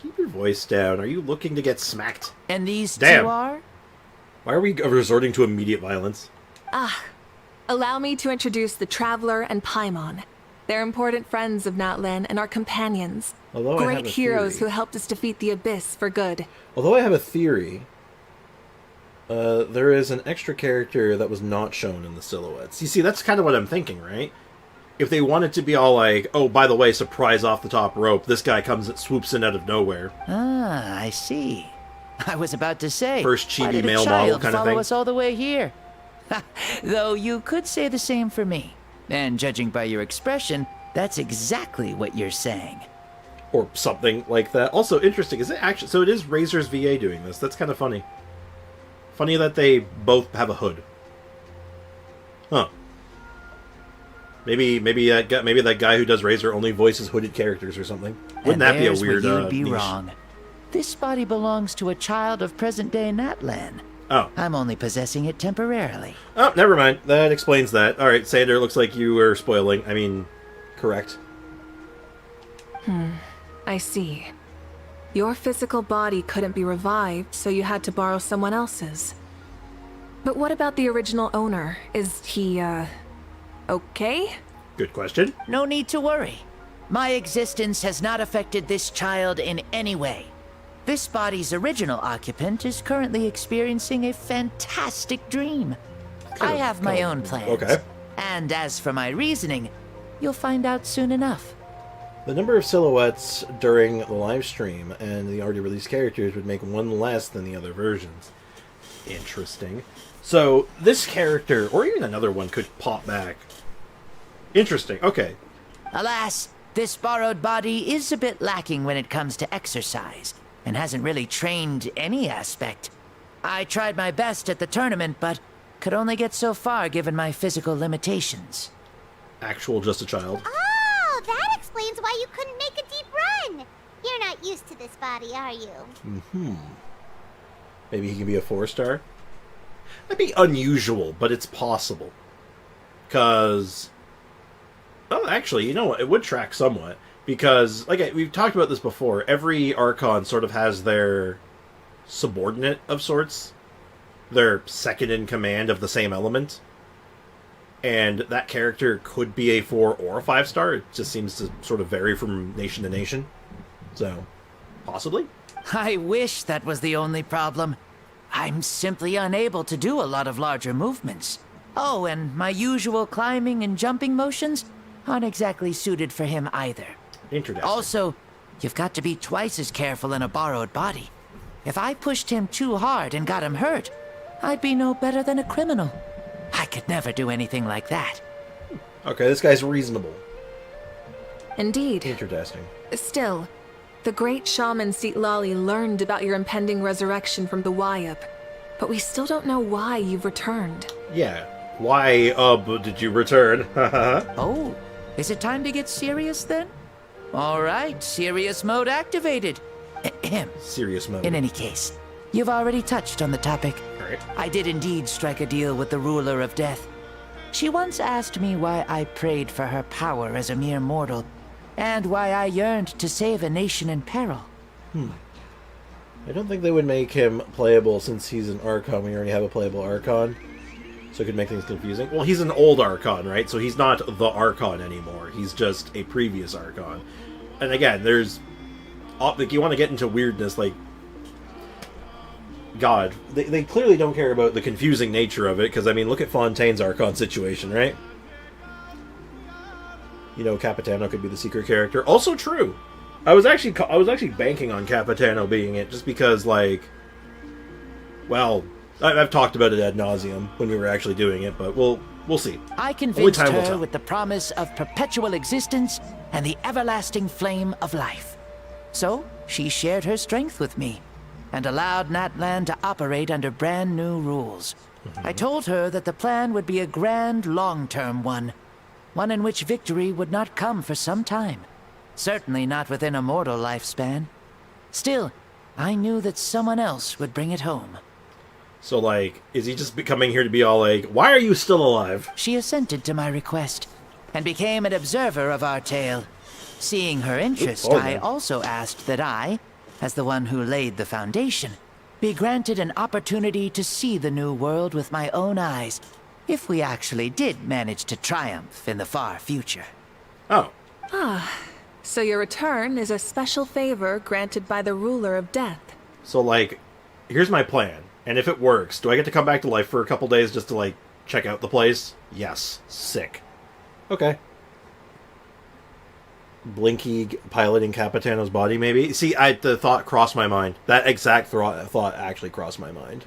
Keep your voice down. Are you looking to get smacked? And these Damn. two are? Why are we resorting to immediate violence? Allow me to introduce the Traveler and Paimon. They're important friends of Natlan and our companions. Although I have Great a heroes theory. who helped us defeat the Abyss for good. Although I have a theory, there is an extra character that was not shown in the silhouettes. You see, that's kind of what I'm thinking, right? If they wanted to be all like, oh, by the way, surprise off the top rope, this guy comes and swoops in out of nowhere. Ah, I see. I was about to say, First why chibi did a male child model kind of follow thing. us all the way here? Though you could say the same for me. And judging by your expression, that's exactly what you're saying. Or something like that. Also, interesting, is it actually... So it is Razor's VA doing this. That's kind of funny. Funny that they both have a hood. Huh. Maybe that guy who does Razor only voices hooded characters or something. Wouldn't that be a weird where you'd be niche? wrong. This body belongs to a child of present-day Natlan. Oh. I'm only possessing it temporarily. Oh, never mind. That explains that. Alright, Sander, looks like you were spoiling. I mean, correct. I see. Your physical body couldn't be revived, so you had to borrow someone else's. But what about the original owner? Is he, okay? Good question. No need to worry. My existence has not affected this child in any way. This body's original occupant is currently experiencing a fantastic dream. I have my own plans. Okay. And as for my reasoning, you'll find out soon enough. The number of silhouettes during the live stream and the already released characters would make one less than the other versions. Interesting. So, this character, or even another one, could pop back. Interesting. Okay. Alas, this borrowed body is a bit lacking when it comes to exercise, and hasn't really trained any aspect. I tried my best at the tournament, but could only get so far given my physical limitations. Actual just a child. Oh, that explains why you couldn't make a deep run. You're not used to this body, are you? Maybe he can be a 4-star? That'd be unusual, but it's possible. Because... Oh, actually, you know what? It would track somewhat. Because, like, we've talked about this before. Every Archon sort of has their subordinate of sorts. Their second in command of the same element. And that character could be a 4 or a 5-star. It just seems to sort of vary from nation to nation. So, possibly? I wish that was the only problem. I'm simply unable to do a lot of larger movements. Oh, and my usual climbing and jumping motions aren't exactly suited for him either. Interesting. Also, you've got to be twice as careful in a borrowed body. If I pushed him too hard and got him hurt, I'd be no better than a criminal. I could never do anything like that. Okay, this guy's reasonable. Indeed. Interesting. Still, the great shaman Lali learned about your impending resurrection from the Wayup, but we still don't know why you've returned. Yeah. Why, did you return? Oh, is it time to get serious then? All right, serious mode activated. Ahem. Serious mode. In any case, you've already touched on the topic. Right. I did indeed strike a deal with the ruler of death. She once asked me why I prayed for her power as a mere mortal, and why I yearned to save a nation in peril. I don't think they would make him playable since he's an Archon. We already have a playable Archon. So it could make things confusing. Well, he's an old Archon, right? So he's not the Archon anymore. He's just a previous Archon. And again, there's... like, you want to get into weirdness, like... God. They clearly don't care about the confusing nature of it, because, I mean, look at Fontaine's Archon situation, right? You know, Capitano could be the secret character. Also true! I was actually banking on Capitano being it, just because, like... Well... I've talked about it ad nauseum when we were actually doing it, but we'll see. I convinced her with the promise of perpetual existence and the everlasting flame of life. So, she shared her strength with me, and allowed Natlan to operate under brand new rules. I told her that the plan would be a grand, long-term one in which victory would not come for some time. Certainly not within a mortal lifespan. Still, I knew that someone else would bring it home. So, like, is he just coming here to be all like, why are you still alive? She assented to my request, and became an observer of our tale. Seeing her interest, I also asked that I, as the one who laid the foundation, be granted an opportunity to see the new world with my own eyes, if we actually did manage to triumph in the far future. Oh. So your return is a special favor granted by the ruler of death. So, like, here's my plan. And if it works, do I get to come back to life for a couple days just to, like, check out the place? Yes. Sick. Okay. Blinky piloting Capitano's body, maybe? See, the thought crossed my mind. That exact thought actually crossed my mind.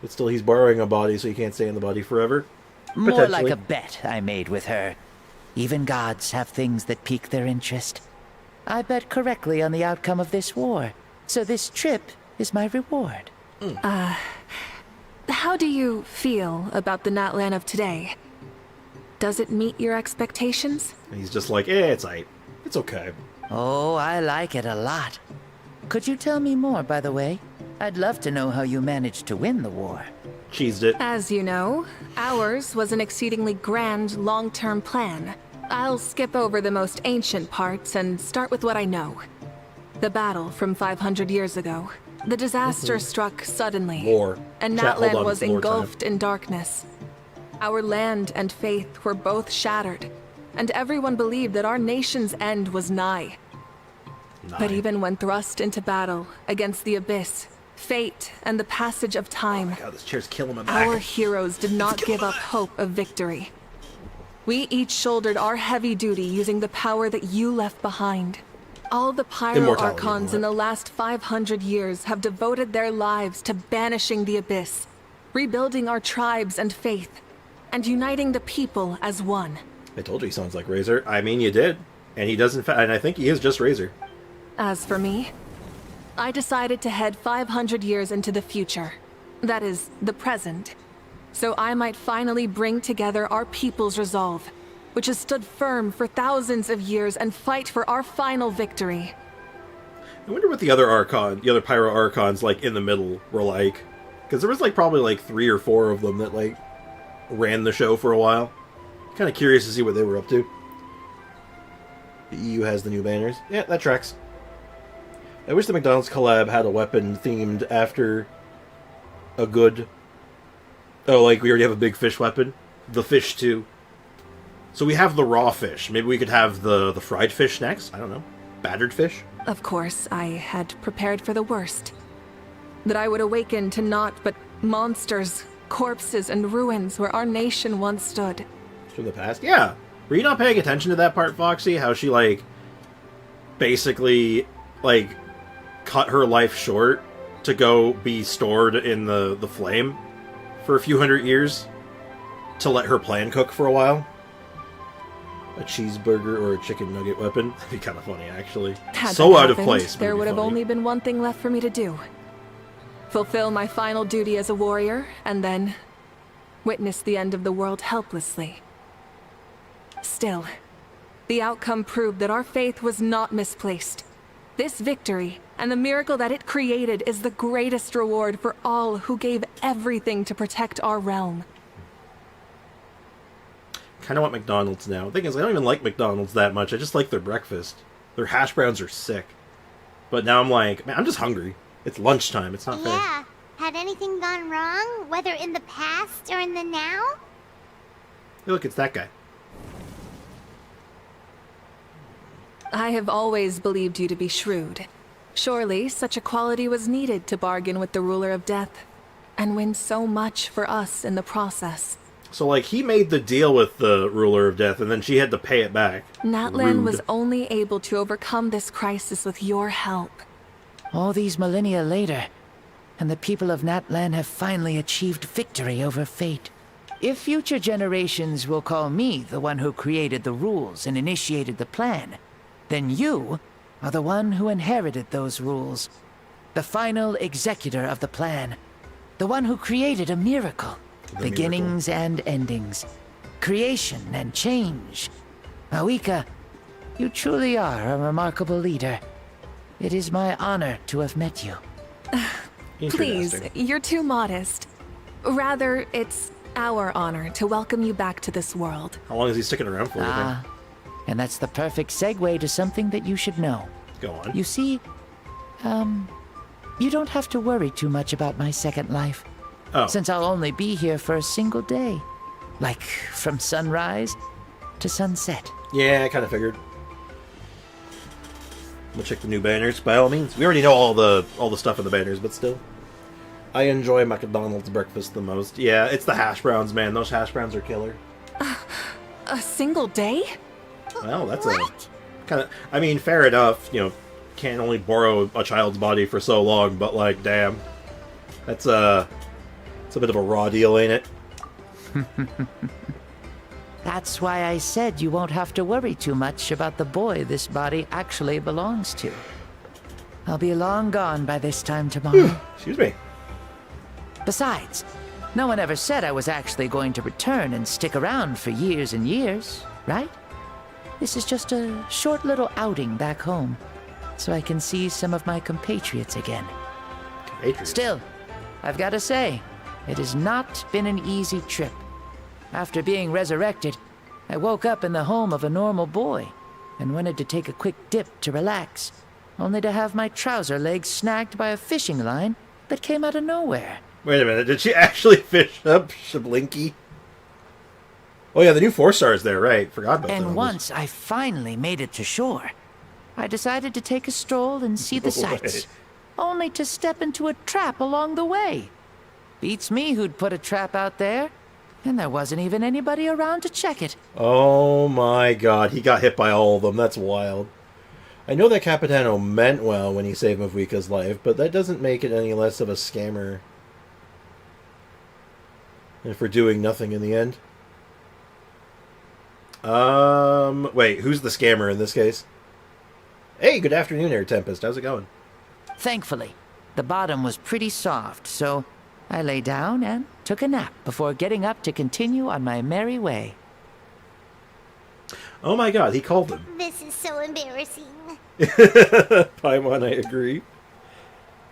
But still, he's borrowing a body, so he can't stay in the body forever. More like a bet I made with her. Even gods have things that pique their interest. I bet correctly on the outcome of this war, so this trip is my reward. How do you feel about the Natlan of today? Does it meet your expectations? And he's just like, it's aight. It's okay. Oh, I like it a lot. Could you tell me more, by the way? I'd love to know how you managed to win the war. Cheesed it. As you know, ours was an exceedingly grand, long-term plan. I'll skip over the most ancient parts and start with what I know. The battle from 500 years ago. The disaster struck suddenly, War. and Natlan was engulfed in darkness. Our land and faith were both shattered, and everyone believed that our nation's end was nigh. But even when thrust into battle against the abyss, fate, and the passage of time, God, this chair's killing my back. our heroes did not give up hope of victory. We each shouldered our heavy duty using the power that you left behind. All the Pyro Archons in the last 500 years have devoted their lives to banishing the abyss, rebuilding our tribes and faith, and uniting the people as one. I told you he sounds like Razor. I mean, you did. And he does, in fact, and I think he is just Razor. As for me, I decided to head 500 years into the future. That is, the present. So I might finally bring together our people's resolve, which has stood firm for thousands of years, and fight for our final victory. I wonder what the other Pyro Archons, like, in the middle were like. Because there was, like, probably, like, 3 or 4 of them that, like, ran the show for a while. Kind of curious to see what they were up to. The EU has the new banners. Yeah, that tracks. I wish the McDonald's collab had a weapon themed after a good... Oh, like, we already have a big fish weapon? The fish, too. So we have the raw fish. Maybe we could have the fried fish next? I don't know. Battered fish? Of course, I had prepared for the worst. That I would awaken to naught but monsters, corpses, and ruins where our nation once stood. From the past? Yeah. Were you not paying attention to that part, Foxy? How she, like, basically, like, cut her life short to go be stored in the flame for a few hundred years to let her plan cook for a while. A cheeseburger or a chicken nugget weapon. That'd be kind of funny, actually. Had So that out of happened, place. but there it'd be would have funny. only been one thing left for me to do. Fulfill my final duty as a warrior, and then witness the end of the world helplessly. Still, the outcome proved that our faith was not misplaced. This victory, and the miracle that it created, is the greatest reward for all who gave everything to protect our realm. Kind of want McDonald's now. The thing is, I don't even like McDonald's that much. I just like their breakfast. Their hash browns are sick. But now I'm like, man, I'm just hungry. It's lunchtime. It's not fair. Yeah. Had anything gone wrong, whether in the past or in the now? Hey, look, it's that guy. I have always believed you to be shrewd. Surely, such a quality was needed to bargain with the ruler of death, and win so much for us in the process. So, like, he made the deal with the ruler of death, and then she had to pay it back. Natlan Rude. was only able to overcome this crisis with your help. All these millennia later, and the people of Natlan have finally achieved victory over fate. If future generations will call me the one who created the rules and initiated the plan, then you are the one who inherited those rules. The final executor of the plan. The one who created a miracle. Beginnings and endings. Creation and change. Ayaka, you truly are a remarkable leader. It is my honor to have met you. Please, you're too modest. Rather, it's our honor to welcome you back to this world. How long is he sticking around for? Ah, and that's the perfect segue to something that you should know. Go on. You see, you don't have to worry too much about my second life. Oh. Since I'll only be here for a single day. Like, from sunrise to sunset. Yeah, I kind of figured. We'll check the new banners, by all means. We already know all the stuff in the banners, but still. I enjoy McDonald's breakfast the most. Yeah, it's the hash browns, man. Those hash browns are killer. A single day? Well, that's a kind of... I mean, fair enough. You know, can't only borrow a child's body for so long, but, like, damn. That's it's a bit of a raw deal, ain't it? That's why I said you won't have to worry too much about the boy this body actually belongs to. I'll be long gone by this time tomorrow. Excuse me. Besides, no one ever said I was actually going to return and stick around for years and years, right? This is just a short little outing back home, so I can see some of my compatriots again. Compatriots? Still, I've got to say, it has not been an easy trip. After being resurrected, I woke up in the home of a normal boy and wanted to take a quick dip to relax, only to have my trouser legs snagged by a fishing line that came out of nowhere. Wait a minute, did she actually fish up Shablinky? Oh yeah, the new 4-star's there, right? Forgot about that. And once I finally made it to shore, I decided to take a stroll and see the sights, only to step into a trap along the way. Beats me who'd put a trap out there, and there wasn't even anybody around to check it. Oh my god, he got hit by all of them. That's wild. I know that Capitano meant well when he saved Mavika's life, but that doesn't make it any less of a scammer. And for doing nothing in the end. Wait, who's the scammer in this case? Hey, good afternoon, Air Tempest. How's it going? Thankfully, the bottom was pretty soft, so I lay down and took a nap before getting up to continue on my merry way. Oh my god, he called him. This is so embarrassing. Paimon, I agree.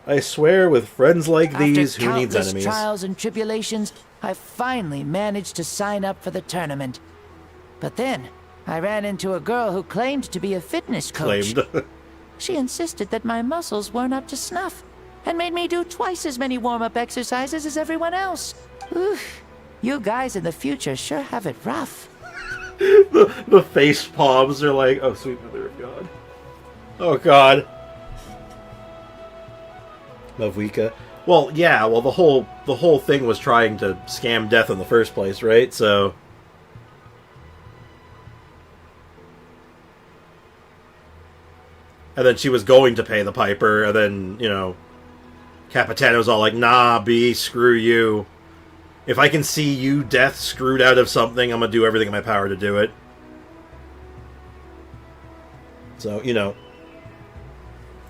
I swear, with friends like these, who needs After countless enemies? trials and tribulations, I finally managed to sign up for the tournament. But then, I ran into a girl who claimed to be a fitness coach. Claimed. She insisted that my muscles weren't up to snuff, and made me do twice as many warm-up exercises as everyone else. Oof, you guys in the future sure have it rough. the face palms are like, oh, sweet mother of God. Oh, God. Mavika. Well, yeah, well, the whole thing was trying to scam death in the first place, right? So... And then she was going to pay the piper, and then, you know, Capitano's all like, nah, B, screw you. If I can see you, Death, screwed out of something, I'm gonna do everything in my power to do it. So, you know.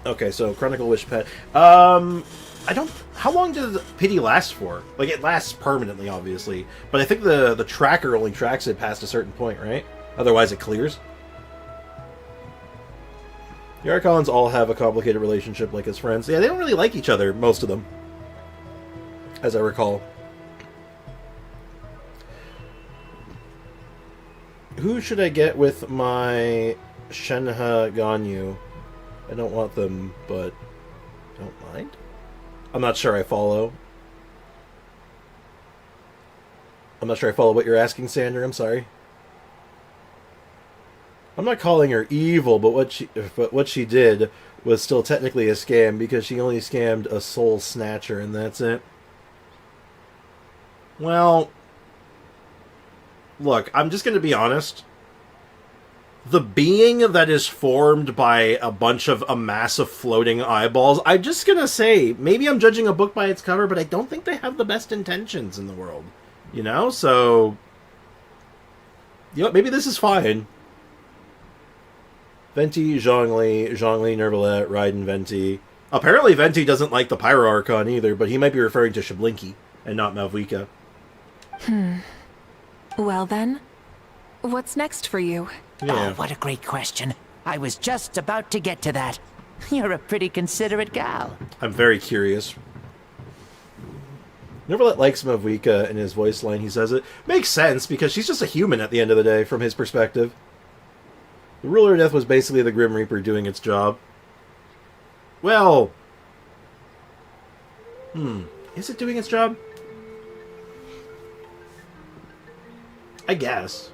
Okay, so Chronicle Wish Pet. I don't... How long does Pity last for? Like, it lasts permanently, obviously. But I think the tracker only tracks it past a certain point, right? Otherwise it clears. The Archons all have a complicated relationship like his friends. Yeah, they don't really like each other, most of them. As I recall. Who should I get with my Shenhe Ganyu? I don't want them, but don't mind. I'm not sure I follow. I'm not sure I follow what you're asking, Sander. I'm sorry. I'm not calling her evil, but what she did was still technically a scam because she only scammed a soul snatcher, and that's it. Well, look, I'm just going to be honest. The being that is formed by a mass of floating eyeballs, I'm just going to say, maybe I'm judging a book by its cover, but I don't think they have the best intentions in the world. You know? So, you know, maybe this is fine. Venti, Zhongli, Nervalet, Raiden, Venti. Apparently Venti doesn't like the Pyro Archon either, but he might be referring to Shablinky and not Malvika. Well then, what's next for you? Yeah. Oh, what a great question. I was just about to get to that. You're a pretty considerate gal. I'm very curious. Nervalet likes Malvika in his voice line, he says it. Makes sense, because she's just a human at the end of the day, from his perspective. The Ruler of Death was basically the Grim Reaper doing its job. Well... Is it doing its job? I guess.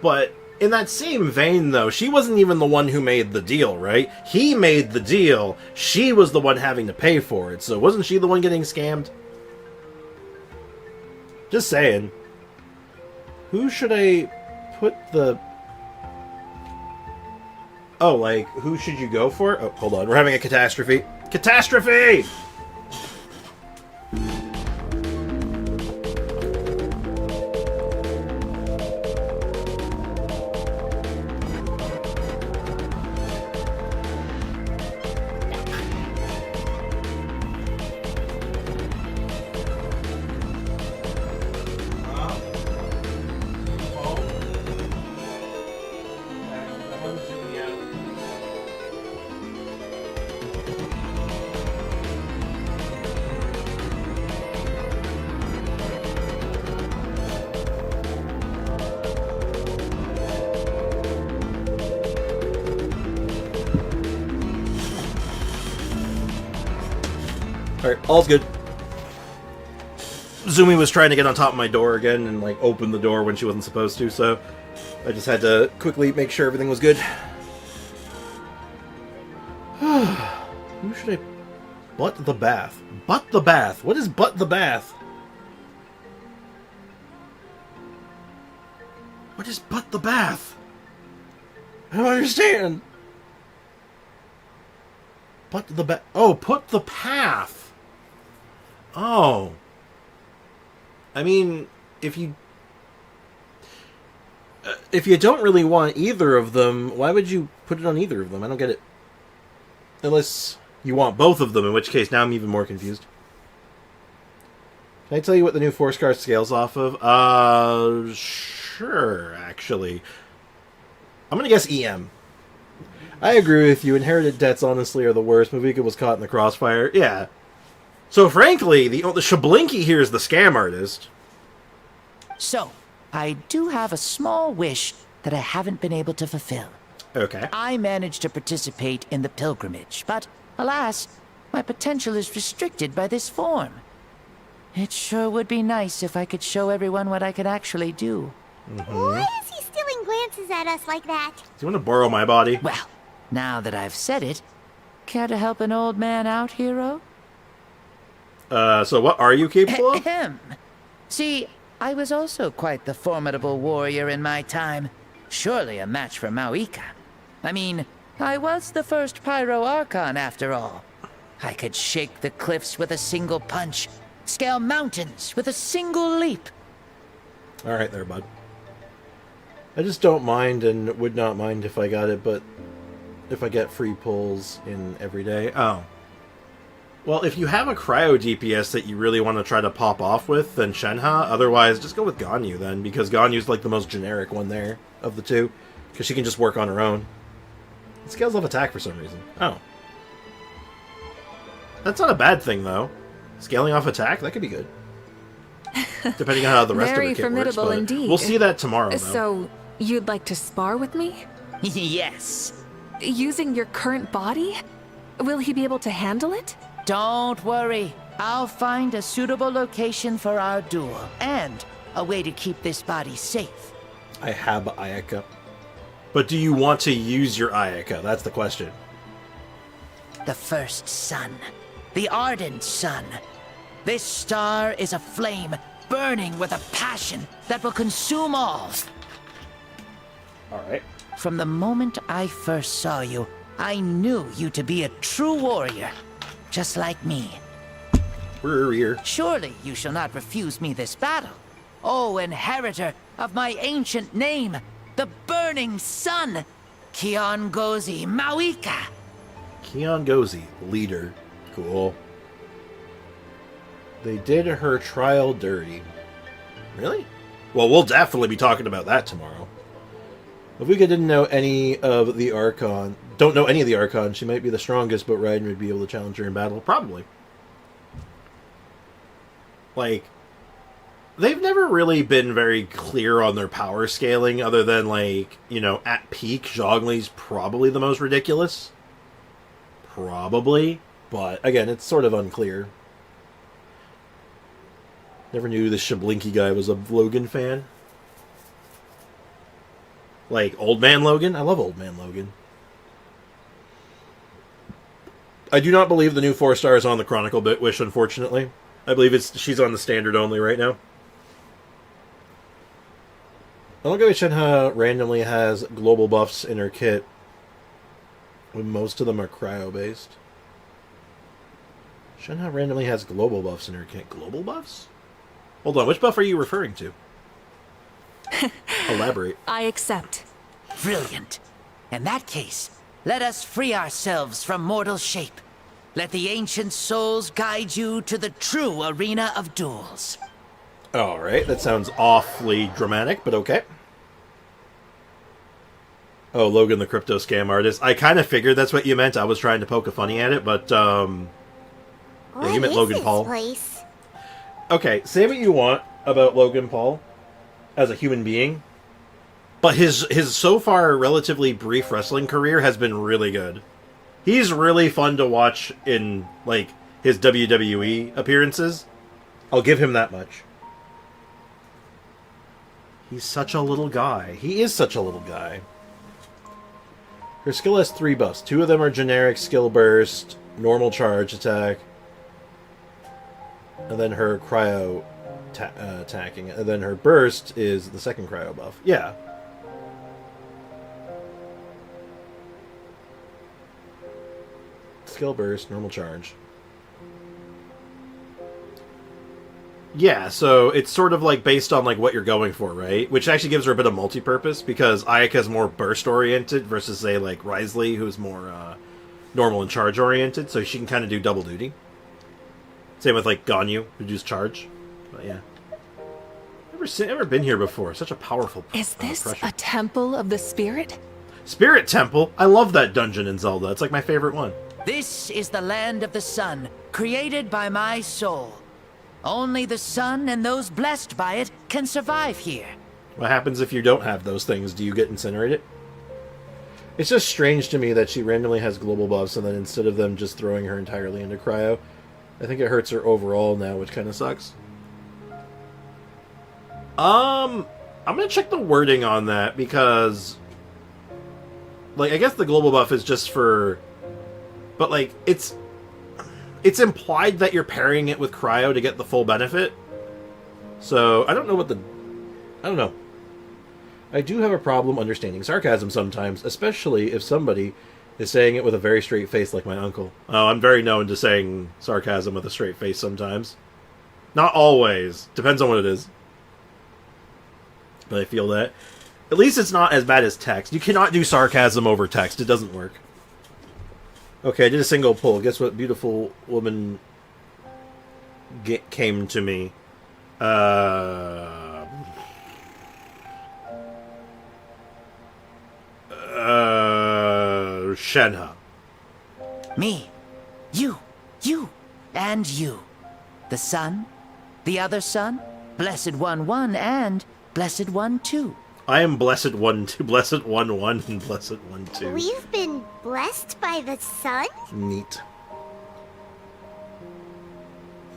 But in that same vein, though, she wasn't even the one who made the deal, right? He made the deal. She was the one having to pay for it. So wasn't she the one getting scammed? Just saying. Who should I put the... Oh, like, who should you go for? Oh, hold on. We're having a catastrophe. Catastrophe! Alright, all's good. Zumi was trying to get on top of my door again and, like, open the door when she wasn't supposed to, so I just had to quickly make sure everything was good. Who should I... Butt the Bath. Butt the Bath. What is Butt the Bath? What is Butt the Bath? I don't understand. Butt the Bath. Oh, Put the Path. Oh. I mean, if you don't really want either of them, why would you put it on either of them? I don't get it. Unless you want both of them, in which case now I'm even more confused. Can I tell you what the new Force Car scales off of? Sure, actually. I'm gonna guess EM. I agree with you. Inherited debts, honestly, are the worst. Malvika was caught in the crossfire. Yeah. So, frankly, the Shablinky here is the scam artist. So, I do have a small wish that I haven't been able to fulfill. Okay. I managed to participate in the pilgrimage, but, alas, my potential is restricted by this form. It sure would be nice if I could show everyone what I could actually do. Why is he stealing glances at us like that? Do you want to borrow my body? Well, now that I've said it, care to help an old man out, hero? So what are you capable of? See, I was also quite the formidable warrior in my time. Surely a match for Maoika. I mean, I was the first Pyro Archon after all. I could shake the cliffs with a single punch, scale mountains with a single leap. Alright there, bud. I just don't mind and would not mind if I got it, but if I get free pulls in every day. Oh. Well, if you have a cryo DPS that you really want to try to pop off with, then Shenhe. Otherwise, just go with Ganyu then, because Ganyu's like the most generic one there of the two, because she can just work on her own. It scales off attack for some reason. Oh. That's not a bad thing, though. Scaling off attack, that could be good. Depending on how the rest of Very the kit formidable works, but indeed. we'll see that tomorrow, though. So, you'd like to spar with me? Yes. Using your current body? Will he be able to handle it? Don't worry. I'll find a suitable location for our duel, and a way to keep this body safe. I have Ayaka. But do you want to use your Ayaka? That's the question. The first sun. The ardent sun. This star is a flame, burning with a passion that will consume all. Alright. From the moment I first saw you, I knew you to be a true warrior. Just like me. We're here. Surely you shall not refuse me this battle. O inheritor of my ancient name, the burning sun, Kiongozi Mawika. Kiongozi, leader. Cool. They did her trial dirty. Really? Well, we'll definitely be talking about that tomorrow. If we didn't know any of the Archon, don't know any of the Archon, she might be the strongest, but Raiden would be able to challenge her in battle. Probably. Like, they've never really been very clear on their power scaling, other than, like, you know, at peak, Zhongli's probably the most ridiculous. Probably. But, again, it's sort of unclear. Never knew this Shablinky guy was a Logan fan. Like, Old Man Logan? I love Old Man Logan. I do not believe the new 4-star is on the Chronicle Bitwish, unfortunately. I believe she's on the standard only right now. I don't know if Shenhe randomly has global buffs in her kit. Most of them are cryo-based. Shenhe randomly has global buffs in her kit. Global buffs? Hold on, which buff are you referring to? Elaborate. I accept. Brilliant. In that case, let us free ourselves from mortal shape. Let the ancient souls guide you to the true arena of duels. Alright, that sounds awfully dramatic, but okay. Oh, Logan the crypto scam artist. I kind of figured that's what you meant. I was trying to poke a funny at it, but, yeah, you meant Logan Paul. Place? Okay, say what you want about Logan Paul as a human being, but his so far relatively brief wrestling career has been really good. He's really fun to watch in, like, his WWE appearances. I'll give him that much. He's such a little guy. He is such a little guy. Her skill has 3 buffs. 2 of them are generic skill burst, normal charge attack, and then her cryo attacking. And then her burst is the second cryo buff. Yeah. Skill burst, normal charge. Yeah, so it's sort of like based on like what you're going for, right? Which actually gives her a bit of multi-purpose, because Ayaka's more burst-oriented versus, say, like Risley, who's more normal and charge-oriented, so she can kind of do double duty. Same with like Ganyu, who does charge. But yeah. Never been here before. Such a powerful Is this a temple of the spirit? Spirit Temple? I love that dungeon in Zelda. It's like my favorite one. This is the land of the sun, created by my soul. Only the sun and those blessed by it can survive here. What happens if you don't have those things? Do you get incinerated? It's just strange to me that she randomly has global buffs, and then instead of them just throwing her entirely into cryo, I think it hurts her overall now, which kind of sucks. I'm gonna check the wording on that, because, like, I guess the global buff is just for, but, like, it's implied that you're pairing it with cryo to get the full benefit. So, I don't know. I do have a problem understanding sarcasm sometimes, especially if somebody is saying it with a very straight face like my uncle. Oh, I'm very known to saying sarcasm with a straight face sometimes. Not always. Depends on what it is. But I feel that. At least it's not as bad as text. You cannot do sarcasm over text. It doesn't work. Okay, I did a single pull. Guess what beautiful woman came to me? Shenhe. Me. You. And you. The sun. The other sun. Blessed 1-1 and Blessed 1-2. I am Blessed 1-2, Blessed 1-1, and Blessed 1-2. We've been blessed by the sun? Neat.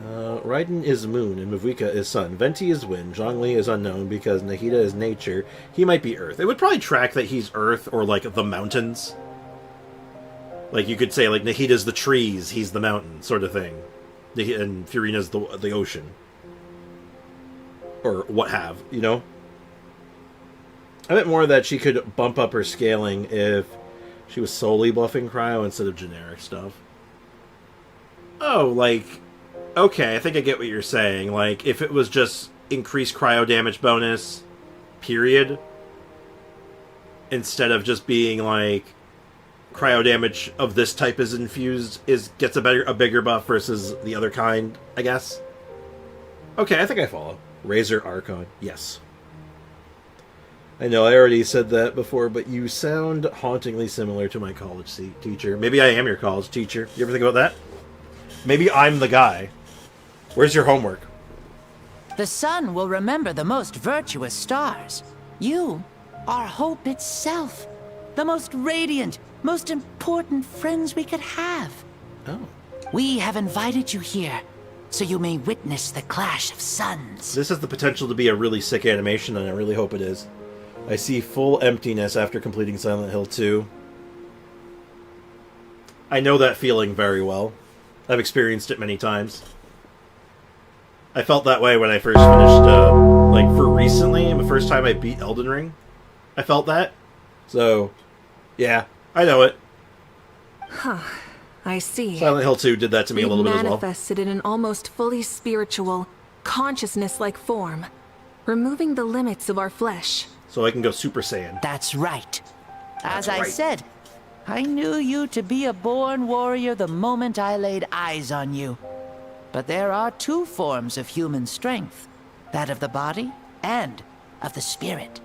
Raiden is moon, and Mavuika is sun. Venti is wind. Zhongli is unknown because Nahida is nature. He might be earth. It would probably track that he's earth or, like, the mountains. Like, you could say, like, Nahida's the trees, he's the mountain, sort of thing. And Furina's the ocean. Or what have, you know? I meant more that she could bump up her scaling if she was solely buffing cryo instead of generic stuff. Oh, like... Okay, I think I get what you're saying. Like, if it was just increased cryo damage bonus, period, instead of just being like cryo damage of this type is infused gets a bigger buff versus the other kind, I guess. Okay, I think I follow. Razor Archon, yes. I know I already said that before, but you sound hauntingly similar to my college teacher. Maybe I am your college teacher. You ever think about that? Maybe I'm the guy. Where's your homework? The sun will remember the most virtuous stars. You are hope itself. The most radiant, most important friends we could have. Oh. We have invited you here, so you may witness the clash of suns. This has the potential to be a really sick animation, and I really hope it is. I see full emptiness after completing Silent Hill 2. I know that feeling very well. I've experienced it many times. I felt that way when I first finished, like, for recently, the first time I beat Elden Ring. I felt that. So, yeah, I know it. Huh. I see. Silent Hill 2 did that to me a little bit as well. Manifested in an almost fully spiritual, consciousness-like form, removing the limits of our flesh. So I can go Super Saiyan. That's right. As That's I right. said, I knew you to be a born warrior the moment I laid eyes on you. But there are two forms of human strength. That of the body and of the spirit.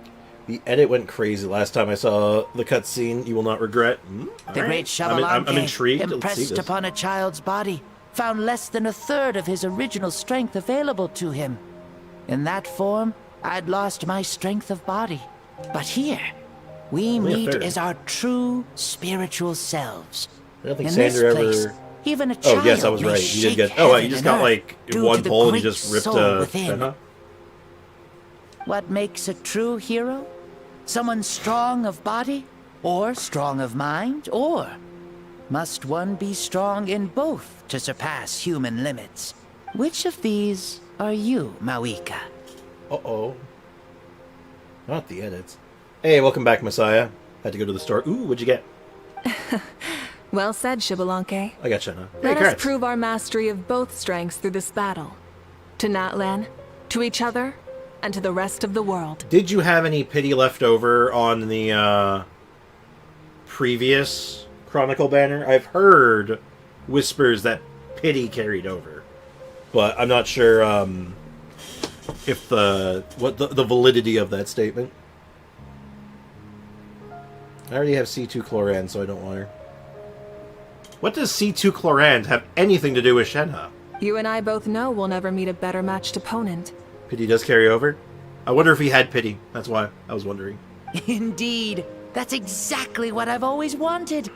The edit went crazy last time I saw the cutscene. You will not regret. The great Shivan, I'm intrigued. Let's see impressed this. upon a child's body, found less than a third of his original strength available to him. In that form, I'd lost my strength of body. But here, we Only a meet third. as our true spiritual selves. I don't think In Sander this place, ever... even a child Oh, yes, I was may right. You did shake get... Oh, heaven you just and got, earth like, due to one the pull and you great just ripped soul within. Shenhe. What makes a true hero? Someone strong of body, or strong of mind, or must one be strong in both to surpass human limits? Which of these are you, Mawika? Uh-oh. Not the edits. Hey, welcome back, Messiah. Had to go to the store. Ooh, what'd you get? Well said, Shibalanke. I got Shenhe. Hey, Let us congrats. prove our mastery of both strengths through this battle. To Natlan, to each other, and to the rest of the world. Did you have any pity left over on the previous Chronicle banner? I've heard whispers that pity carried over, but I'm not sure if the validity of that statement. I already have C2 Chlorand, so I don't want her. What does C2 Chlorand have anything to do with Shenhe? You and I both know we'll never meet a better matched opponent. Pity does carry over? I wonder if he had pity. That's why I was wondering. Indeed, that's exactly what I've always wanted.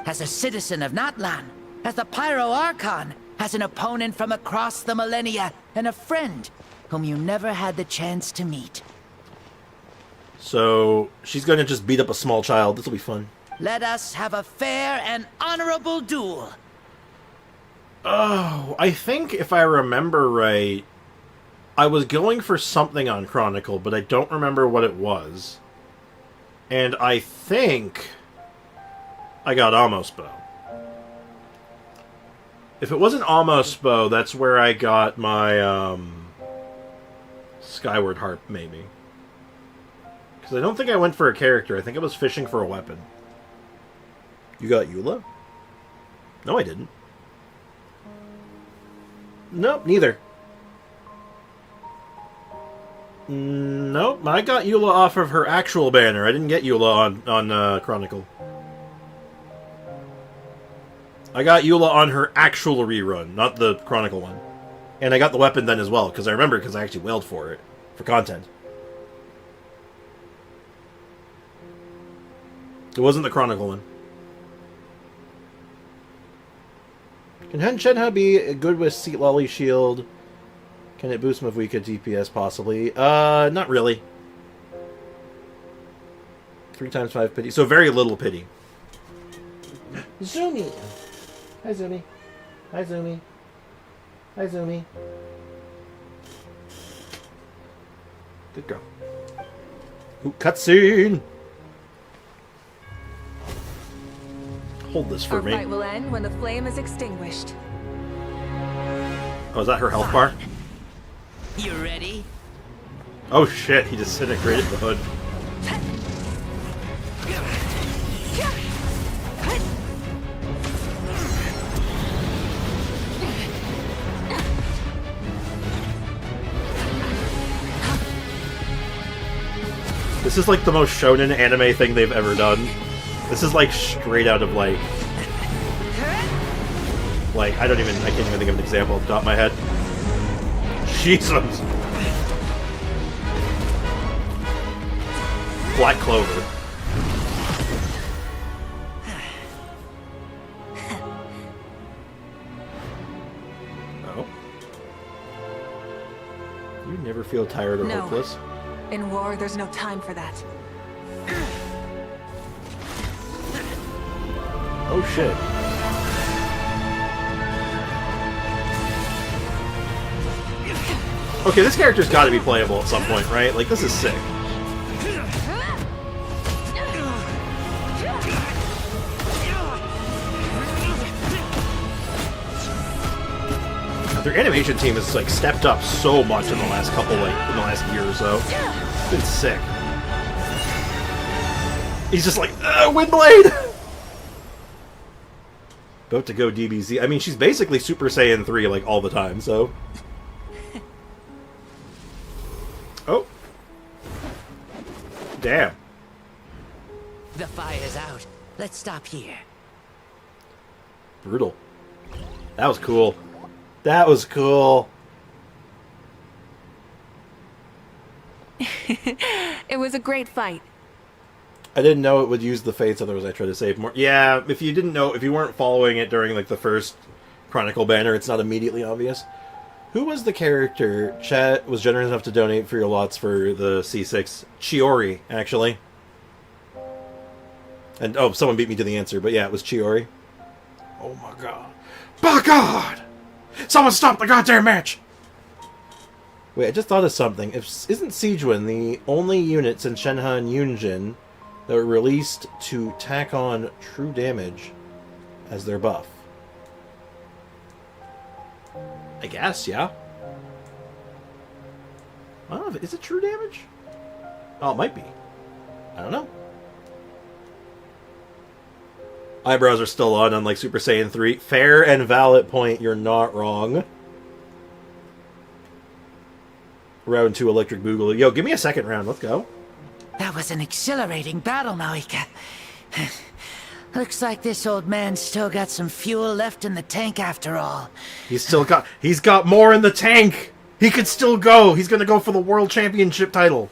As a citizen of Natlan, as the Pyro Archon, as an opponent from across the millennia, and a friend whom you never had the chance to meet. So, she's gonna just beat up a small child. This'll be fun. Let us have a fair and honorable duel. Oh, I think if I remember right, I was going for something on Chronicle, but I don't remember what it was. And I think I got Amos Bow. If it wasn't almost bow, that's where I got my skyward harp, maybe. Because I don't think I went for a character. I think I was fishing for a weapon. You got Eula? No, I didn't. Nope, neither. Nope, I got Eula off of her actual banner. I didn't get Eula on Chronicle. I got Eula on her actual rerun, not the Chronicle one. And I got the weapon then as well, because I remember, because I actually wailed for it, for content. It wasn't the Chronicle one. Can Shenhe be good with Seat Lolly Shield? Can it boost Mavuika DPS possibly? Not really. 3 times 5 pity. So very little pity. Zoomy! Hi, Zoomy. Hi, Zoomy. Hi, Zoomy. Good girl. Ooh, cutscene! Hold this for Our me. fight will end when the flame is extinguished. Oh, is that her health bar? You ready? Oh shit, he disintegrated the hood. This is like the most shonen anime thing they've ever done. This is like straight out of like I can't even think of an example off the top of my head. Jesus. Black Clover. Oh. You never feel tired or No. hopeless? In war, there's no time for that. Oh shit. Okay, this character's gotta be playable at some point, right? Like, this is sick. Their animation team has, like, stepped up so much in the last in the last year or so. It's been sick. He's just like, Windblade! About to go DBZ. I mean, she's basically Super Saiyan 3, like, all the time, so... Oh. Damn. The fire's out. Let's stop here. Brutal. That was cool. That was cool. It was a great fight. I didn't know it would use the fates, otherwise I tried to save more. Yeah, if you didn't know, if you weren't following it during, like, the first Chronicle banner, it's not immediately obvious. Who was the character Chet was generous enough to donate for your lots for the C6? Chiori, actually. And, oh, someone beat me to the answer, but yeah, it was Chiori. Oh my god. By God! Someone stop the goddamn match! Wait, I just thought of something. Isn't Sijun the only unit since Shenhe and Yunjin that were released to tack on true damage as their buff? I guess, yeah. I don't know. Is it true damage? Oh, it might be. I don't know. Eyebrows are still on, unlike Super Saiyan 3. Fair and valid point. You're not wrong. Round 2 Electric Boogaloo. Yo, give me a second round. Let's go. That was an exhilarating battle, Maika. Looks like this old man's still got some fuel left in the tank after all. He's got more in the tank. He could still go. He's gonna go for the World Championship title.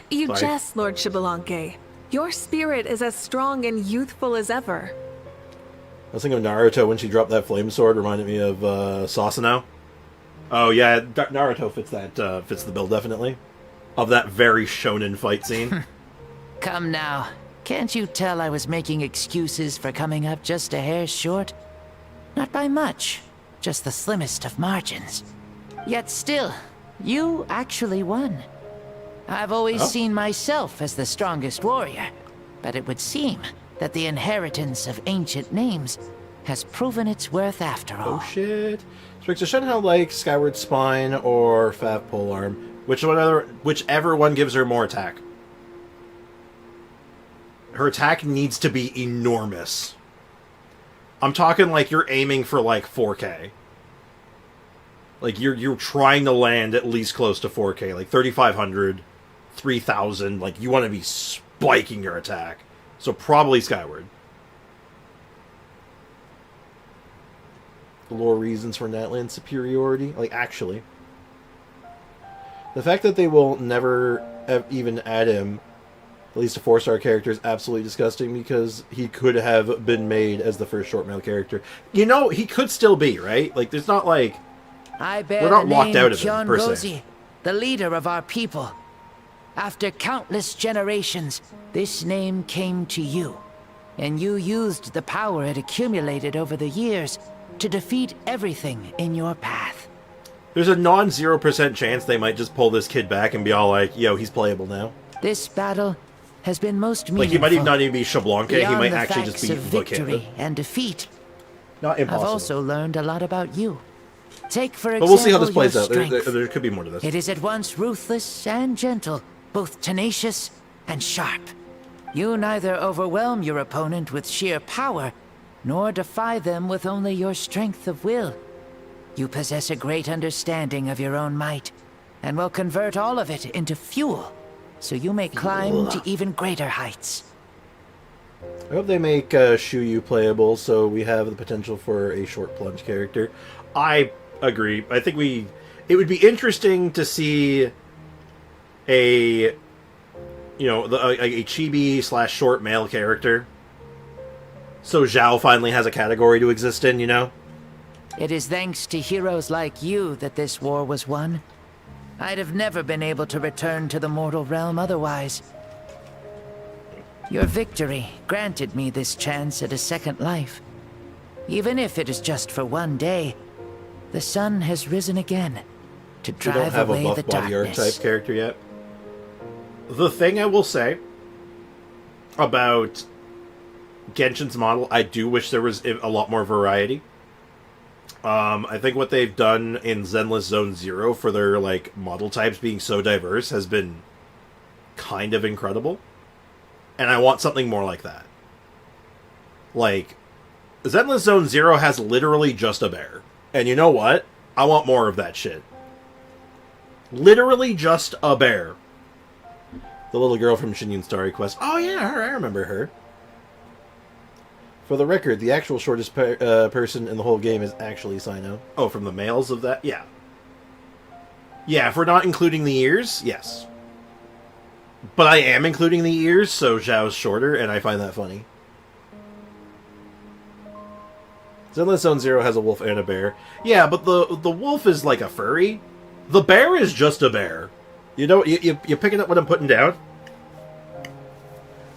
You Sorry. jest, Lord Shibalanke. Your spirit is as strong and youthful as ever. I was thinking of Naruto when she dropped that flame sword. Reminded me of Sasuno. Oh yeah, Naruto fits that. Fits the bill definitely. Of that very shonen fight scene. Come now. Can't you tell I was making excuses for coming up just a hair short? Not by much. Just the slimmest of margins. Yet still, you actually won. I've always seen myself as the strongest warrior, but it would seem that the inheritance of ancient names has proven its worth after all. Oh shit. Strikes a Shenhao like Skyward Spine or Fav Polearm. Whichever one gives her more attack. Her attack needs to be enormous. I'm talking like you're aiming for like 4K. Like you're trying to land at least close to 4K, like 3,500, 3,000. Like you want to be spiking your attack. So probably Skyward. Lore reasons for Natlan's superiority. Like actually, the fact that they will never even add him, at least a 4-star character, is absolutely disgusting because he could have been made as the first short male character. You know, he could still be, right? Like there's not like. I bear We're not the locked name out of it, per se. Kyon, the leader of our people. After countless generations, this name came to you, and you used the power it accumulated over the years to defeat everything in your path. There's a non-0% chance they might just pull this kid back and be all like, yo, he's playable now. This battle has been most meaningful. Like, he might even not even be Xbalanque, he Beyond might the actually just facts be of victory Vakanda. and defeat. Not impossible. I've also learned a lot about you. Take, for example, But we'll see how this plays your out. There could be more to this. It is at once ruthless and gentle, both tenacious and sharp. You neither overwhelm your opponent with sheer power, nor defy them with only your strength of will. You possess a great understanding of your own might, and will convert all of it into fuel, so you may climb to even greater heights. I hope they make Shuyu playable, so we have the potential for a short plunge character. I agree. I think it would be interesting to see a chibi / short male character. So Zhao finally has a category to exist in, you know? It is thanks to heroes like you that this war was won. I'd have never been able to return to the mortal realm otherwise. Your victory granted me this chance at a second life. Even if it is just for one day, the sun has risen again to We don't drive have a away buff the body art darkness. type character yet. The thing I will say about Genshin's model, I do wish there was a lot more variety. I think what they've done in Zenless Zone Zero for their like model types being so diverse has been kind of incredible. And I want something more like that. Like, Zenless Zone Zero has literally just a bear. And you know what? I want more of that shit. Literally just a bear. The little girl from Shinyon Starry Quest. Oh yeah, I remember her. For the record, the actual shortest person in the whole game is actually Sino. Oh, from the males of that? Yeah. Yeah, if we're not including the ears, yes. But I am including the ears, so Zhao's shorter, and I find that funny. Zenless Zone Zero has a wolf and a bear. Yeah, but the wolf is like a furry. The bear is just a bear. You know, you picking up what I'm putting down?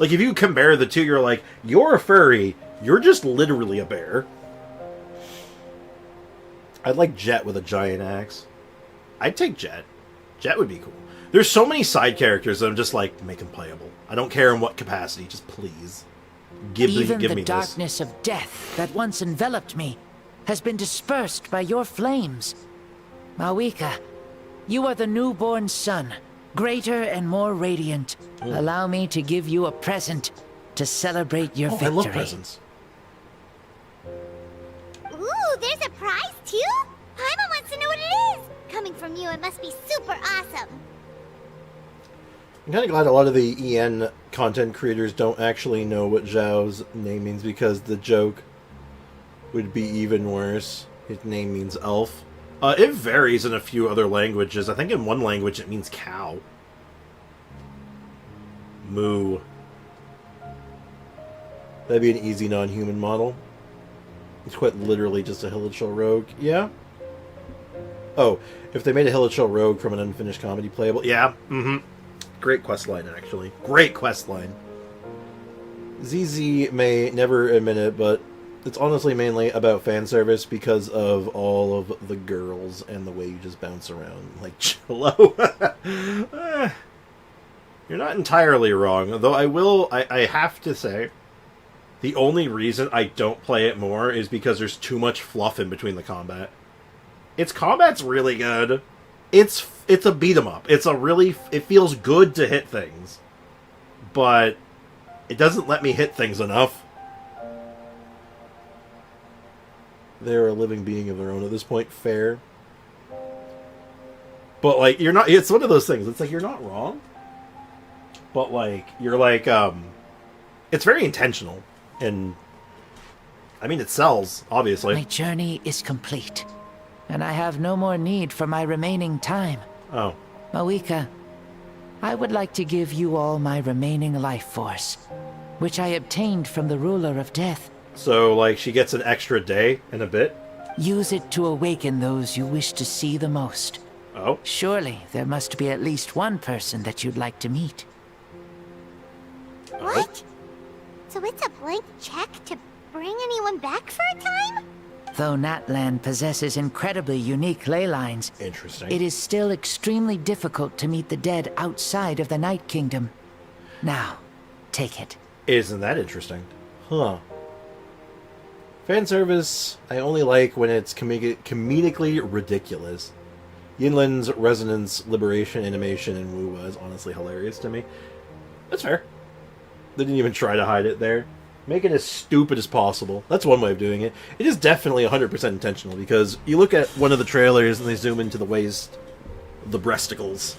Like, if you compare the two, you're like, you're a furry, you're just literally a bear. I'd like Jet with a giant axe. I'd take Jet. Jet would be cool. There's so many side characters that I'm just like, make them playable. I don't care in what capacity, just please. Give me the darkness of death that once enveloped me has been dispersed by your flames. Mawika, you are the newborn sun, greater and more radiant. Allow me to give you a present to celebrate your victory. I love presents. Ooh, there's a prize too? Paimon wants to know what it is. Coming from you, it must be super awesome. I'm kind of glad a lot of the EN content creators don't actually know what Zhao's name means, because the joke would be even worse. His name means elf. It varies in a few other languages. I think in one language it means cow. Moo. That'd be an easy non-human model. It's quite literally just a Hilichurl rogue. Yeah? Oh, if they made a Hilichurl rogue from an unfinished comedy playable. Yeah, Great questline, actually. Great questline. ZZ may never admit it, but it's honestly mainly about fan service because of all of the girls and the way you just bounce around like cello. You're not entirely wrong, though I have to say, The only reason I don't play it more is because there's too much fluff in between the combat. Its combat's really good. It's a beat 'em up. It feels good to hit things, but it doesn't let me hit things enough. They're a living being of their own at this point. Fair. But, like, you're not... It's one of those things. It's like, you're not wrong. But, like, you're like, it's very intentional. And, I mean, it sells, obviously. My journey is complete, and I have no more need for my remaining time. Oh. Moika, I would like to give you all my remaining life force, which I obtained from the ruler of death. So, like, she gets an extra day and a bit? Use it to awaken those you wish to see the most. Oh? Surely there must be at least one person that you'd like to meet. What? So it's a blank check to bring anyone back for a time? Though Natlan possesses incredibly unique ley lines, interesting, it is still extremely difficult to meet the dead outside of the Night Kingdom. Now, take it. Isn't that interesting? Huh. Fan service, I only like when it's comedically ridiculous. Yinlin's resonance, liberation, animation, and Wuwa is honestly hilarious to me. That's fair. They didn't even try to hide it there. Make it as stupid as possible. That's one way of doing it. It is definitely 100% intentional, because you look at one of the trailers and they zoom into the waist, the breasticles.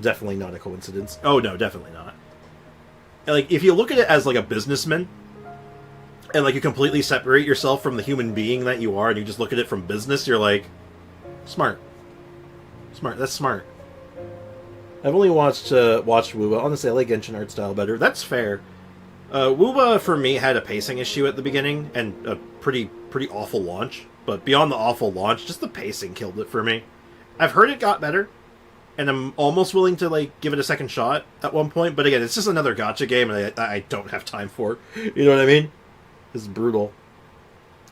Definitely not a coincidence. Oh no, definitely not. And, like, if you look at it as like a businessman, and like you completely separate yourself from the human being that you are, and you just look at it from business, you're like, smart. Smart, that's smart. I've only watched Wuwa. Honestly, I like Genshin art style better. That's fair. Wuwa, for me, had a pacing issue at the beginning, and a pretty awful launch. But beyond the awful launch, just the pacing killed it for me. I've heard it got better, and I'm almost willing to, like, give it a second shot at one point. But again, it's just another gacha game, and I don't have time for it. You know what I mean? It's brutal.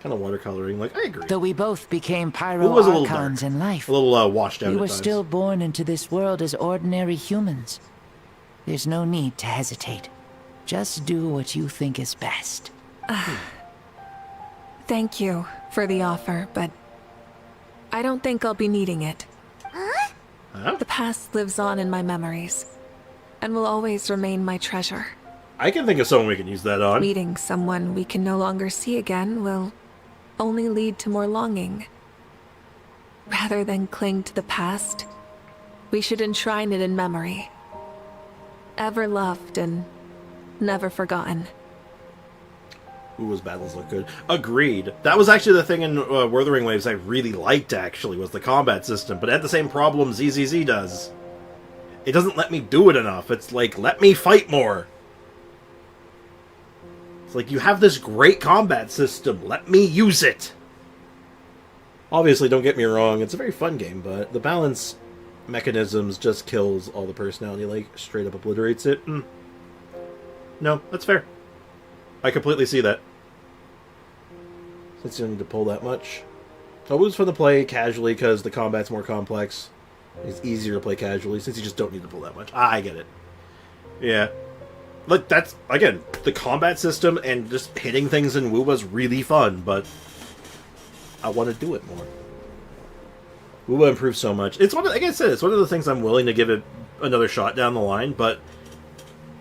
Kind of watercoloring. Like, I agree. Though we both became pyro was a little archons dark. in life, A little washed out we at were times. still born into this world as ordinary humans. There's no need to hesitate. Just do what you think is best. Thank you for the offer, but I don't think I'll be needing it. Huh? The past lives on in my memories, and will always remain my treasure. I can think of someone we can use that on. Meeting someone we can no longer see again will only lead to more longing. Rather than cling to the past, we should enshrine it in memory. Ever loved and never forgotten. Wuwa's battles look good. Agreed. That was actually the thing in Wuthering Waves I really liked, actually, was the combat system. But it had the same problem ZZZ does. It doesn't let me do it enough. It's like, let me fight more. It's like, you have this great combat system. Let me use it. Obviously, don't get me wrong. It's a very fun game, but the balance mechanisms just kills all the personality. Like, straight up obliterates it. No, that's fair. I completely see that. Since you don't need to pull that much. So it was fun to play casually because the combat's more complex. It's easier to play casually since you just don't need to pull that much. I get it. Yeah. Like, that's, again, the combat system and just hitting things in Wuwa's really fun, but I want to do it more. Wuwa improves so much. It's one of, like I said, it's one of the things I'm willing to give it another shot down the line, but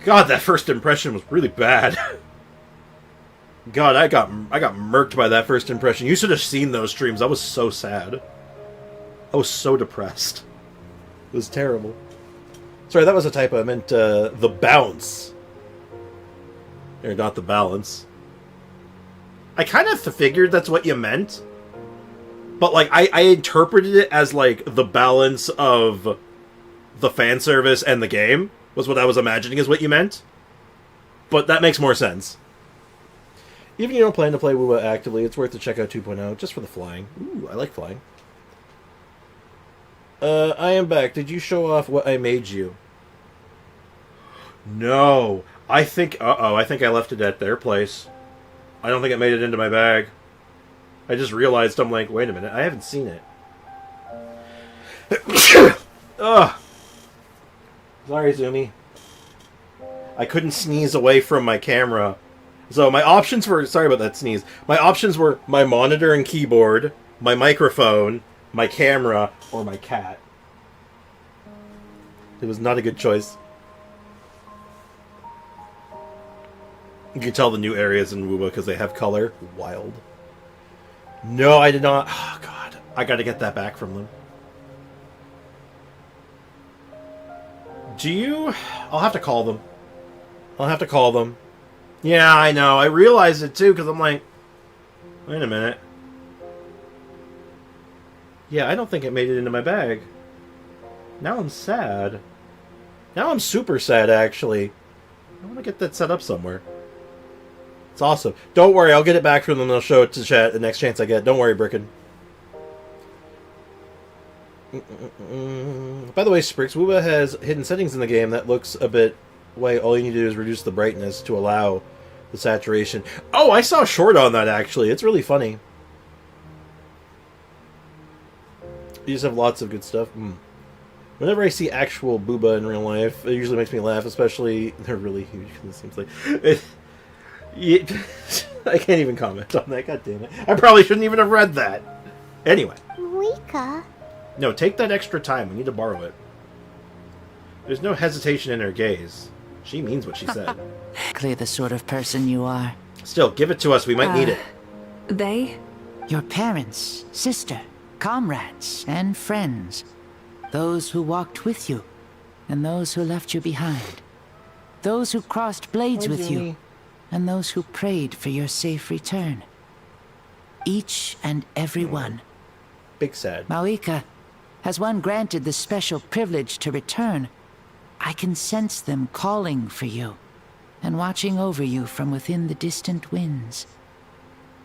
God, that first impression was really bad. God, I got murked by that first impression. You should have seen those streams. I was so sad. I was so depressed. It was terrible. Sorry, that was a typo. I meant the bounce. Or not the balance. I kind of figured that's what you meant. But, like, I interpreted it as, like, the balance of the fan service and the game was what I was imagining is what you meant. But that makes more sense. Even if you don't plan to play Wuwa actively, it's worth to check out 2.0 just for the flying. Ooh, I like flying. I am back. Did you show off what I made you? No. I think... Uh-oh, I think I left it at their place. I don't think it made it into my bag. I just realized, I'm like, wait a minute, I haven't seen it. Ugh. Sorry, Zumi. I couldn't sneeze away from my camera So my options were, sorry about that sneeze, my options were my monitor and keyboard, my microphone, my camera, or my cat. It was not a good choice. You can tell the new areas in Wuba because they have color. Wild. No, I did not. Oh, God. I got to get that back from them. Do you... I'll have to call them. I'll have to call them. Yeah, I know. I realized it, too, because I'm like... Wait a minute. Yeah, I don't think it made it into my bag. Now I'm sad. Now I'm super sad, actually. I want to get that set up somewhere. It's awesome. Don't worry, I'll get it back from them and I'll show it to chat the next chance I get. Don't worry, Bricken. By the way, Sprix, Wuba has hidden settings in the game that looks a bit... Wait, all you need to do is reduce the brightness to allow the saturation. Oh, I saw a short on that, actually. It's really funny. You just have lots of good stuff. Whenever I see actual booba in real life, it usually makes me laugh, especially... They're really huge, it seems like... I can't even comment on that, god damn it. I probably shouldn't even have read that. Anyway. Mika. No, take that extra time. We need to borrow it. There's no hesitation in her gaze. She means what she said. Clearly the sort of person you are. Still, give it to us. We might need it. They? Your parents, sister, comrades, and friends. Those who walked with you, and those who left you behind. Those who crossed blades with you, and those who prayed for your safe return. Each and every one. Big sad. Mawika, has one granted the special privilege to return, I can sense them calling for you, and watching over you from within the distant winds.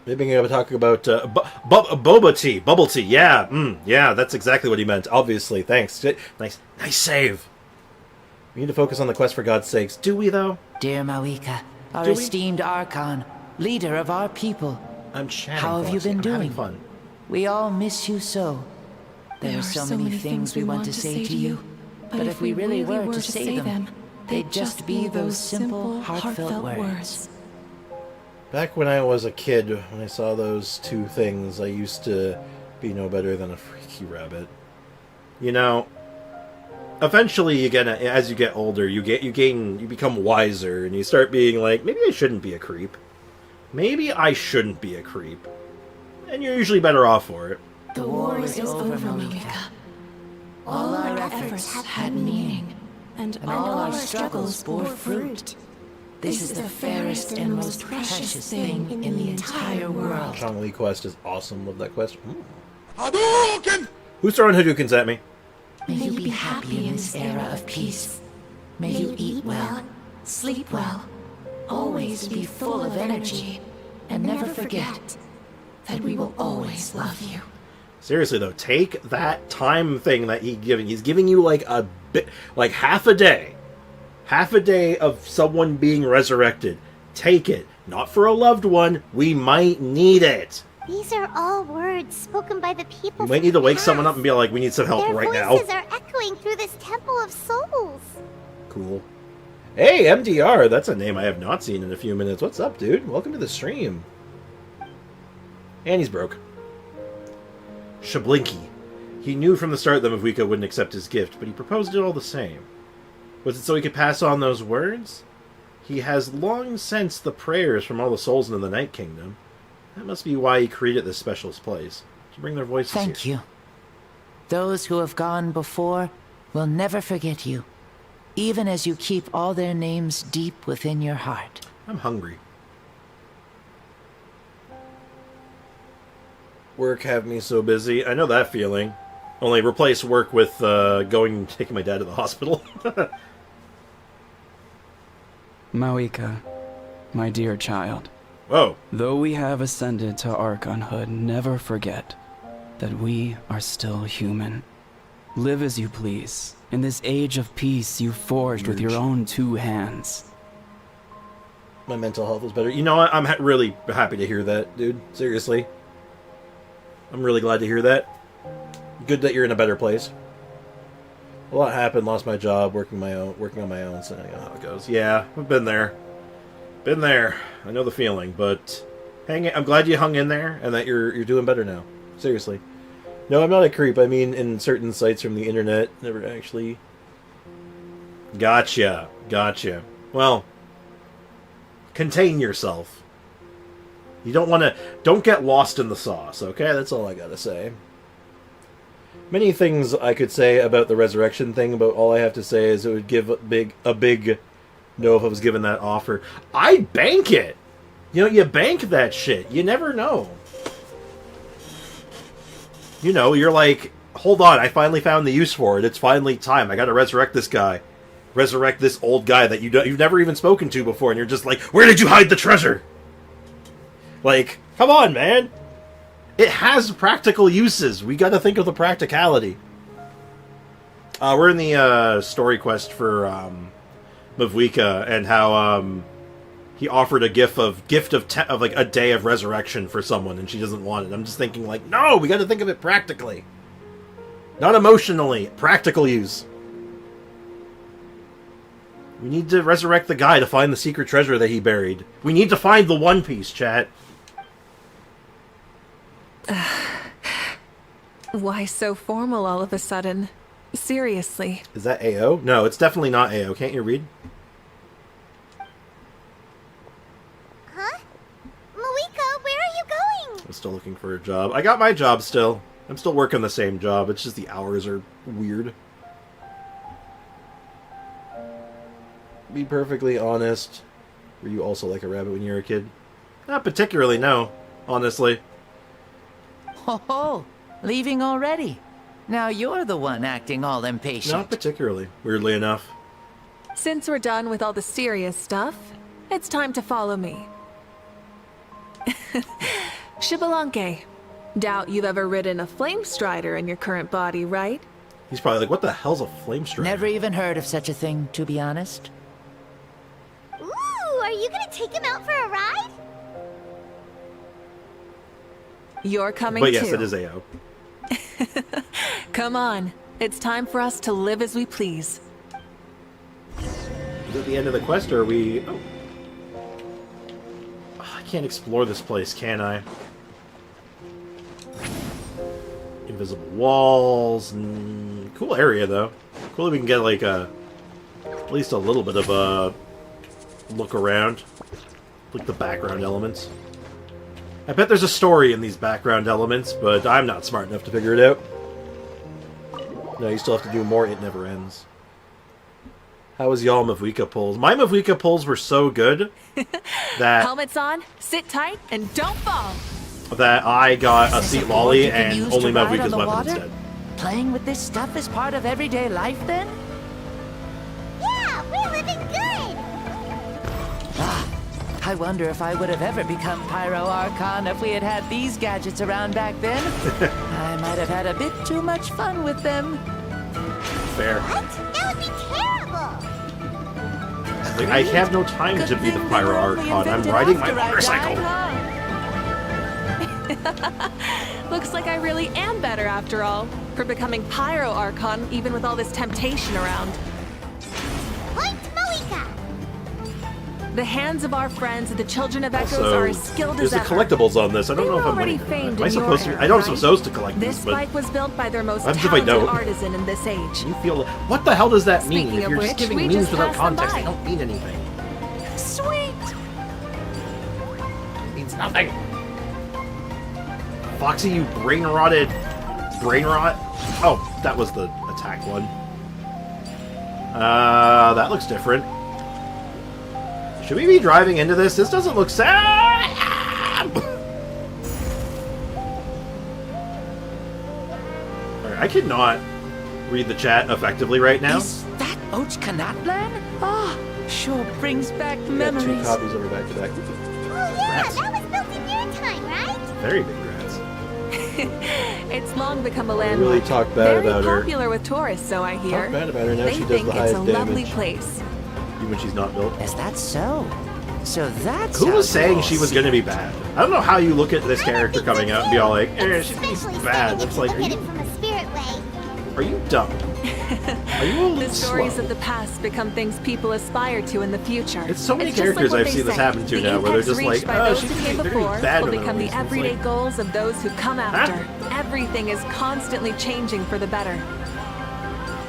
Maybe I'm going to talk about boba tea. Bubble tea. Yeah, yeah, that's exactly what he meant. Obviously, thanks. Nice save. We need to focus on the quest for God's sakes. Do we, though? Dear Mawika, our esteemed Archon, leader of our people. I'm chatting, how have you been doing? Having fun. We all miss you so. There are so many things we want to say to you, but if we really were to say them, they'd just be those simple, heartfelt words. Back when I was a kid, when I saw those two things, I used to be no better than a freaky rabbit. You know, eventually you get, as you get older, you become wiser, and you start being like, maybe I shouldn't be a creep. Maybe I shouldn't be a creep. And you're usually better off for it. The war is over, Mawika. All our efforts had meaning, and all our struggles bore fruit. This is the fairest and most precious thing in the entire world. Chong-Li quest is awesome. Love that quest. Hadoken! Who's throwing Hadoukens at me? May you be happy in this era of peace. May you eat well, sleep well, always be full of energy, and never forget that we will always love you. Seriously though, take that time thing that he's giving you like a bit, like half a day of someone being resurrected. Take it, not for a loved one. We might need it. These are all words spoken by the people. You might need to wake someone up and be like, we need some help Their right now. voices are echoing through this temple of souls. Cool. Hey, MDR, that's a name I have not seen in a few minutes. What's up, dude? Welcome to the stream. And he's broke. Shablinky. He knew from the start that Mavika wouldn't accept his gift, but he proposed it all the same. Was it so he could pass on those words? He has long sensed the prayers from all the souls in the Night Kingdom. That must be why he created this special place, to bring their voices Thank here. you. Those who have gone before will never forget you, even as you keep all their names deep within your heart. I'm hungry. Work have me so busy. I know that feeling. Only replace work with taking my dad to the hospital. Mawika, my dear child. Whoa. Though we have ascended to Archonhood, never forget that we are still human. Live as you please, in this age of peace you forged with your own two hands. My mental health is better. You know what? I'm really happy to hear that, dude. Seriously. I'm really glad to hear that. Good that you're in a better place. A lot happened. Lost my job, working on my own, so I know how it goes. Yeah, I've been there. Been there. I know the feeling, but I'm glad you hung in there and that you're doing better now. Seriously. No, I'm not a creep. I mean, in certain sites from the internet, never actually. Gotcha. Well, contain yourself. You don't get lost in the sauce, okay? That's all I gotta say. Many things I could say about the resurrection thing, but all I have to say is it would give a big no if I was given that offer. I'd bank it! You bank that shit. You never know. You're like, hold on, I finally found the use for it. It's finally time. I gotta resurrect this guy. Resurrect this old guy that you've never even spoken to before, and you're just like, where did you hide the treasure? Like, come on, man. It has practical uses. We gotta think of the practicality. We're in the story quest for Mavwika, and how he offered a gift of like a day of resurrection for someone, and she doesn't want it. I'm just thinking, like, no, we gotta think of it practically. Not emotionally. Practical use. We need to resurrect the guy to find the secret treasure that he buried. We need to find the One Piece, chat. Why so formal all of a sudden? Seriously. Is that AO? No, it's definitely not AO. Can't you read? Huh? Mawika, where are you going? I'm still looking for a job. I got my job still. I'm still working the same job. It's just the hours are weird. Be perfectly honest. Were you also like a rabbit when you were a kid? Not particularly, no. Honestly. Oh, leaving already? Now you're the one acting all impatient. Not particularly, weirdly enough. Since we're done with all the serious stuff, it's time to follow me. Shibalanke. Doubt you've ever ridden a flame strider in your current body, right? He's probably like, what the hell's a flame strider? Never even heard of such a thing, to be honest. Ooh, are you gonna take him out for a ride? You're coming too. But yes, too. it is AO. Come on. It's time for us to live as we please. Is it the end of the quest, or are we... Oh. I can't explore this place, can I? Invisible walls. Cool area, though. Cool if we can get, like, at least a little bit of a look around. Like the background elements. I bet there's a story in these background elements, but I'm not smart enough to figure it out. No, you still have to do more. It never ends. How was y'all Mavwika pulls? My Mavwika pulls were so good that... Helmets on, sit tight, and don't fall! That I got a seat lolly and only Mavwika's weapon instead. Playing with this stuff is part of everyday life, then? Yeah, we're living good! I wonder if I would have ever become Pyro Archon if we had had these gadgets around back then. I might have had a bit too much fun with them. Fair. What? That would be terrible! Like, I have no time to be the Pyro Archon. I'm riding my motorcycle. Looks like I really am better after all, for becoming Pyro Archon even with all this temptation around. Point Mawika! The hands of our friends and the children of Echoes are as skilled as ever. There's the collectibles on this. I don't know if I'm already like, famed am I in supposed your to? I know I'm era, supposed to collect This these, but bike was built by their most what happens if I talented don't? artisan in this age. You feel what the hell does that mean? Speaking If of you're just which, giving we meanings just without passed them context, by. they don't mean anything. Sweet! It means nothing. Foxy, you brain rot. Oh, that was the attack one. That looks different. Should we be driving into this? This doesn't look sad. Alright, I cannot read the chat effectively right now. Is that Ochkanatlan? Ah, sure brings back We got memories. 2 copies over back to back. Oh yeah, Rats. that was built in your time, right? Very big rats. It's long become a I landmark. really talk bad Very about her. popular with tourists, so I hear. Talk bad about her now. They She does think the it's highest a lovely damage. place. Even she's not built. Is that so? So that's Who how was saying you she all was see going to be bad? I don't know how you look at this character coming out and be all like, she's going to be Especially bad. if It's you like, look are at you, it from a spirit way. Are you dumb? Are you a little The stories slow? of the past become things people aspire to in the future. It's so many It's just characters like what I've they seen this say. happen to The now, where they're apex just reached like, by oh, those who came they're gonna before be bad will in become other the ways. It's everyday like, goals of those who come after. Everything is constantly changing for the better.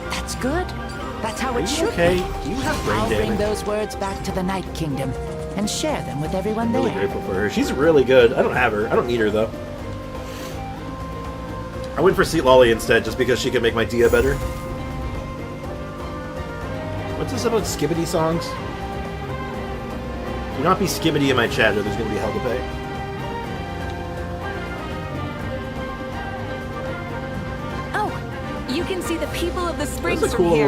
That's good. That's how Are it you should okay? be. Do you have brain I'll bring damage? those words back to the Night Kingdom and share them with everyone I'm there. really grateful for her. She's really good. I don't have her. I don't need her, though. I went for Seat Lolly instead, just because she can make my Dehya better. What's this about skibbity songs? Do not be skibbity in my chat, or there's going to be hell to pay. Oh, you can see the people of the springs That's a from cool, here.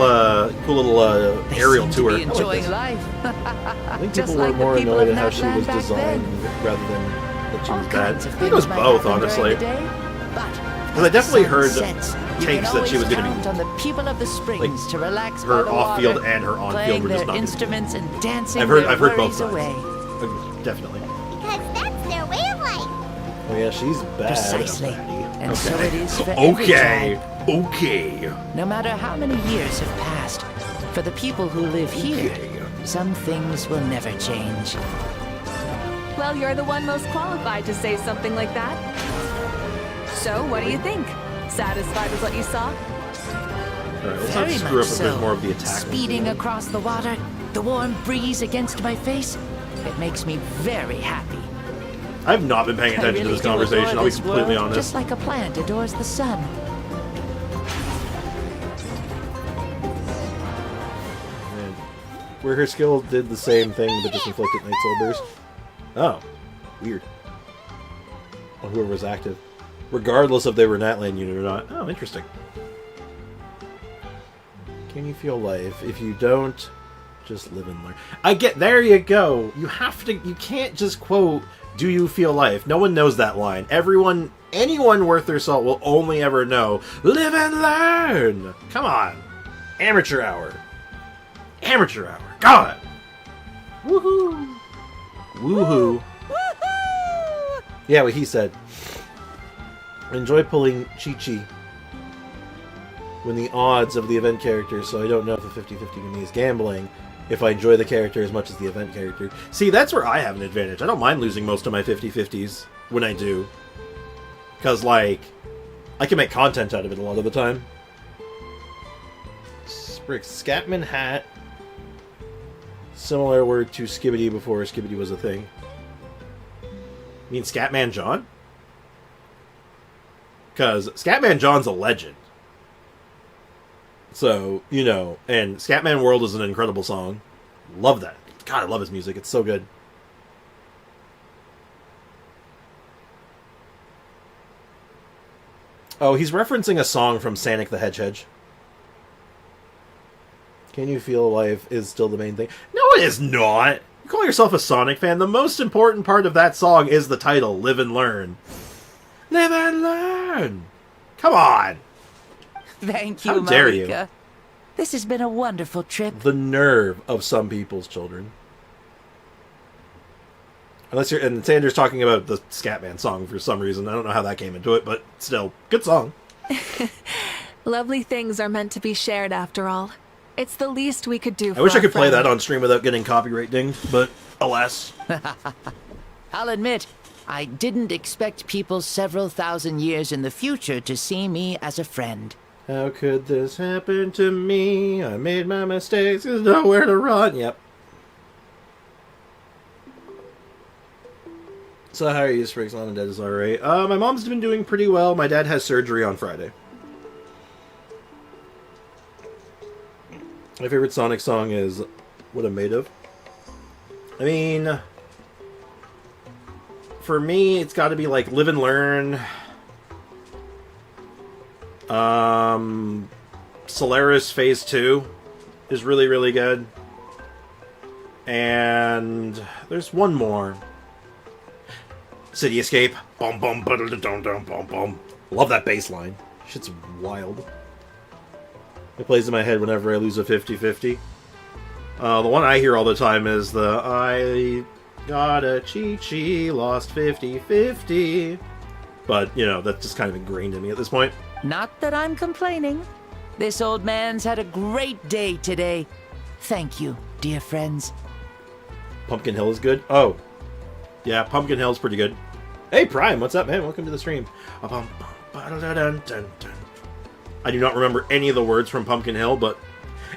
cool little They aerial seem to tour. be I like enjoying this. life. I think Just people were like the more people annoyed of at how she Natlan was back designed then. rather than that she All was bad. kinds of I think it was things might both, happen honestly. during the day, but Because I definitely sun heard sets, you takes can that she was always going to count on the people of the springs like, to relax her by the off-field water, and her on-field playing were just their not gonna be instruments and dancing I've their heard both worries sides. away. Definitely. Because that's their way of life. Oh yeah, she's bad. Precisely. And so Okay. it is for every Okay. tribe. Okay. No matter how many years have passed, for the people who live here, some things will never change. Well, you're the one most qualified to say something like that. So, what do you think? Satisfied with what you saw? Alright, let's Very not screw much up a so. bit more of the attack. Speeding across the water, the warm breeze against my face, it makes me very happy. I've not been paying I attention really to this do conversation, adore I'll be this completely world, honest. Just like a plant adores the sun. Man. Where her skill did the same thing, but just inflicted Night Soul Burst. Oh. Weird. On whoever's active. Regardless if they were Natlan unit or not. Oh, interesting. Can you feel life? If you don't, just live and learn. There you go. You have to, you can't just quote, do you feel life? No one knows that line. Anyone worth their salt will only ever know, live and learn. Come on. Amateur hour. Amateur hour. God. Woohoo. Woohoo. Yeah, what he said. Enjoy pulling Chi-Chi when the odds of the event character, so I don't know if the 50-50 to me is gambling, if I enjoy the character as much as the event character. See, that's where I have an advantage. I don't mind losing most of my 50-50s when I do. Because, like, I can make content out of it a lot of the time. Scatman hat. Similar word to Skibbity before Skibbity was a thing. You mean Scatman John? Because Scatman John's a legend. So, you know, and Scatman World is an incredible song. Love that. God, I love his music. It's so good. Oh, he's referencing a song from Sonic the Hedgehog. Can you feel life is still the main thing? No, it is not. You call yourself a Sonic fan. The most important part of that song is the title, Live and Learn. Live and learn! Come on! Thank you, How dare you. Marika. This has been a wonderful trip. The nerve of some people's children. Unless you're... And Sander's talking about the Scatman song for some reason. I don't know how that came into it, but still, good song. Lovely things are meant to be shared after all. It's the least we could do for I wish I our could play friend. that on stream without getting copyright dinged, but alas. I'll admit, I didn't expect people several thousand years in the future to see me as a friend. How could this happen to me? I made my mistakes, there's nowhere to run. Yep. So how are you, Spriggs? Mom and Dad is alright. My mom's been doing pretty well. My dad has surgery on Friday. My favorite Sonic song is What I'm Made Of. I mean, for me, it's got to be like Live and Learn. Solaris Phase 2 is really, really good. And there's one more. City Escape. Bum bum bum dum dum bum bum. Love that bass line. Shit's wild. It plays in my head whenever I lose a 50-50. The one I hear all the time is the I got a Chi-Chi, lost 50-50. But, you know, that's just kind of ingrained in me at this point. Not that I'm complaining. This old man's had a great day today. Thank you, dear friends. Pumpkin Hill is good? Oh. Yeah, Pumpkin Hill's pretty good. Hey, Prime, what's up, man? Welcome to the stream. I do not remember any of the words from Pumpkin Hill, but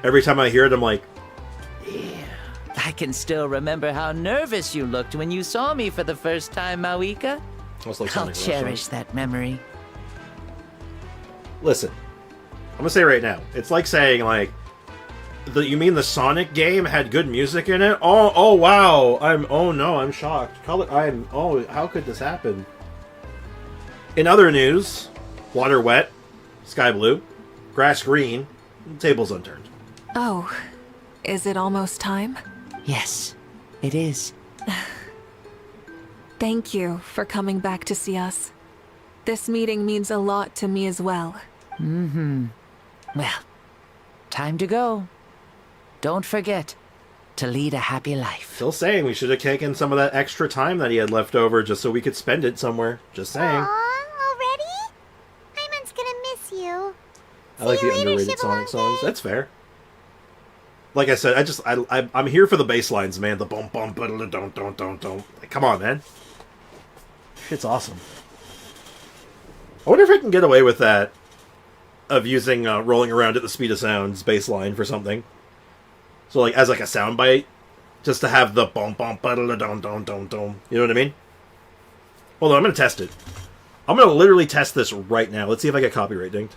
every time I hear it, I'm like, yeah. I can still remember how nervous you looked when you saw me for the first time, Mawika. Like I'll cherish that memory. Listen, I'm gonna say right now, it's like saying, like, you mean the Sonic game had good music in it? Oh wow, I'm shocked. How could this happen? In other news, water wet, sky blue, grass green, tables unturned. Oh, is it almost time? Yes, it is. Thank you for coming back to see us. This meeting means a lot to me as well. Well, time to go. Don't forget to lead a happy life. Still saying we should have taken some of that extra time that he had left over just so we could spend it somewhere. Just saying. Aww, already? Paimon's gonna miss you. I like the underrated Sonic songs. That's fair. Like I said, I'm here for the bass lines, man. The bum bum don't. Like, come on, man. Shit's awesome. I wonder if I can get away with that, of using rolling around at the speed of sound's bass line for something. So, like, as like a soundbite, just to have the bum bum don't. You know what I mean? Hold on, I'm gonna test it. I'm gonna literally test this right now. Let's see if I get copyright dinged.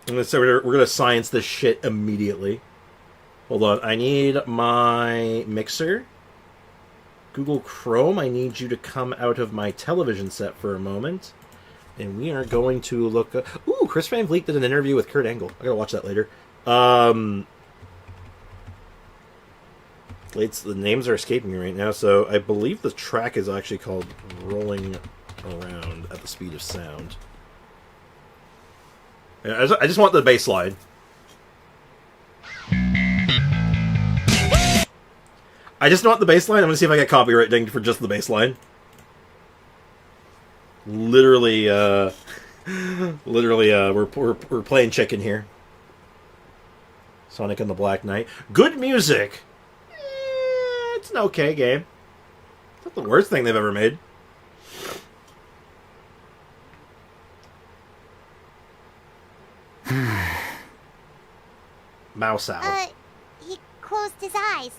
I'm gonna say we're gonna science this shit immediately. Hold on, I need my mixer. Google Chrome, I need you to come out of my television set for a moment. And we are going to look up... Ooh, Chris Van Vliet did an interview with Kurt Angle. I gotta watch that later. The names are escaping me right now, so I believe the track is actually called Rolling Around at the Speed of Sound. I just want the bass line. I just want the bass line. I'm gonna see if I get copyright dinged for just the bass line. Literally, we're playing chicken here. Sonic and the Black Knight. Good music. It's an okay game. It's not the worst thing they've ever made. Mouse Owl. He closed his eyes.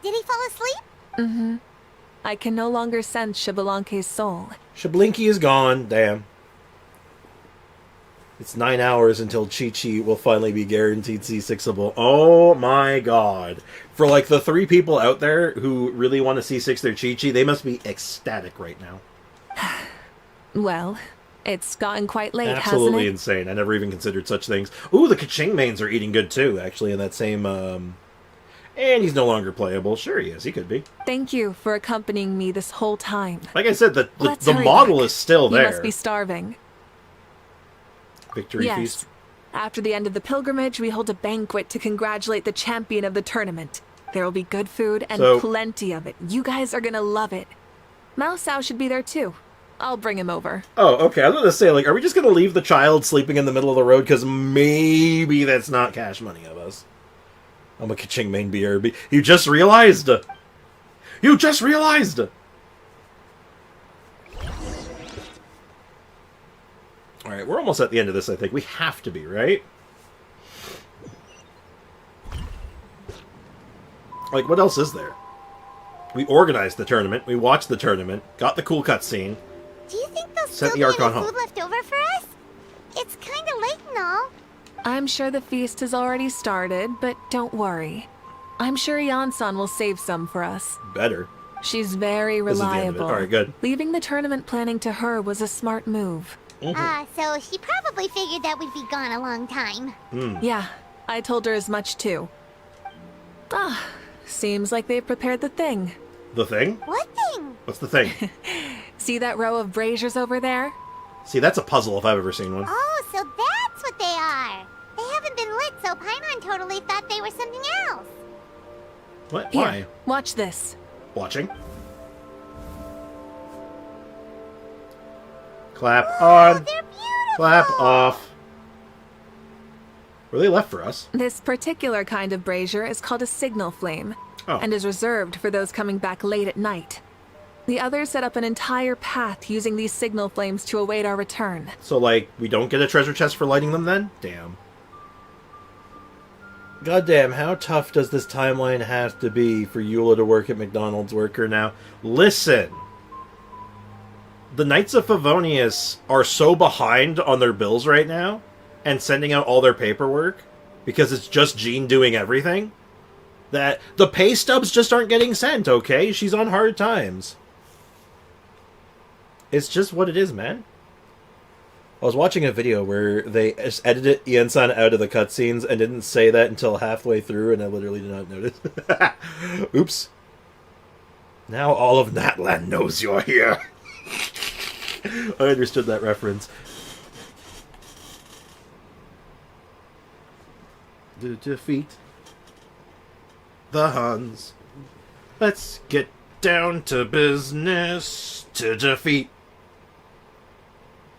Did he fall asleep? Mm-hmm. I can no longer sense Shibalanke's soul. Shablinky is gone. Damn. It's 9 hours until Chi-Chi will finally be guaranteed C6able. Oh my god. For like the 3 people out there who really want to C6 their Chi-Chi, they must be ecstatic right now. Well, it's gotten quite late, Absolutely hasn't it? insane. I never even considered such things. Ooh, the Kaching mains are eating good too, actually, in that same... And he's no longer playable. Sure he is. He could be. Thank you for accompanying me this whole time. Like I said, the hurry model back. is still there. You must be starving. Victory Yes. feast. After the end of the pilgrimage, we hold a banquet to congratulate the champion of the tournament. There will be good food and plenty of it. You guys are gonna love it. Mao Sao should be there too. I'll bring him over. Oh, okay. I was going to say, like, are we just going to leave the child sleeping in the middle of the road? Because maybe that's not cash money of us. I'm a Kaching main BRB. You just realized! You just realized! Alright, we're almost at the end of this, I think. We have to be, right? Like, what else is there? We organized the tournament, we watched the tournament, got the cool cutscene. Do you think there'll Sent still the be Archon any home. food left over for us? It's kind of late and all. I'm sure the feast has already started, but don't worry. I'm sure Yansan will save some for us. Better. She's very This is the end of it. reliable. Alright, good. Leaving the tournament planning to her was a smart move. So she probably figured that we'd be gone a long time. Yeah, I told her as much too. Ah, seems like they've prepared the thing. The thing? What thing? What's the thing? See that row of braziers over there? See, that's a puzzle if I've ever seen one. Oh, so that's what they are. They haven't been lit, so Paimon totally thought they were something else. What? Here, Why? watch this. Watching. Clap on. They're Slap off. Were they left for us? This particular kind of brazier is called a signal flame, and is reserved for those coming back late at night. The others set up an entire path using these signal flames to await our return. So, like, we don't get a treasure chest for lighting them then? Damn. Goddamn, how tough does this timeline have to be for Eula to work at McDonald's worker now? Listen! The Knights of Favonius are so behind on their bills right now, and sending out all their paperwork, because it's just Jean doing everything, that the pay stubs just aren't getting sent, okay? She's on hard times. It's just what it is, man. I was watching a video where they just edited Ian-san out of the cutscenes and didn't say that until halfway through, and I literally did not notice. Oops. Now all of Natlan knows you're here. I understood that reference. To defeat the Huns. Let's get down to business to defeat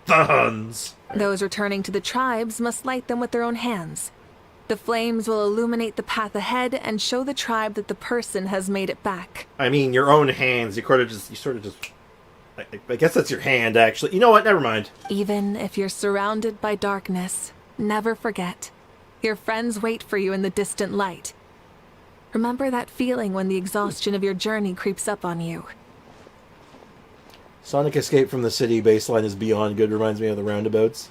the Huns. Those returning to the tribes must light them with their own hands. The flames will illuminate the path ahead and show the tribe that the person has made it back. I mean, your own hands. You sort of just. I guess that's your hand, actually. You know what? Never mind. Even if you're surrounded by darkness, never forget. Your friends wait for you in the distant light. Remember that feeling when the exhaustion of your journey creeps up on you. Sonic Escape from the City baseline is beyond good. Reminds me of the roundabouts.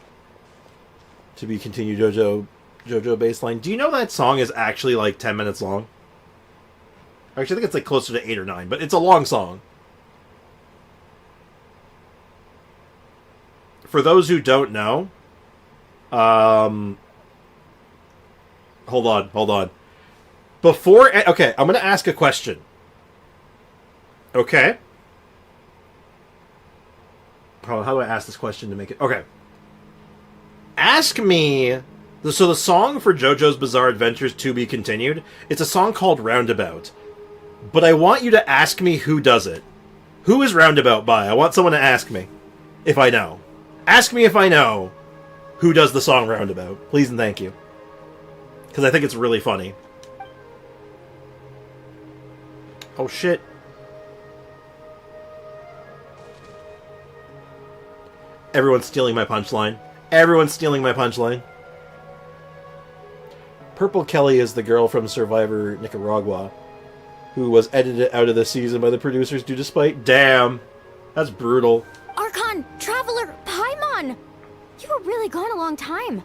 To be continued JoJo baseline. Do you know that song is actually like 10 minutes long? Actually, I think it's like closer to 8 or 9, but it's a long song. For those who don't know, hold on. Okay, I'm going to ask a question. Okay? How do I ask this question to make it... Okay. Ask me... So the song for JoJo's Bizarre Adventures to be continued, it's a song called Roundabout. But I want you to ask me who does it. Who is Roundabout by? I want someone to ask me. If I know. Ask me if I know who does the song Roundabout. Please and thank you. Because I think it's really funny. Oh shit. Everyone's stealing my punchline. Everyone's stealing my punchline. Purple Kelly is the girl from Survivor Nicaragua, who was edited out of the season by the producers due to spite. Damn. That's brutal. Archon, Traveler, Paimon! You were really gone a long time.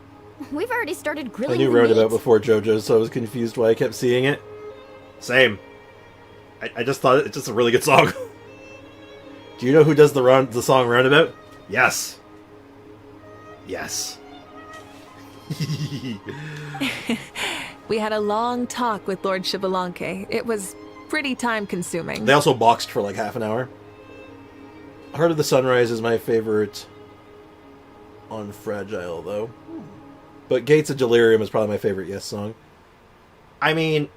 We've already started grilling I knew the Roundabout meat. before JoJo, so I was confused why I kept seeing it. Same. I just thought it's just a really good song. Do you know who does the song Roundabout? Yes. Yes. We had a long talk with Lord Shibalanke. It was pretty time-consuming. They also boxed for like half an hour. Heart of the Sunrise is my favorite on Fragile, though. But Gates of Delirium is probably my favorite Yes song. I mean,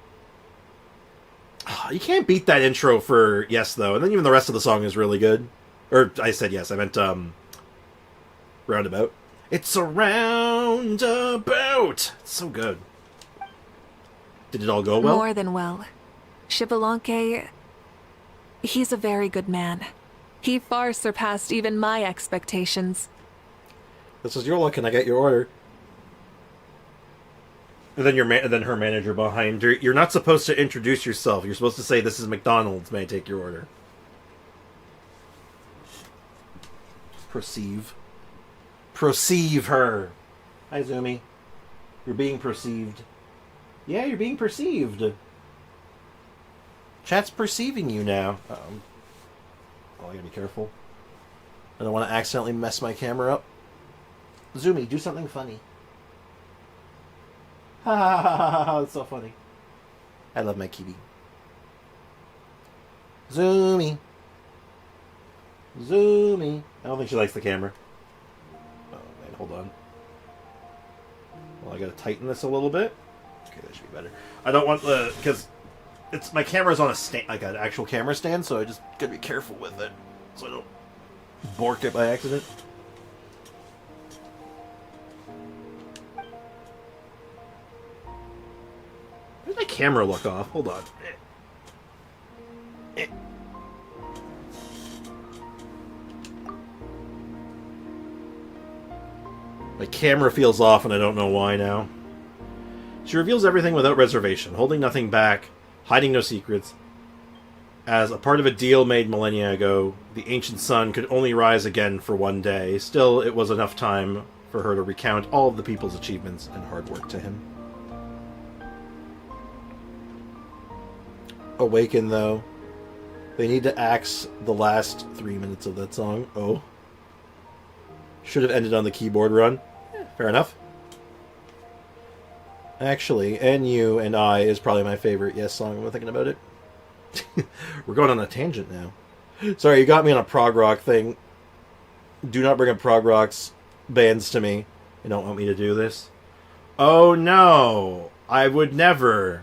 you can't beat that intro for Yes, though. And then even the rest of the song is really good. Or, I said Yes, I meant, Roundabout. It's a roundabout! It's so good. Did it all go well? More than well. Shibalanke, he's a very good man. He far surpassed even my expectations. This was your luck, and I got your order. And then then her manager behind her. You're not supposed to introduce yourself. You're supposed to say, "This is McDonald's. May I take your order?" Perceive her. Hi, Zumi. You're being perceived. Yeah, you're being perceived. Chat's perceiving you now. Oh, I gotta be careful. I don't want to accidentally mess my camera up. Zumi, do something funny. Ha ha ha ha ha, that's so funny. I love my kitty. Zumi. Zumi. I don't think she likes the camera. Oh, man, hold on. Well, I gotta tighten this a little bit. Okay, that should be better. I don't want the... because it's my camera's on a stand, like an actual camera stand, so I just gotta be careful with it. So I don't bork it by accident. camera look off. Hold on. My camera feels off and I don't know why now. She reveals everything without reservation, holding nothing back, hiding no secrets. As a part of a deal made millennia ago, the ancient sun could only rise again for one day. Still, it was enough time for her to recount all of the people's achievements and hard work to him. Awaken, though. They need to axe the last 3 minutes of that song. Oh. Should have ended on the keyboard run. Fair enough. Actually, And You and I is probably my favorite Yes song. I'm thinking about it. We're going on a tangent now. Sorry, you got me on a prog rock thing. Do not bring up prog rock's bands to me. You don't want me to do this. Oh no, I would never.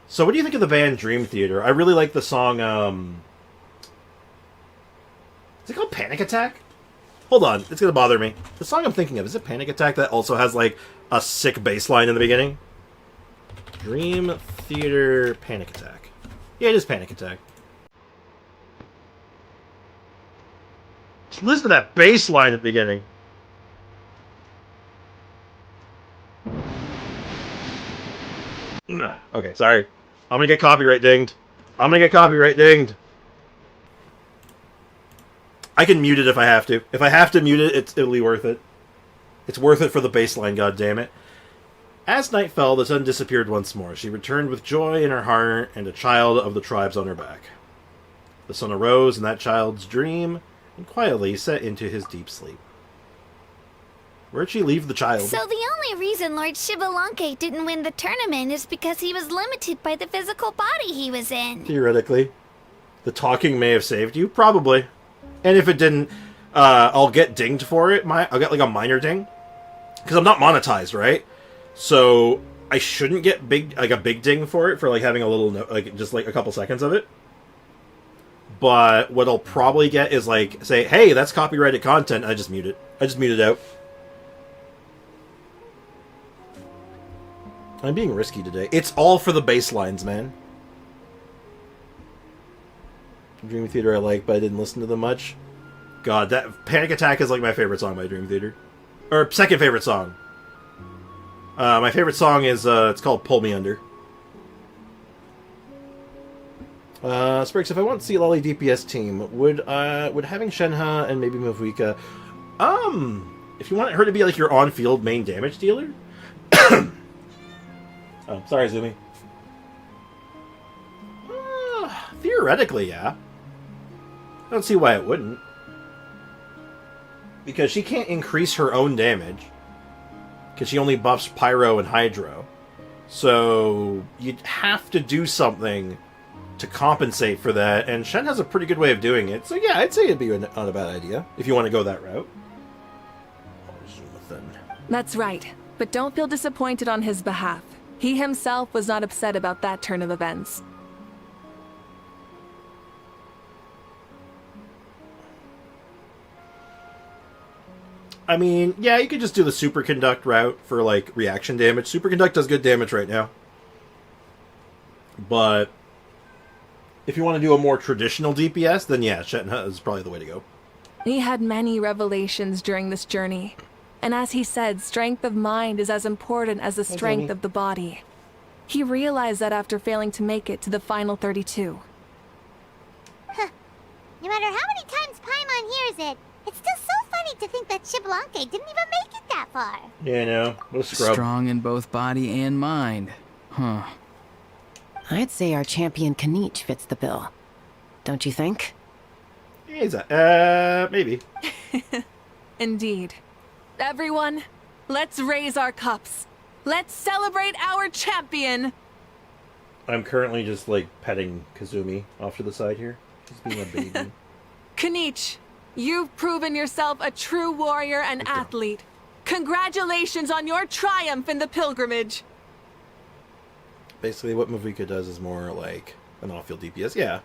So what do you think of the band Dream Theater? I really like the song, is it called Panic Attack? Hold on, it's gonna bother me. The song I'm thinking of, is it Panic Attack that also has, like, a sick bass line in the beginning? Dream Theater Panic Attack. Yeah, it is Panic Attack. Just listen to that bass line at the beginning. Okay, sorry. I'm gonna get copyright dinged. I'm gonna get copyright dinged. I can mute it if I have to. If I have to mute it, it'll be worth it. It's worth it for the baseline, goddammit. As night fell, the sun disappeared once more. She returned with joy in her heart and a child of the tribes on her back. The sun arose in that child's dream and quietly set into his deep sleep. Where'd she leave the child? So the only reason Lord Shibalanke didn't win the tournament is because he was limited by the physical body he was in. Theoretically. The talking may have saved you? Probably. And if it didn't, I'll get dinged for it. I'll get like a minor ding. Because I'm not monetized, right? So I shouldn't get a big ding for it, for like having a little, just like a couple seconds of it. But what I'll probably get is like, say, hey, that's copyrighted content. I just mute it. I just mute it out. I'm being risky today. It's all for the bass lines, man. Dream Theater I like, but I didn't listen to them much. God, that Panic Attack is like my favorite song by Dream Theater. Or second favorite song. My favorite song is, it's called Pull Me Under. Spriggs, if I want to see Lolly DPS team, would having Shenhe and maybe Mavuika, if you want her to be like your on-field main damage dealer? Oh, sorry, Zumi. Theoretically, yeah. I don't see why it wouldn't. Because she can't increase her own damage. Because she only buffs Pyro and Hydro. So you'd have to do something to compensate for that, and Shen has a pretty good way of doing it. So yeah, I'd say it'd be not a bad idea, if you want to go that route. That's right, but don't feel disappointed on his behalf. He himself was not upset about that turn of events. I mean, yeah, you could just do the Superconduct route for, like, reaction damage. Superconduct does good damage right now. But if you want to do a more traditional DPS, then yeah, Shenhe is probably the way to go. He had many revelations during this journey. And as he said, strength of mind is as important as the strength of the body. He realized that after failing to make it to the final 32. Huh. No matter how many times Paimon hears it, it's still so funny to think that Shibalanke didn't even make it that far. Yeah, I know. What a scrub. Strong in both body and mind. Huh. I'd say our champion Kaniche fits the bill. Don't you think? Maybe. Indeed. Everyone, let's raise our cups. Let's celebrate our champion! I'm currently just, like, petting Kazumi off to the side here. She's being a baby. Kaniche, you've proven yourself a true warrior and athlete. Congratulations on your triumph in the pilgrimage. Basically, what Mavuika does is more like an off-field DPS. Yeah.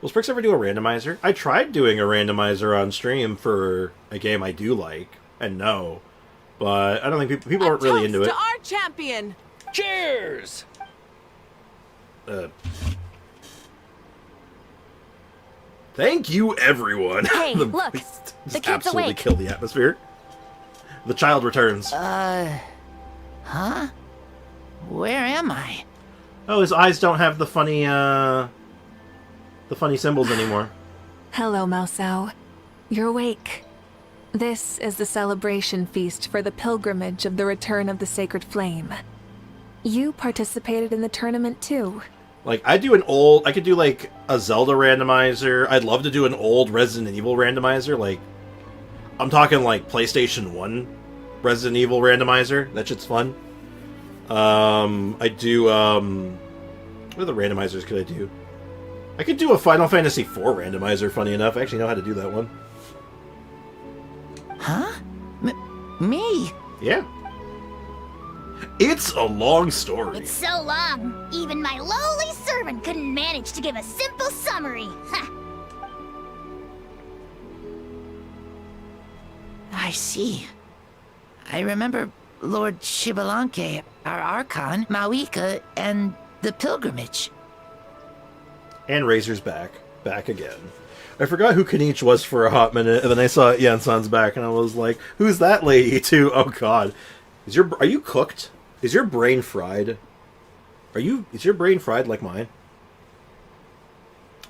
Will Sprix ever do a randomizer? I tried doing a randomizer on stream for a game I do like and know, but I don't think people aren't really into it. To our champion! Cheers! Thank you, everyone. Hey, look, Just the kid's absolutely awake. kill the atmosphere. The child returns. Huh? Where am I? Oh, his eyes don't have the funny symbols anymore. Hello, Mausau. You're awake. This is the celebration feast for the pilgrimage of the return of the Sacred Flame. You participated in the tournament too. Like, I could do like a Zelda randomizer. I'd love to do an old Resident Evil randomizer. Like, I'm talking like PlayStation 1 Resident Evil randomizer. That shit's fun. I do, what other randomizers could I do? I could do a Final Fantasy IV randomizer, funny enough. I actually know how to do that one. Huh? Me? Yeah. It's a long story. It's so long, even my lowly servant couldn't manage to give a simple summary. I see. I remember Lord Shibalanke, our Archon, Mawika, and the pilgrimage. And Razor's back. Back again. I forgot who Kanichi was for a hot minute, and then I saw Yansan's back, and I was like, who's that lady, too? Oh, God. Are you cooked? Is your brain fried? Is your brain fried like mine?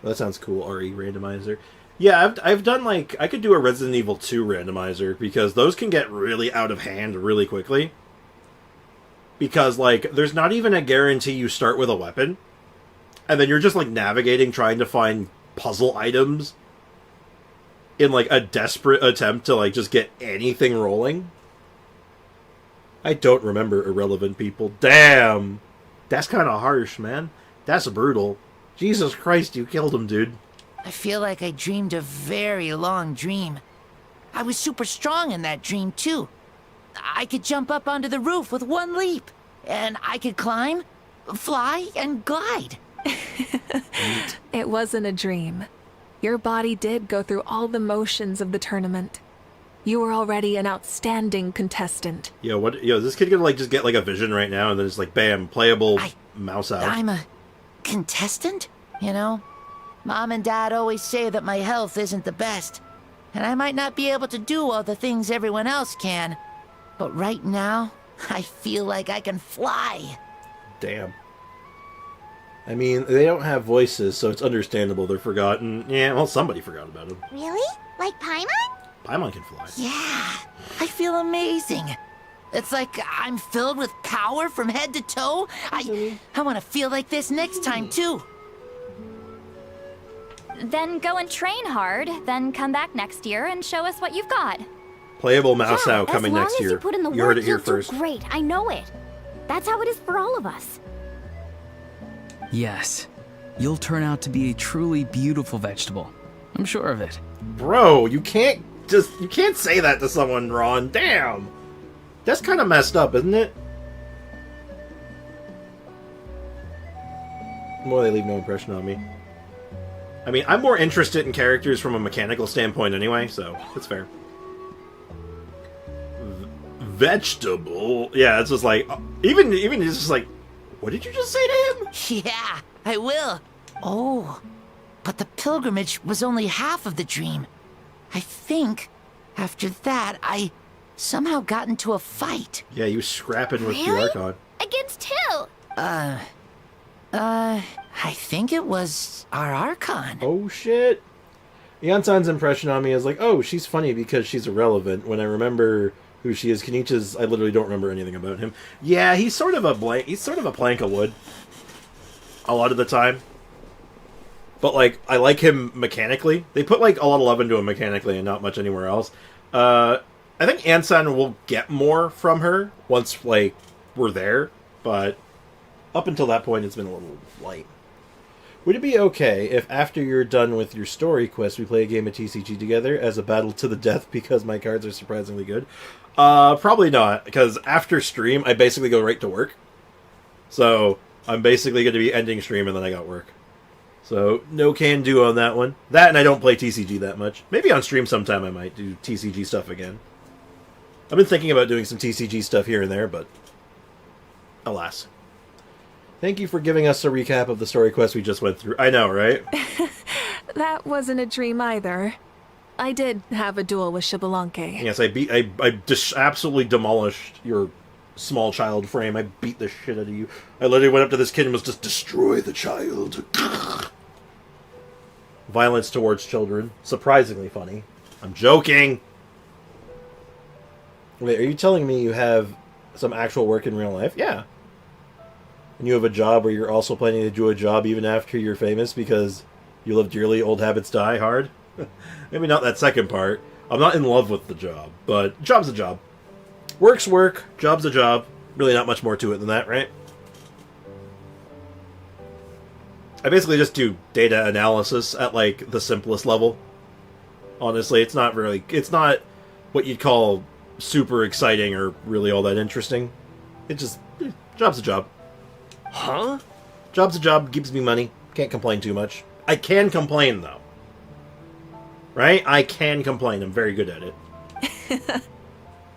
Well, that sounds cool, RE randomizer. Yeah, I've done, like, I could do a Resident Evil 2 randomizer, because those can get really out of hand really quickly. Because, like, there's not even a guarantee you start with a weapon, and then you're just, like, navigating, trying to find puzzle items in, like, a desperate attempt to, like, just get anything rolling. I don't remember irrelevant people. Damn! That's kind of harsh, man. That's brutal. Jesus Christ, you killed him, dude. I feel like I dreamed a very long dream. I was super strong in that dream, too. I could jump up onto the roof with one leap. And I could climb, fly, and glide. It wasn't a dream. Your body did go through all the motions of the tournament. You were already an outstanding contestant. Yo, is this kid gonna, like, just get, like, a vision right now and then just, like, bam, playable mouse out? I'm a contestant, you know? Mom and Dad always say that my health isn't the best, and I might not be able to do all the things everyone else can. But right now, I feel like I can fly. Damn. I mean, they don't have voices, so it's understandable they're forgotten. Yeah, well, somebody forgot about them. Really? Like Paimon? Paimon can fly. Yeah, I feel amazing. It's like I'm filled with power from head to toe. I want to feel like this next time, too. Then go and train hard, then come back next year and show us what you've got. Playable mouse out coming next year. As long as you put in the You work, heard it here you'll first. do great. I know it. That's how it is for all of us. Yes. You'll turn out to be a truly beautiful vegetable. I'm sure of it. Bro, you can't say that to someone, Ron. Damn. That's kind of messed up, isn't it? Well, they leave no impression on me. I mean, I'm more interested in characters from a mechanical standpoint anyway, so it's fair. Vegetable? Yeah, it's just like, even it's just like, what did you just say to him? Yeah, I will. Oh, but the pilgrimage was only half of the dream. I think, after that, I somehow got into a fight. Yeah, you scrapping with the Really? Archon. Against who? I think it was our Archon. Oh, shit. Yansan's impression on me is like, oh, she's funny because she's irrelevant. When I remember who she is, Kanichi's, I literally don't remember anything about him. Yeah, he's sort of a plank of wood. A lot of the time. But, like, I like him mechanically. They put, like, a lot of love into him mechanically and not much anywhere else. I think Ansan will get more from her once, like, we're there. But up until that point, it's been a little light. Would it be okay if after you're done with your story quest, we play a game of TCG together as a battle to the death because my cards are surprisingly good? Probably not, because after stream, I basically go right to work. So, I'm basically going to be ending stream and then I got work. So, no can do on that one. That and I don't play TCG that much. Maybe on stream sometime I might do TCG stuff again. I've been thinking about doing some TCG stuff here and there, but alas. Thank you for giving us a recap of the story quest we just went through. I know, right? That wasn't a dream either. I did have a duel with Xbalanque. Yes, I absolutely demolished your small child frame. I beat the shit out of you. I literally went up to this kid and was just, destroy the child. Violence towards children. Surprisingly funny. I'm joking. Wait, are you telling me you have some actual work in real life? Yeah. And you have a job where you're also planning to do a job even after you're famous because you live dearly, old habits die hard? Maybe not that second part. I'm not in love with the job, but job's a job. Work's work, job's a job. Really not much more to it than that, right? I basically just do data analysis at, like, the simplest level. Honestly, it's not what you'd call super exciting or really all that interesting. It just, job's a job. Huh? Job's a job, gives me money. Can't complain too much. I can complain, though. Right? I can complain. I'm very good at it.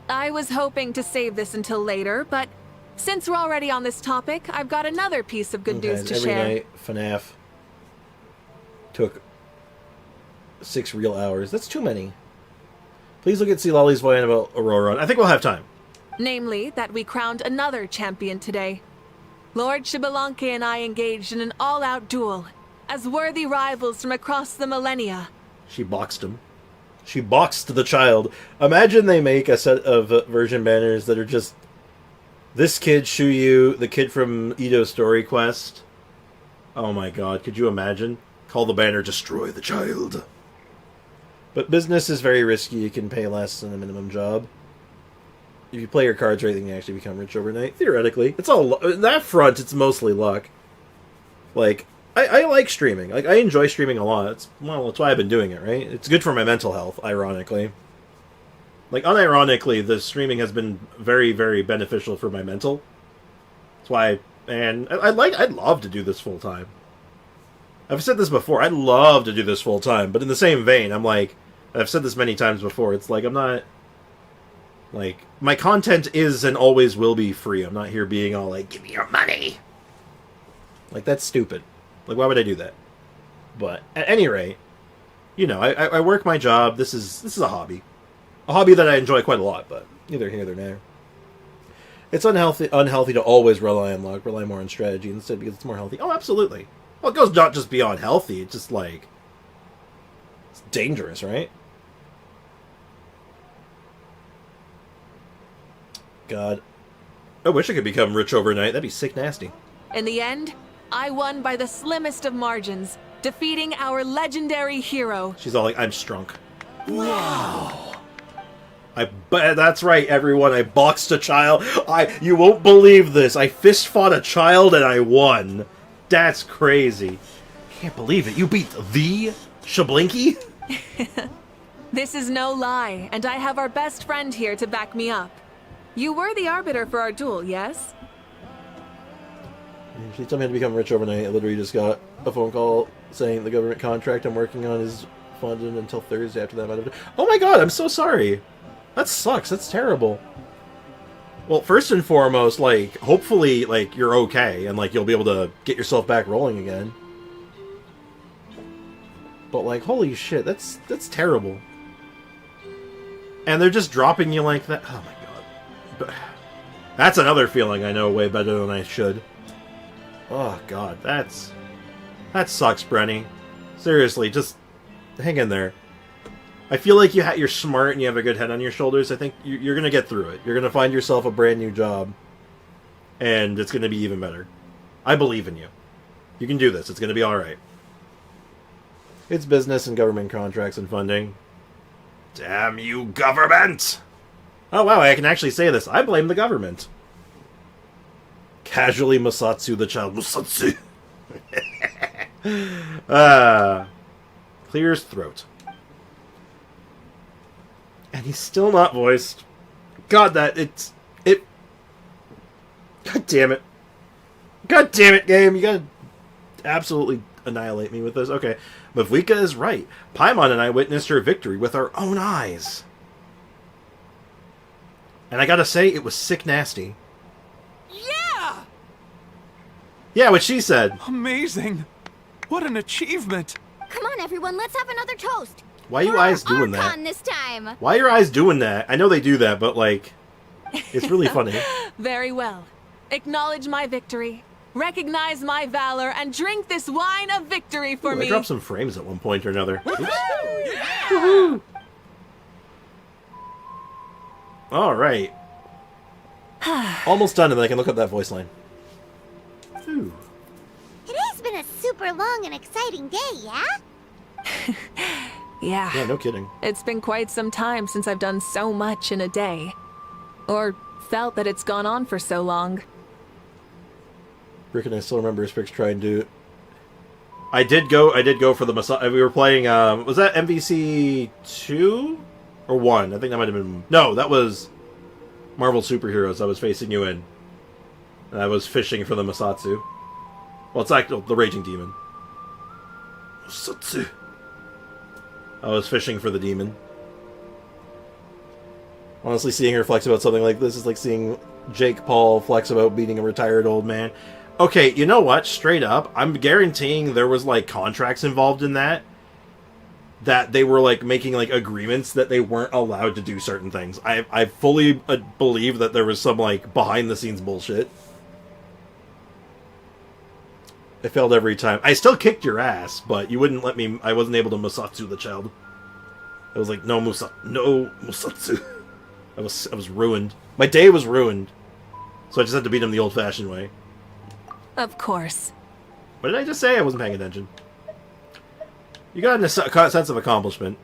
I was hoping to save this until later, but since we're already on this topic, I've got another piece of good news to every share. Every night, FNAF took 6 real hours. That's too many. Please look at Lolly's voyant about Aurora. I think we'll have time. Namely, that we crowned another champion today. Lord Xbalanque and I engaged in an all-out duel, as worthy rivals from across the millennia. She boxed him. She boxed the child. Imagine they make a set of version banners that are just this kid, Shuyu, the kid from Ito's Story Quest. Oh my god, could you imagine? Call the banner Destroy the Child. But business is very risky. You can pay less than a minimum job. If you play your cards right, then you actually become rich overnight. Theoretically. It's all that front, it's mostly luck. Like, I like streaming. Like, I enjoy streaming a lot. That's why I've been doing it, right? It's good for my mental health, ironically. Like, unironically, the streaming has been very, very beneficial for my mental. That's why, and I'd love to do this full time. I've said this before, I'd love to do this full time, but in the same vein, I'm like, I've said this many times before, it's like, I'm not, like, my content is and always will be free. I'm not here being all like, give me your money. Like, that's stupid. Like, why would I do that? But, at any rate, you know, I work my job, this is a hobby. A hobby that I enjoy quite a lot, but neither here nor there. It's unhealthy to always rely on luck, rely more on strategy instead because it's more healthy. Oh, absolutely. Well, it goes not just beyond healthy, it's just like, it's dangerous, right? God. I wish I could become rich overnight. That'd be sick nasty. In the end, I won by the slimmest of margins, defeating our legendary hero. She's all like, I'm strunk. Wow. That's right, everyone. I boxed a child. You won't believe this. I fist fought a child and I won. That's crazy. Can't believe it. You beat the Xbalanque? This is no lie, and I have our best friend here to back me up. You were the arbiter for our duel, yes? She told me to become rich overnight. I literally just got a phone call saying the government contract I'm working on is funded until Thursday after that. Oh my god, I'm so sorry. That sucks. That's terrible. Well, first and foremost, like, hopefully, like, you're okay and, like, you'll be able to get yourself back rolling again. But, like, holy shit, that's terrible. And they're just dropping you like that. Oh my god. But that's another feeling I know way better than I should. Oh god, that sucks, Brenny. Seriously, just hang in there. I feel like you're smart and you have a good head on your shoulders. I think you're going to get through it. You're going to find yourself a brand new job. And it's going to be even better. I believe in you. You can do this. It's going to be alright. It's business and government contracts and funding. Damn you, government! Oh wow, I can actually say this. I blame the government. Casually Masatsu the child. Masatsu! Clears throat. And he's still not voiced. God, God damn it. God damn it, game. You gotta absolutely annihilate me with this. Okay. Mavlika is right. Paimon and I witnessed her victory with our own eyes. And I gotta say, it was sick nasty. Yeah! Yeah, what she said. Amazing. What an achievement. Come on, everyone, let's have another toast. Why are you eyes doing that? Archon this time. Why are your eyes doing that? I know they do that, but like, it's really funny. Very well. Acknowledge my victory. Recognize my valor and drink this wine of victory for me. I dropped some frames at one point or another. Oops. Yeah. All right. Almost done, and then I can look up that voice line. Ooh. Today's been a super long and exciting day, yeah? Yeah. Yeah, no kidding. It's been quite some time since I've done so much in a day. Or felt that it's gone on for so long. Rick and I still remember Sprix trying to... I did go for the massage. We were playing, was that MVC 2? Or 1? I think that might have been... No, that was Marvel Superheroes I was facing you in. And I was fishing for the Masatsu. Well, it's actually the Raging Demon. Masatsu. I was fishing for the demon. Honestly, seeing her flex about something like this is like seeing Jake Paul flex about beating a retired old man. Okay, you know what? Straight up, I'm guaranteeing there was like contracts involved in that. That they were like making like agreements that they weren't allowed to do certain things. I fully believe that there was some like behind the scenes bullshit. I failed every time. I still kicked your ass, but you wouldn't let me. I wasn't able to Musatsu the child. I was like, no Musatsu. I was ruined. My day was ruined. So I just had to beat him the old-fashioned way. Of course. What did I just say? I wasn't paying attention. You got a sense of accomplishment.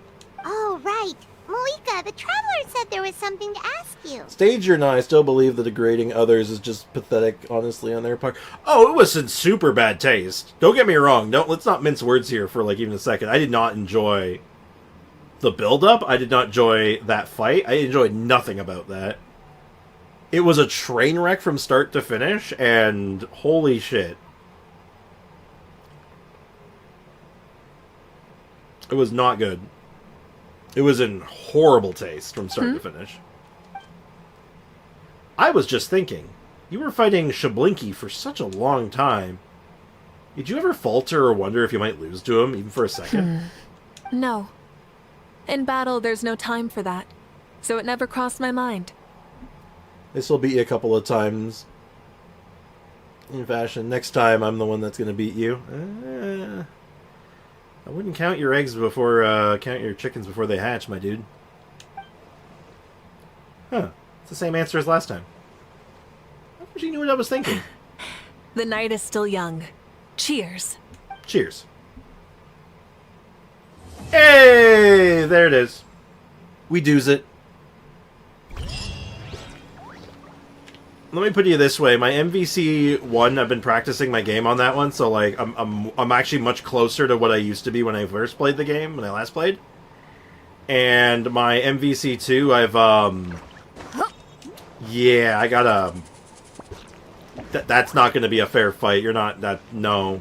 Oh, right. Malika, the Traveler said there was something to ask you. Stager and I still believe that degrading others is just pathetic, honestly, on their part. Oh, it was in super bad taste. Don't get me wrong. Let's not mince words here for like even a second. I did not enjoy the build-up. I did not enjoy that fight. I enjoyed nothing about that. It was a train wreck from start to finish, and holy shit. It was not good. It was in horrible taste from start to finish. I was just thinking, you were fighting Shablinky for such a long time. Did you ever falter or wonder if you might lose to him, even for a second? No. In battle, there's no time for that. So it never crossed my mind. This will beat you a couple of times. In fashion. Next time, I'm the one that's going to beat you. I wouldn't count your eggs before, count your chickens before they hatch, my dude. Huh. It's the same answer as last time. I wish you knew what I was thinking. The night is still young. Cheers. Cheers. Hey! There it is. We do's it. Let me put it this way, my MVC 1, I've been practicing my game on that one, so like I'm actually much closer to what I used to be when I first played the game, when I last played. And my MVC 2, I've yeah, I gotta that's not gonna be a fair fight. You're not that no.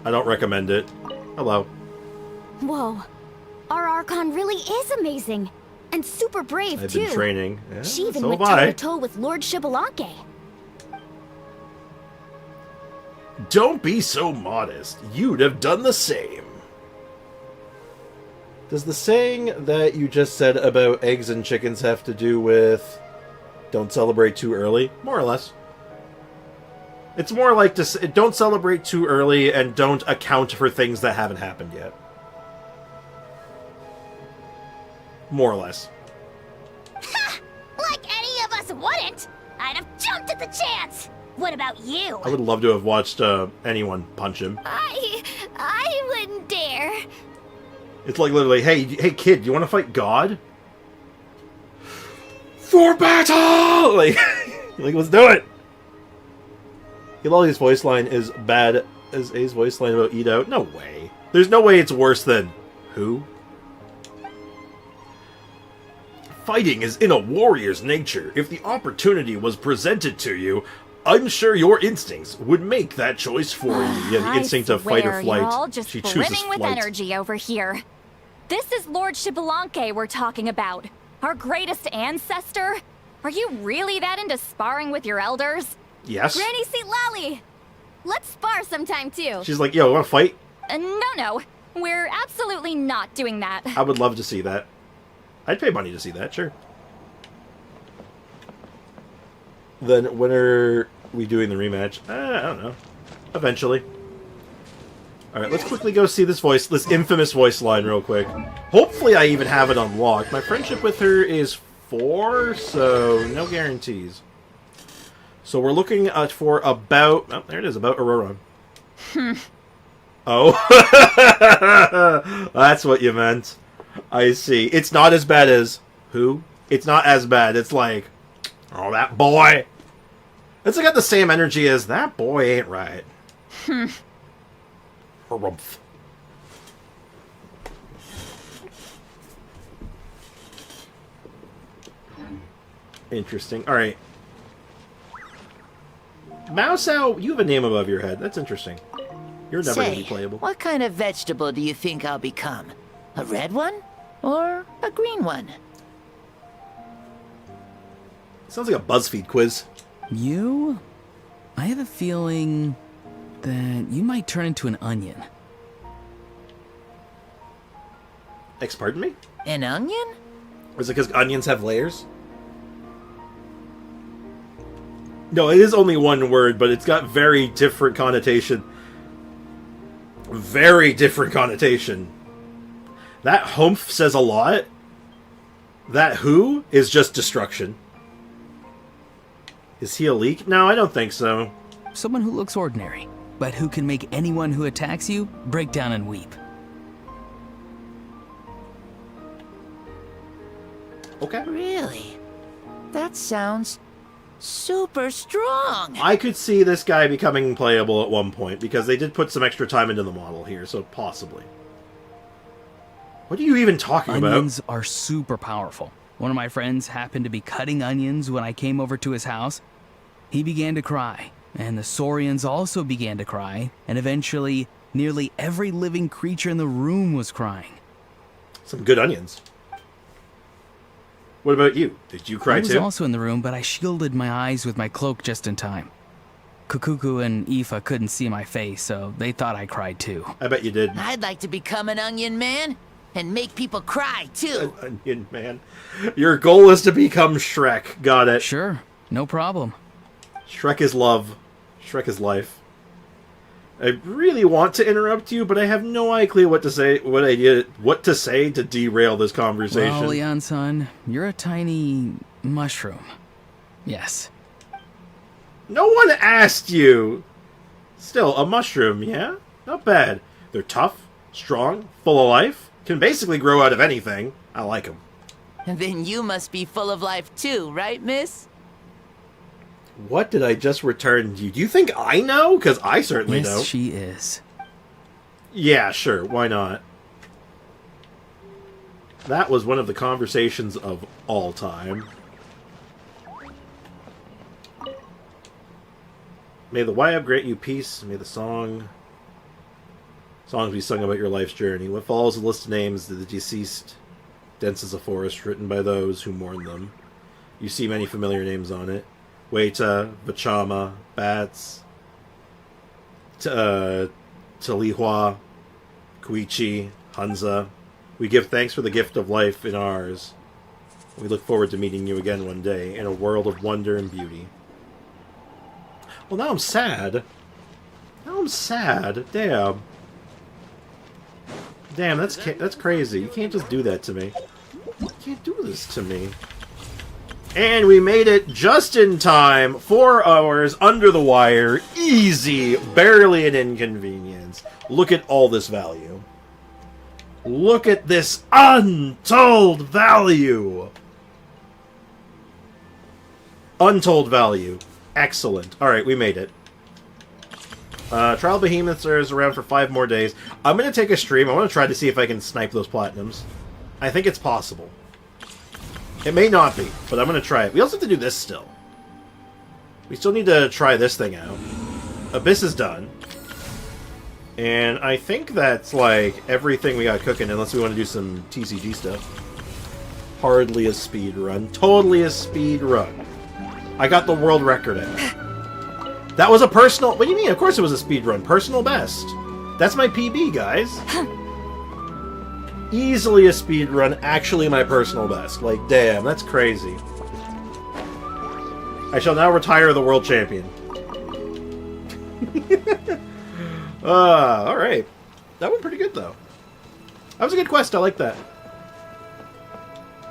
I don't recommend it. Hello. Whoa. Our Archon really is amazing. And super brave, I've too. been training. Yeah, She even so went have I. toe-to-toe with Lord Shibalanke. Don't be so modest. You'd have done the same. Does the saying that you just said about eggs and chickens have to do with don't celebrate too early? More or less. It's more like don't celebrate too early and don't account for things that haven't happened yet. More or less. Ha! Like any of us wouldn't! I'd have jumped at the chance! What about you? I would love to have watched anyone punch him. I wouldn't dare. It's like literally, hey kid, you want to fight God? For battle! Like, let's do it! Hilali's voice line is bad as A's voice line about Eat Out. No way. There's no way it's worse than... Who? Fighting is in a warrior's nature. If the opportunity was presented to you, I'm sure your instincts would make that choice for you. Yeah, the instinct of fight or flight. You're all just She chooses brimming with flight. energy over here. This is Lord Shibalanke we're talking about. Our greatest ancestor? Are you really that into sparring with your elders? Yes? Granny Seat Lally! Let's spar sometime, too. She's like, yo, wanna fight? No. We're absolutely not doing that. I would love to see that. I'd pay money to see that, sure. Then when are we doing the rematch? I don't know. Eventually. Alright, let's quickly go see this infamous voice line real quick. Hopefully I even have it unlocked. My friendship with her is 4, so no guarantees. So we're looking for about... Oh, there it is, about Aurora. Oh. That's what you meant. I see. It's not as bad as... Who? It's not as bad. It's like... Oh, that boy. It's got the same energy as that boy ain't right. Harumph. Interesting. Alright. Mousao, you have a name above your head. That's interesting. You're never going to be playable. What kind of vegetable do you think I'll become? A red one? Or a green one? Sounds like a BuzzFeed quiz. You? I have a feeling that you might turn into an onion. Pardon me? An onion? Or is it because onions have layers? No, it is only one word, but it's got very different connotation. Very different connotation. That humph says a lot. That who is just destruction. Is he a leak? No, I don't think so. Someone who looks ordinary, but who can make anyone who attacks you break down and weep. Okay. Really? That sounds super strong. I could see this guy becoming playable at one point, because they did put some extra time into the model here, so possibly. What are you even talking about? Onions are super powerful. One of my friends happened to be cutting onions when I came over to his house. He began to cry, and the Saurians also began to cry, and eventually nearly every living creature in the room was crying. Some good onions. What about you? Did you cry I was too? also in the room, but I shielded my eyes with my cloak just in time. Kukuku and Aoife couldn't see my face, so they thought I cried too. I bet you did. I'd like to become an onion man and make people cry too. An onion man. Your goal is to become Shrek. Got it. Sure, no problem. Shrek is love. Shrek is life. I really want to interrupt you, but I have no idea what to say. What to say to derail this conversation. Well, Leon-san, you're a tiny mushroom. Yes. No one asked you. Still, a mushroom, yeah? Not bad. They're tough, strong, full of life. Can basically grow out of anything. I like them. And then you must be full of life too, right, miss? What did I just return to you? Do you think I know? Because I certainly Yes, know. she is. Yeah, sure. Why not? That was one of the conversations of all time. May the YF grant you peace. May the songs be sung about your life's journey. What follows a list of names of the deceased, dense as a forest, written by those who mourn them. You see many familiar names on it. Weta, Vachama, Bats, Talihua, Koichi, Hansa. We give thanks for the gift of life in ours. We look forward to meeting you again one day in a world of wonder and beauty. Well, now I'm sad. Now I'm sad. Damn. Damn, that's crazy. You can't just do that to me. You can't do this to me. And we made it just in time. 4 hours under the wire. Easy. Barely an inconvenience. Look at all this value. Look at this untold value. Untold value. Excellent. Alright, we made it. Trial Behemoths is around for 5 more days. I'm going to take a stream. I want to try to see if I can snipe those platinums. I think it's possible. It may not be, but I'm going to try it. We also have to do this still. We still need to try this thing out. Abyss is done. And I think that's, like, everything we got cooking, unless we want to do some TCG stuff. Hardly a speed run. Totally a speed run. I got the world record in it. That was a personal... What do you mean? Of course it was a speed run. Personal best. That's my PB, guys. Easily a speed run. Actually my personal best. Like, damn, that's crazy. I shall now retire the world champion. Alright. That went pretty good, though. That was a good quest. I like that.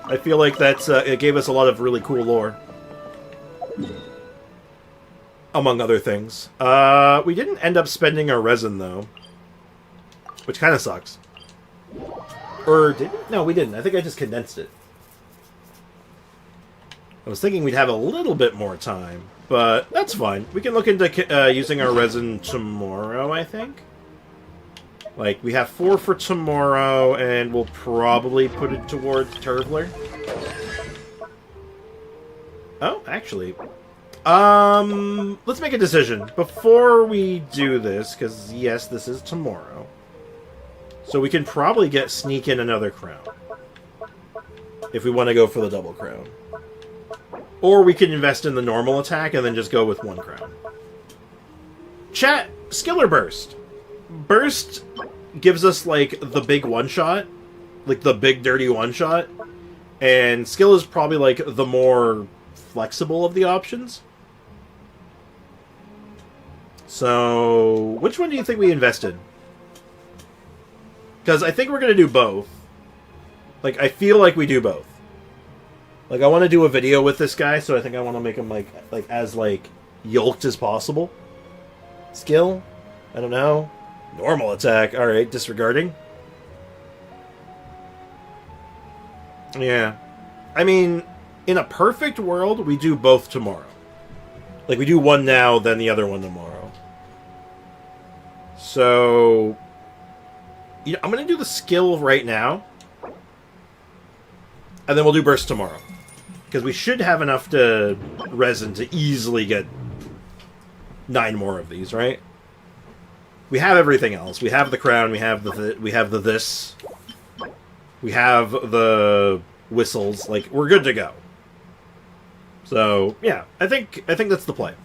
I feel like that's it gave us a lot of really cool lore. Among other things. We didn't end up spending our resin, though. Which kind of sucks. Or did we? No, we didn't. I think I just condensed it. I was thinking we'd have a little bit more time. But that's fine. We can look into using our resin tomorrow, I think. Like, we have 4 for tomorrow, and we'll probably put it towards Turvler. Oh, actually. Let's make a decision. Before we do this, because, yes, this is tomorrow. So we can probably sneak in another crown. If we want to go for the double crown. Or we can invest in the normal attack and then just go with 1 crown. Chat, skill or burst? Burst gives us, like, the big one-shot. Like, the big, dirty one-shot. And skill is probably, like, the more flexible of the options. So, which one do you think we invested? Because I think we're going to do both. Like, I feel like we do both. Like, I want to do a video with this guy, so I think I want to make him, like as, yoked as possible. Skill? I don't know. Normal attack. Alright, disregarding. Yeah. I mean, in a perfect world, we do both tomorrow. Like, we do one now, then the other one tomorrow. So... You know, I'm going to do the skill right now. And then we'll do burst tomorrow. Because we should have enough resin to easily get 9 more of these, right? We have everything else. We have the crown, we have the this. We have the whistles. Like, we're good to go. So, yeah, I think that's the play.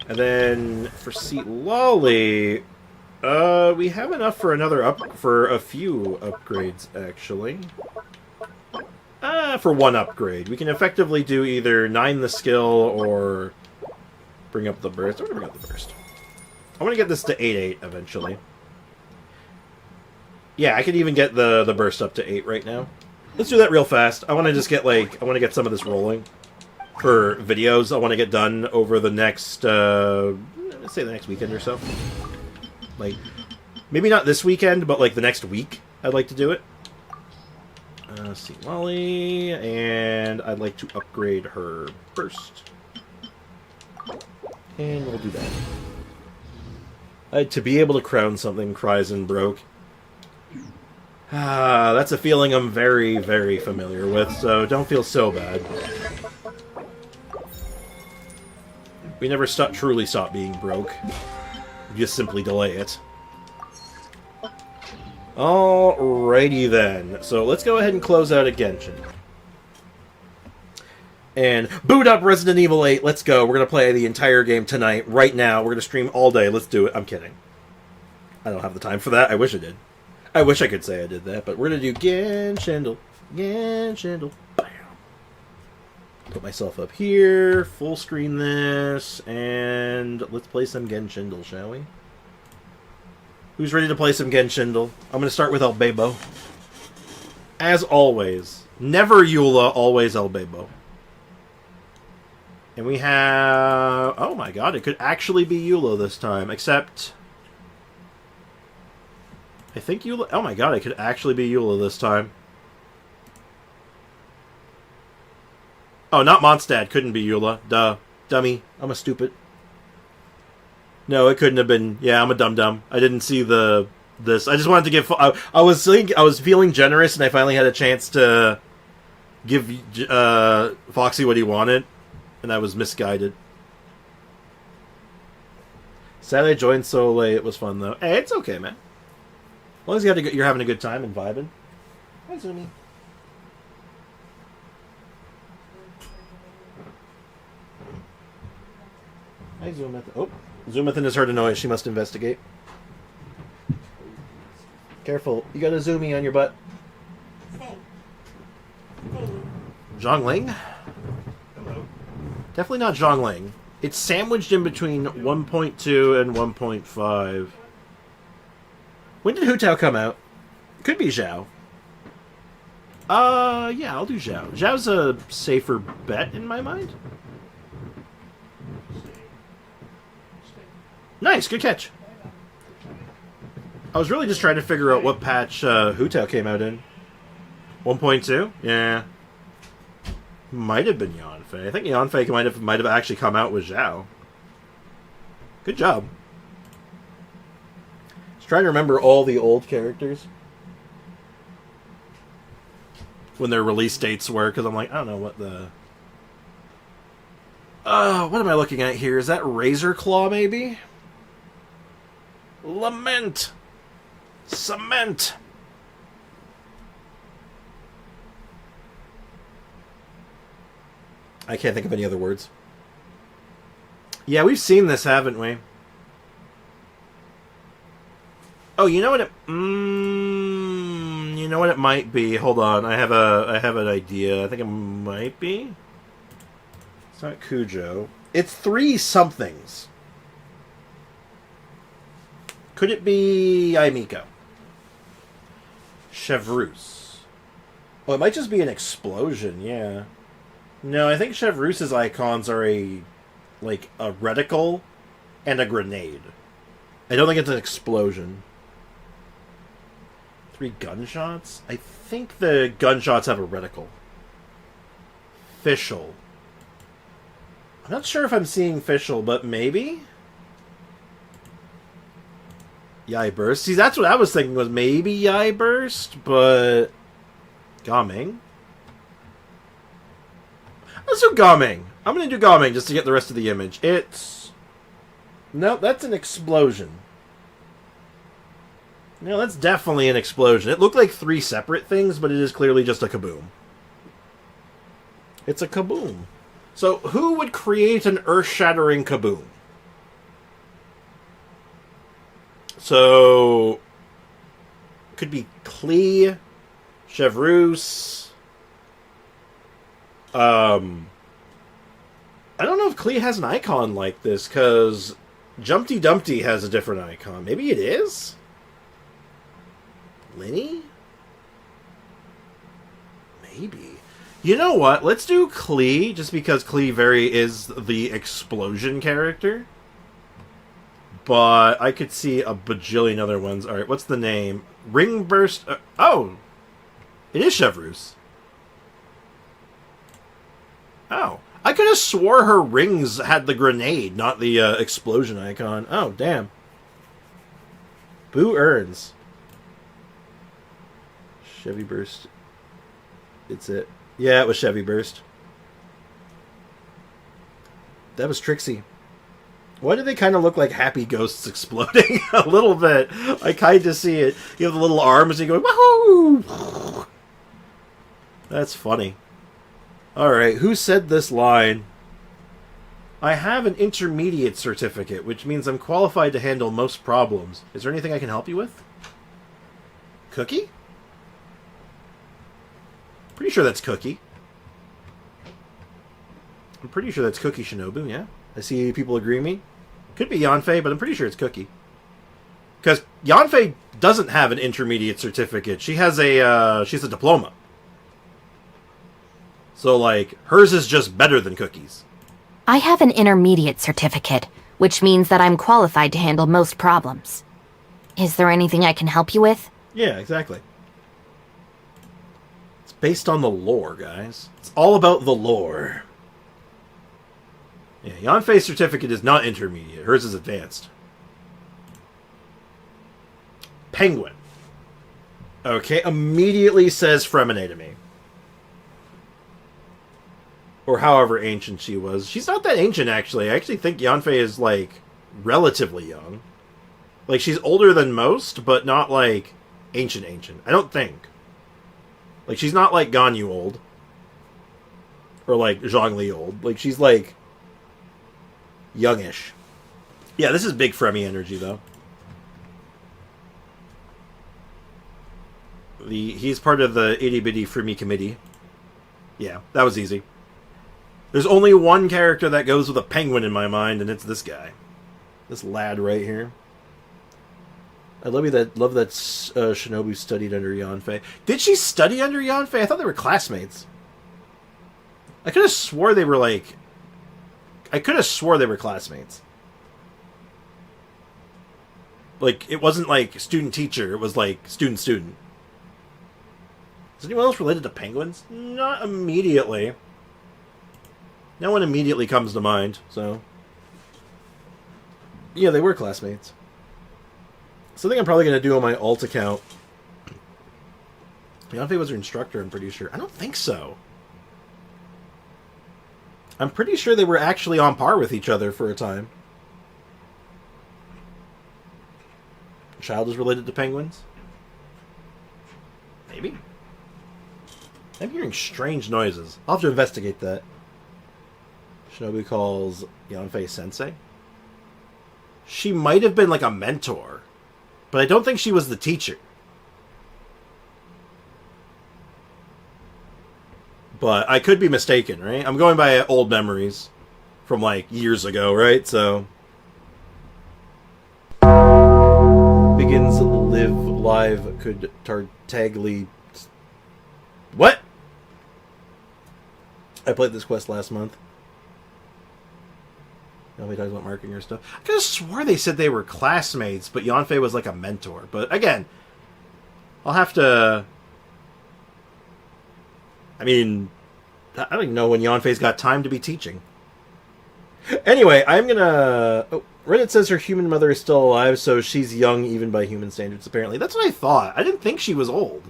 And then for Seat Lolly, we have enough for for a few upgrades actually. For 1 upgrade. We can effectively do either 9 the skill or bring up the burst. I'm going to bring up the burst. I want to get this to 8-8 eventually. Yeah, I could even get the burst up to 8 right now. Let's do that real fast. I want to just get, I want to get some of this rolling for videos I want to get done over the next, let's say the next weekend or so. Like, maybe not this weekend, but, the next week I'd like to do it. See Lolly, and I'd like to upgrade her burst. And we'll do that. To be able to crown something, Kryzen broke. That's a feeling I'm very, very familiar with, so don't feel so bad. We never truly stop being broke. We just simply delay it. Alrighty then. So let's go ahead and close out a Genshin. And boot up Resident Evil 8. Let's go. We're going to play the entire game tonight, right now. We're going to stream all day. Let's do it. I'm kidding. I don't have the time for that. I wish I did. I wish I could say I did that, but we're going to do Genshin. Genshin. Bam. Put myself up here. Full screen this. And let's play some Genshin, shall we? Who's ready to play some Genshin? I'm going to start with Albebo. As always. Never Eula, always Albebo. And we have... Oh my god, it could actually be Eula this time. Except... I think Eula... Oh my god, it could actually be Eula this time. Oh, not Mondstadt. Couldn't be Eula. Duh. Dummy. I'm a stupid. No, it couldn't have been. Yeah, I'm a dum-dum. I didn't see this. I just wanted to give... I was feeling generous, and I finally had a chance to give Foxy what he wanted, and I was misguided. Sad I joined so late. It was fun, though. Hey, it's okay, man. As long as you're having a good time and vibing. Hi, Zumi. Hi, Zoomathan. Oh, Zoomathan has heard a noise. She must investigate. Careful. You got a zoomy on your butt. Zhongling? Hello. Definitely not Zhongling. It's sandwiched in between 1.2 and 1.5. When did Hu Tao come out? Could be Zhao. Yeah, I'll do Zhao. Zhao's a safer bet in my mind. Nice, good catch. I was really just trying to figure out what patch Hu Tao came out in. 1.2? Yeah. Might have been Yanfei. I think Yanfei might have actually come out with Zhao. Good job. Just trying to remember all the old characters. When their release dates were, because I'm like, I don't know what the... what am I looking at here? Is that Razor Claw, maybe? Lament! Cement! I can't think of any other words. Yeah, we've seen this, haven't we? Oh, you know what it... you know what it might be? Hold on, I have an idea. I think it might be. It's not Cujo. It's 3 somethings. Could it be Aimiko? Chevreuse. Oh, it might just be an explosion, yeah. No, I think Chevreuse's icons are a reticle and a grenade. I don't think it's an explosion. 3 gunshots? I think the gunshots have a reticle. Fischl. I'm not sure if I'm seeing Fischl, but maybe? Yai Burst. See, that's what I was thinking was maybe Yai Burst, but... Gaming? Let's do Gaming. I'm going to do Gaming just to get the rest of the image. It's... No, that's an explosion. No, that's definitely an explosion. It looked like 3 separate things, but it is clearly just a kaboom. It's a kaboom. So, who would create an earth-shattering kaboom? So, could be Klee, Chevreuse. I don't know if Klee has an icon like this, because Jumpty Dumpty has a different icon. Maybe it is? Linny? Maybe. You know what? Let's do Klee, just because Klee is the explosion character. But I could see a bajillion other ones. Alright, what's the name? Ring Burst... oh! It is Chevreuse. Oh. I could have swore her rings had the grenade, not the explosion icon. Oh, damn. Boo earns. Chevy Burst. It's it. Yeah, it was Chevy Burst. That was Trixie. Why do they kind of look like happy ghosts exploding? A little bit. I kind of see it. You have the little arms and you go, wahoo! That's funny. Alright, who said this line? I have an intermediate certificate, which means I'm qualified to handle most problems. Is there anything I can help you with? Cookie? Pretty sure that's Cookie. I'm pretty sure that's Cookie Shinobu, yeah. I see people agree with me. Could be Yanfei, but I'm pretty sure it's Cookie. Because Yanfei doesn't have an intermediate certificate. She has she's a diploma. So, like, hers is just better than Cookie's. I have an intermediate certificate, which means that I'm qualified to handle most problems. Is there anything I can help you with? Yeah, exactly. It's based on the lore, guys. It's all about the lore. Yeah, Yanfei's certificate is not intermediate. Hers is advanced. Penguin. Okay, immediately says Fremine to me. Or however ancient she was. She's not that ancient, actually. I actually think Yanfei is, like, relatively young. Like, she's older than most, but not, like, ancient. I don't think. Like, she's not, like, Ganyu old. Or, like, Zhongli old. Like, she's, like... youngish. Yeah, this is big Fremy energy, though. He's part of the itty-bitty Fremy committee. Yeah, that was easy. There's only one character that goes with a penguin in my mind, and it's this guy. This lad right here. I love that Shinobu studied under Yanfei. Did she study under Yanfei? I thought they were classmates. I could have swore they were like... I could have swore they were classmates. Like, it wasn't like student-teacher. It was like student-student. Is anyone else related to penguins? Not immediately. No one immediately comes to mind, so... Yeah, they were classmates. Something I'm probably going to do on my alt account. Yanfei was her instructor, I'm pretty sure. I don't think so. I'm pretty sure they were actually on par with each other for a time. Child is related to penguins? Maybe? I'm hearing strange noises. I'll have to investigate that. Shinobu calls Yanfei sensei. She might have been like a mentor, but I don't think she was the teacher. But I could be mistaken, right? I'm going by old memories from like years ago, right? So begins live could Tartagli. What? I played this quest last month. Nobody talks about marking or stuff. I could have swore they said they were classmates, but Yanfei was like a mentor. But again, I'll have to... I mean, I don't even know when Yanfei's got time to be teaching. Anyway, I'm gonna... Oh, Reddit says her human mother is still alive, so she's young even by human standards, apparently. That's what I thought. I didn't think she was old.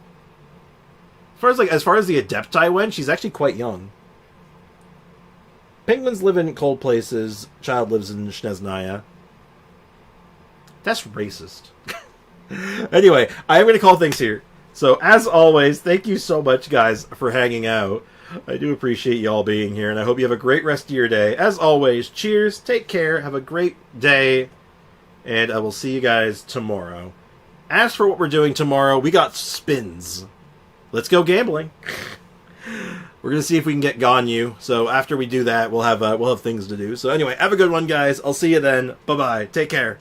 As far as the Adepti went, she's actually quite young. Penguins live in cold places. Child lives in Shneznaya. That's racist. Anyway, I'm going to call things here. So, as always, thank you so much, guys, for hanging out. I do appreciate y'all being here, and I hope you have a great rest of your day. As always, cheers, take care, have a great day, and I will see you guys tomorrow. As for what we're doing tomorrow, we got spins. Let's go gambling. We're going to see if we can get Ganyu. So after we do that, we'll have things to do. So anyway, have a good one, guys. I'll see you then. Bye-bye. Take care.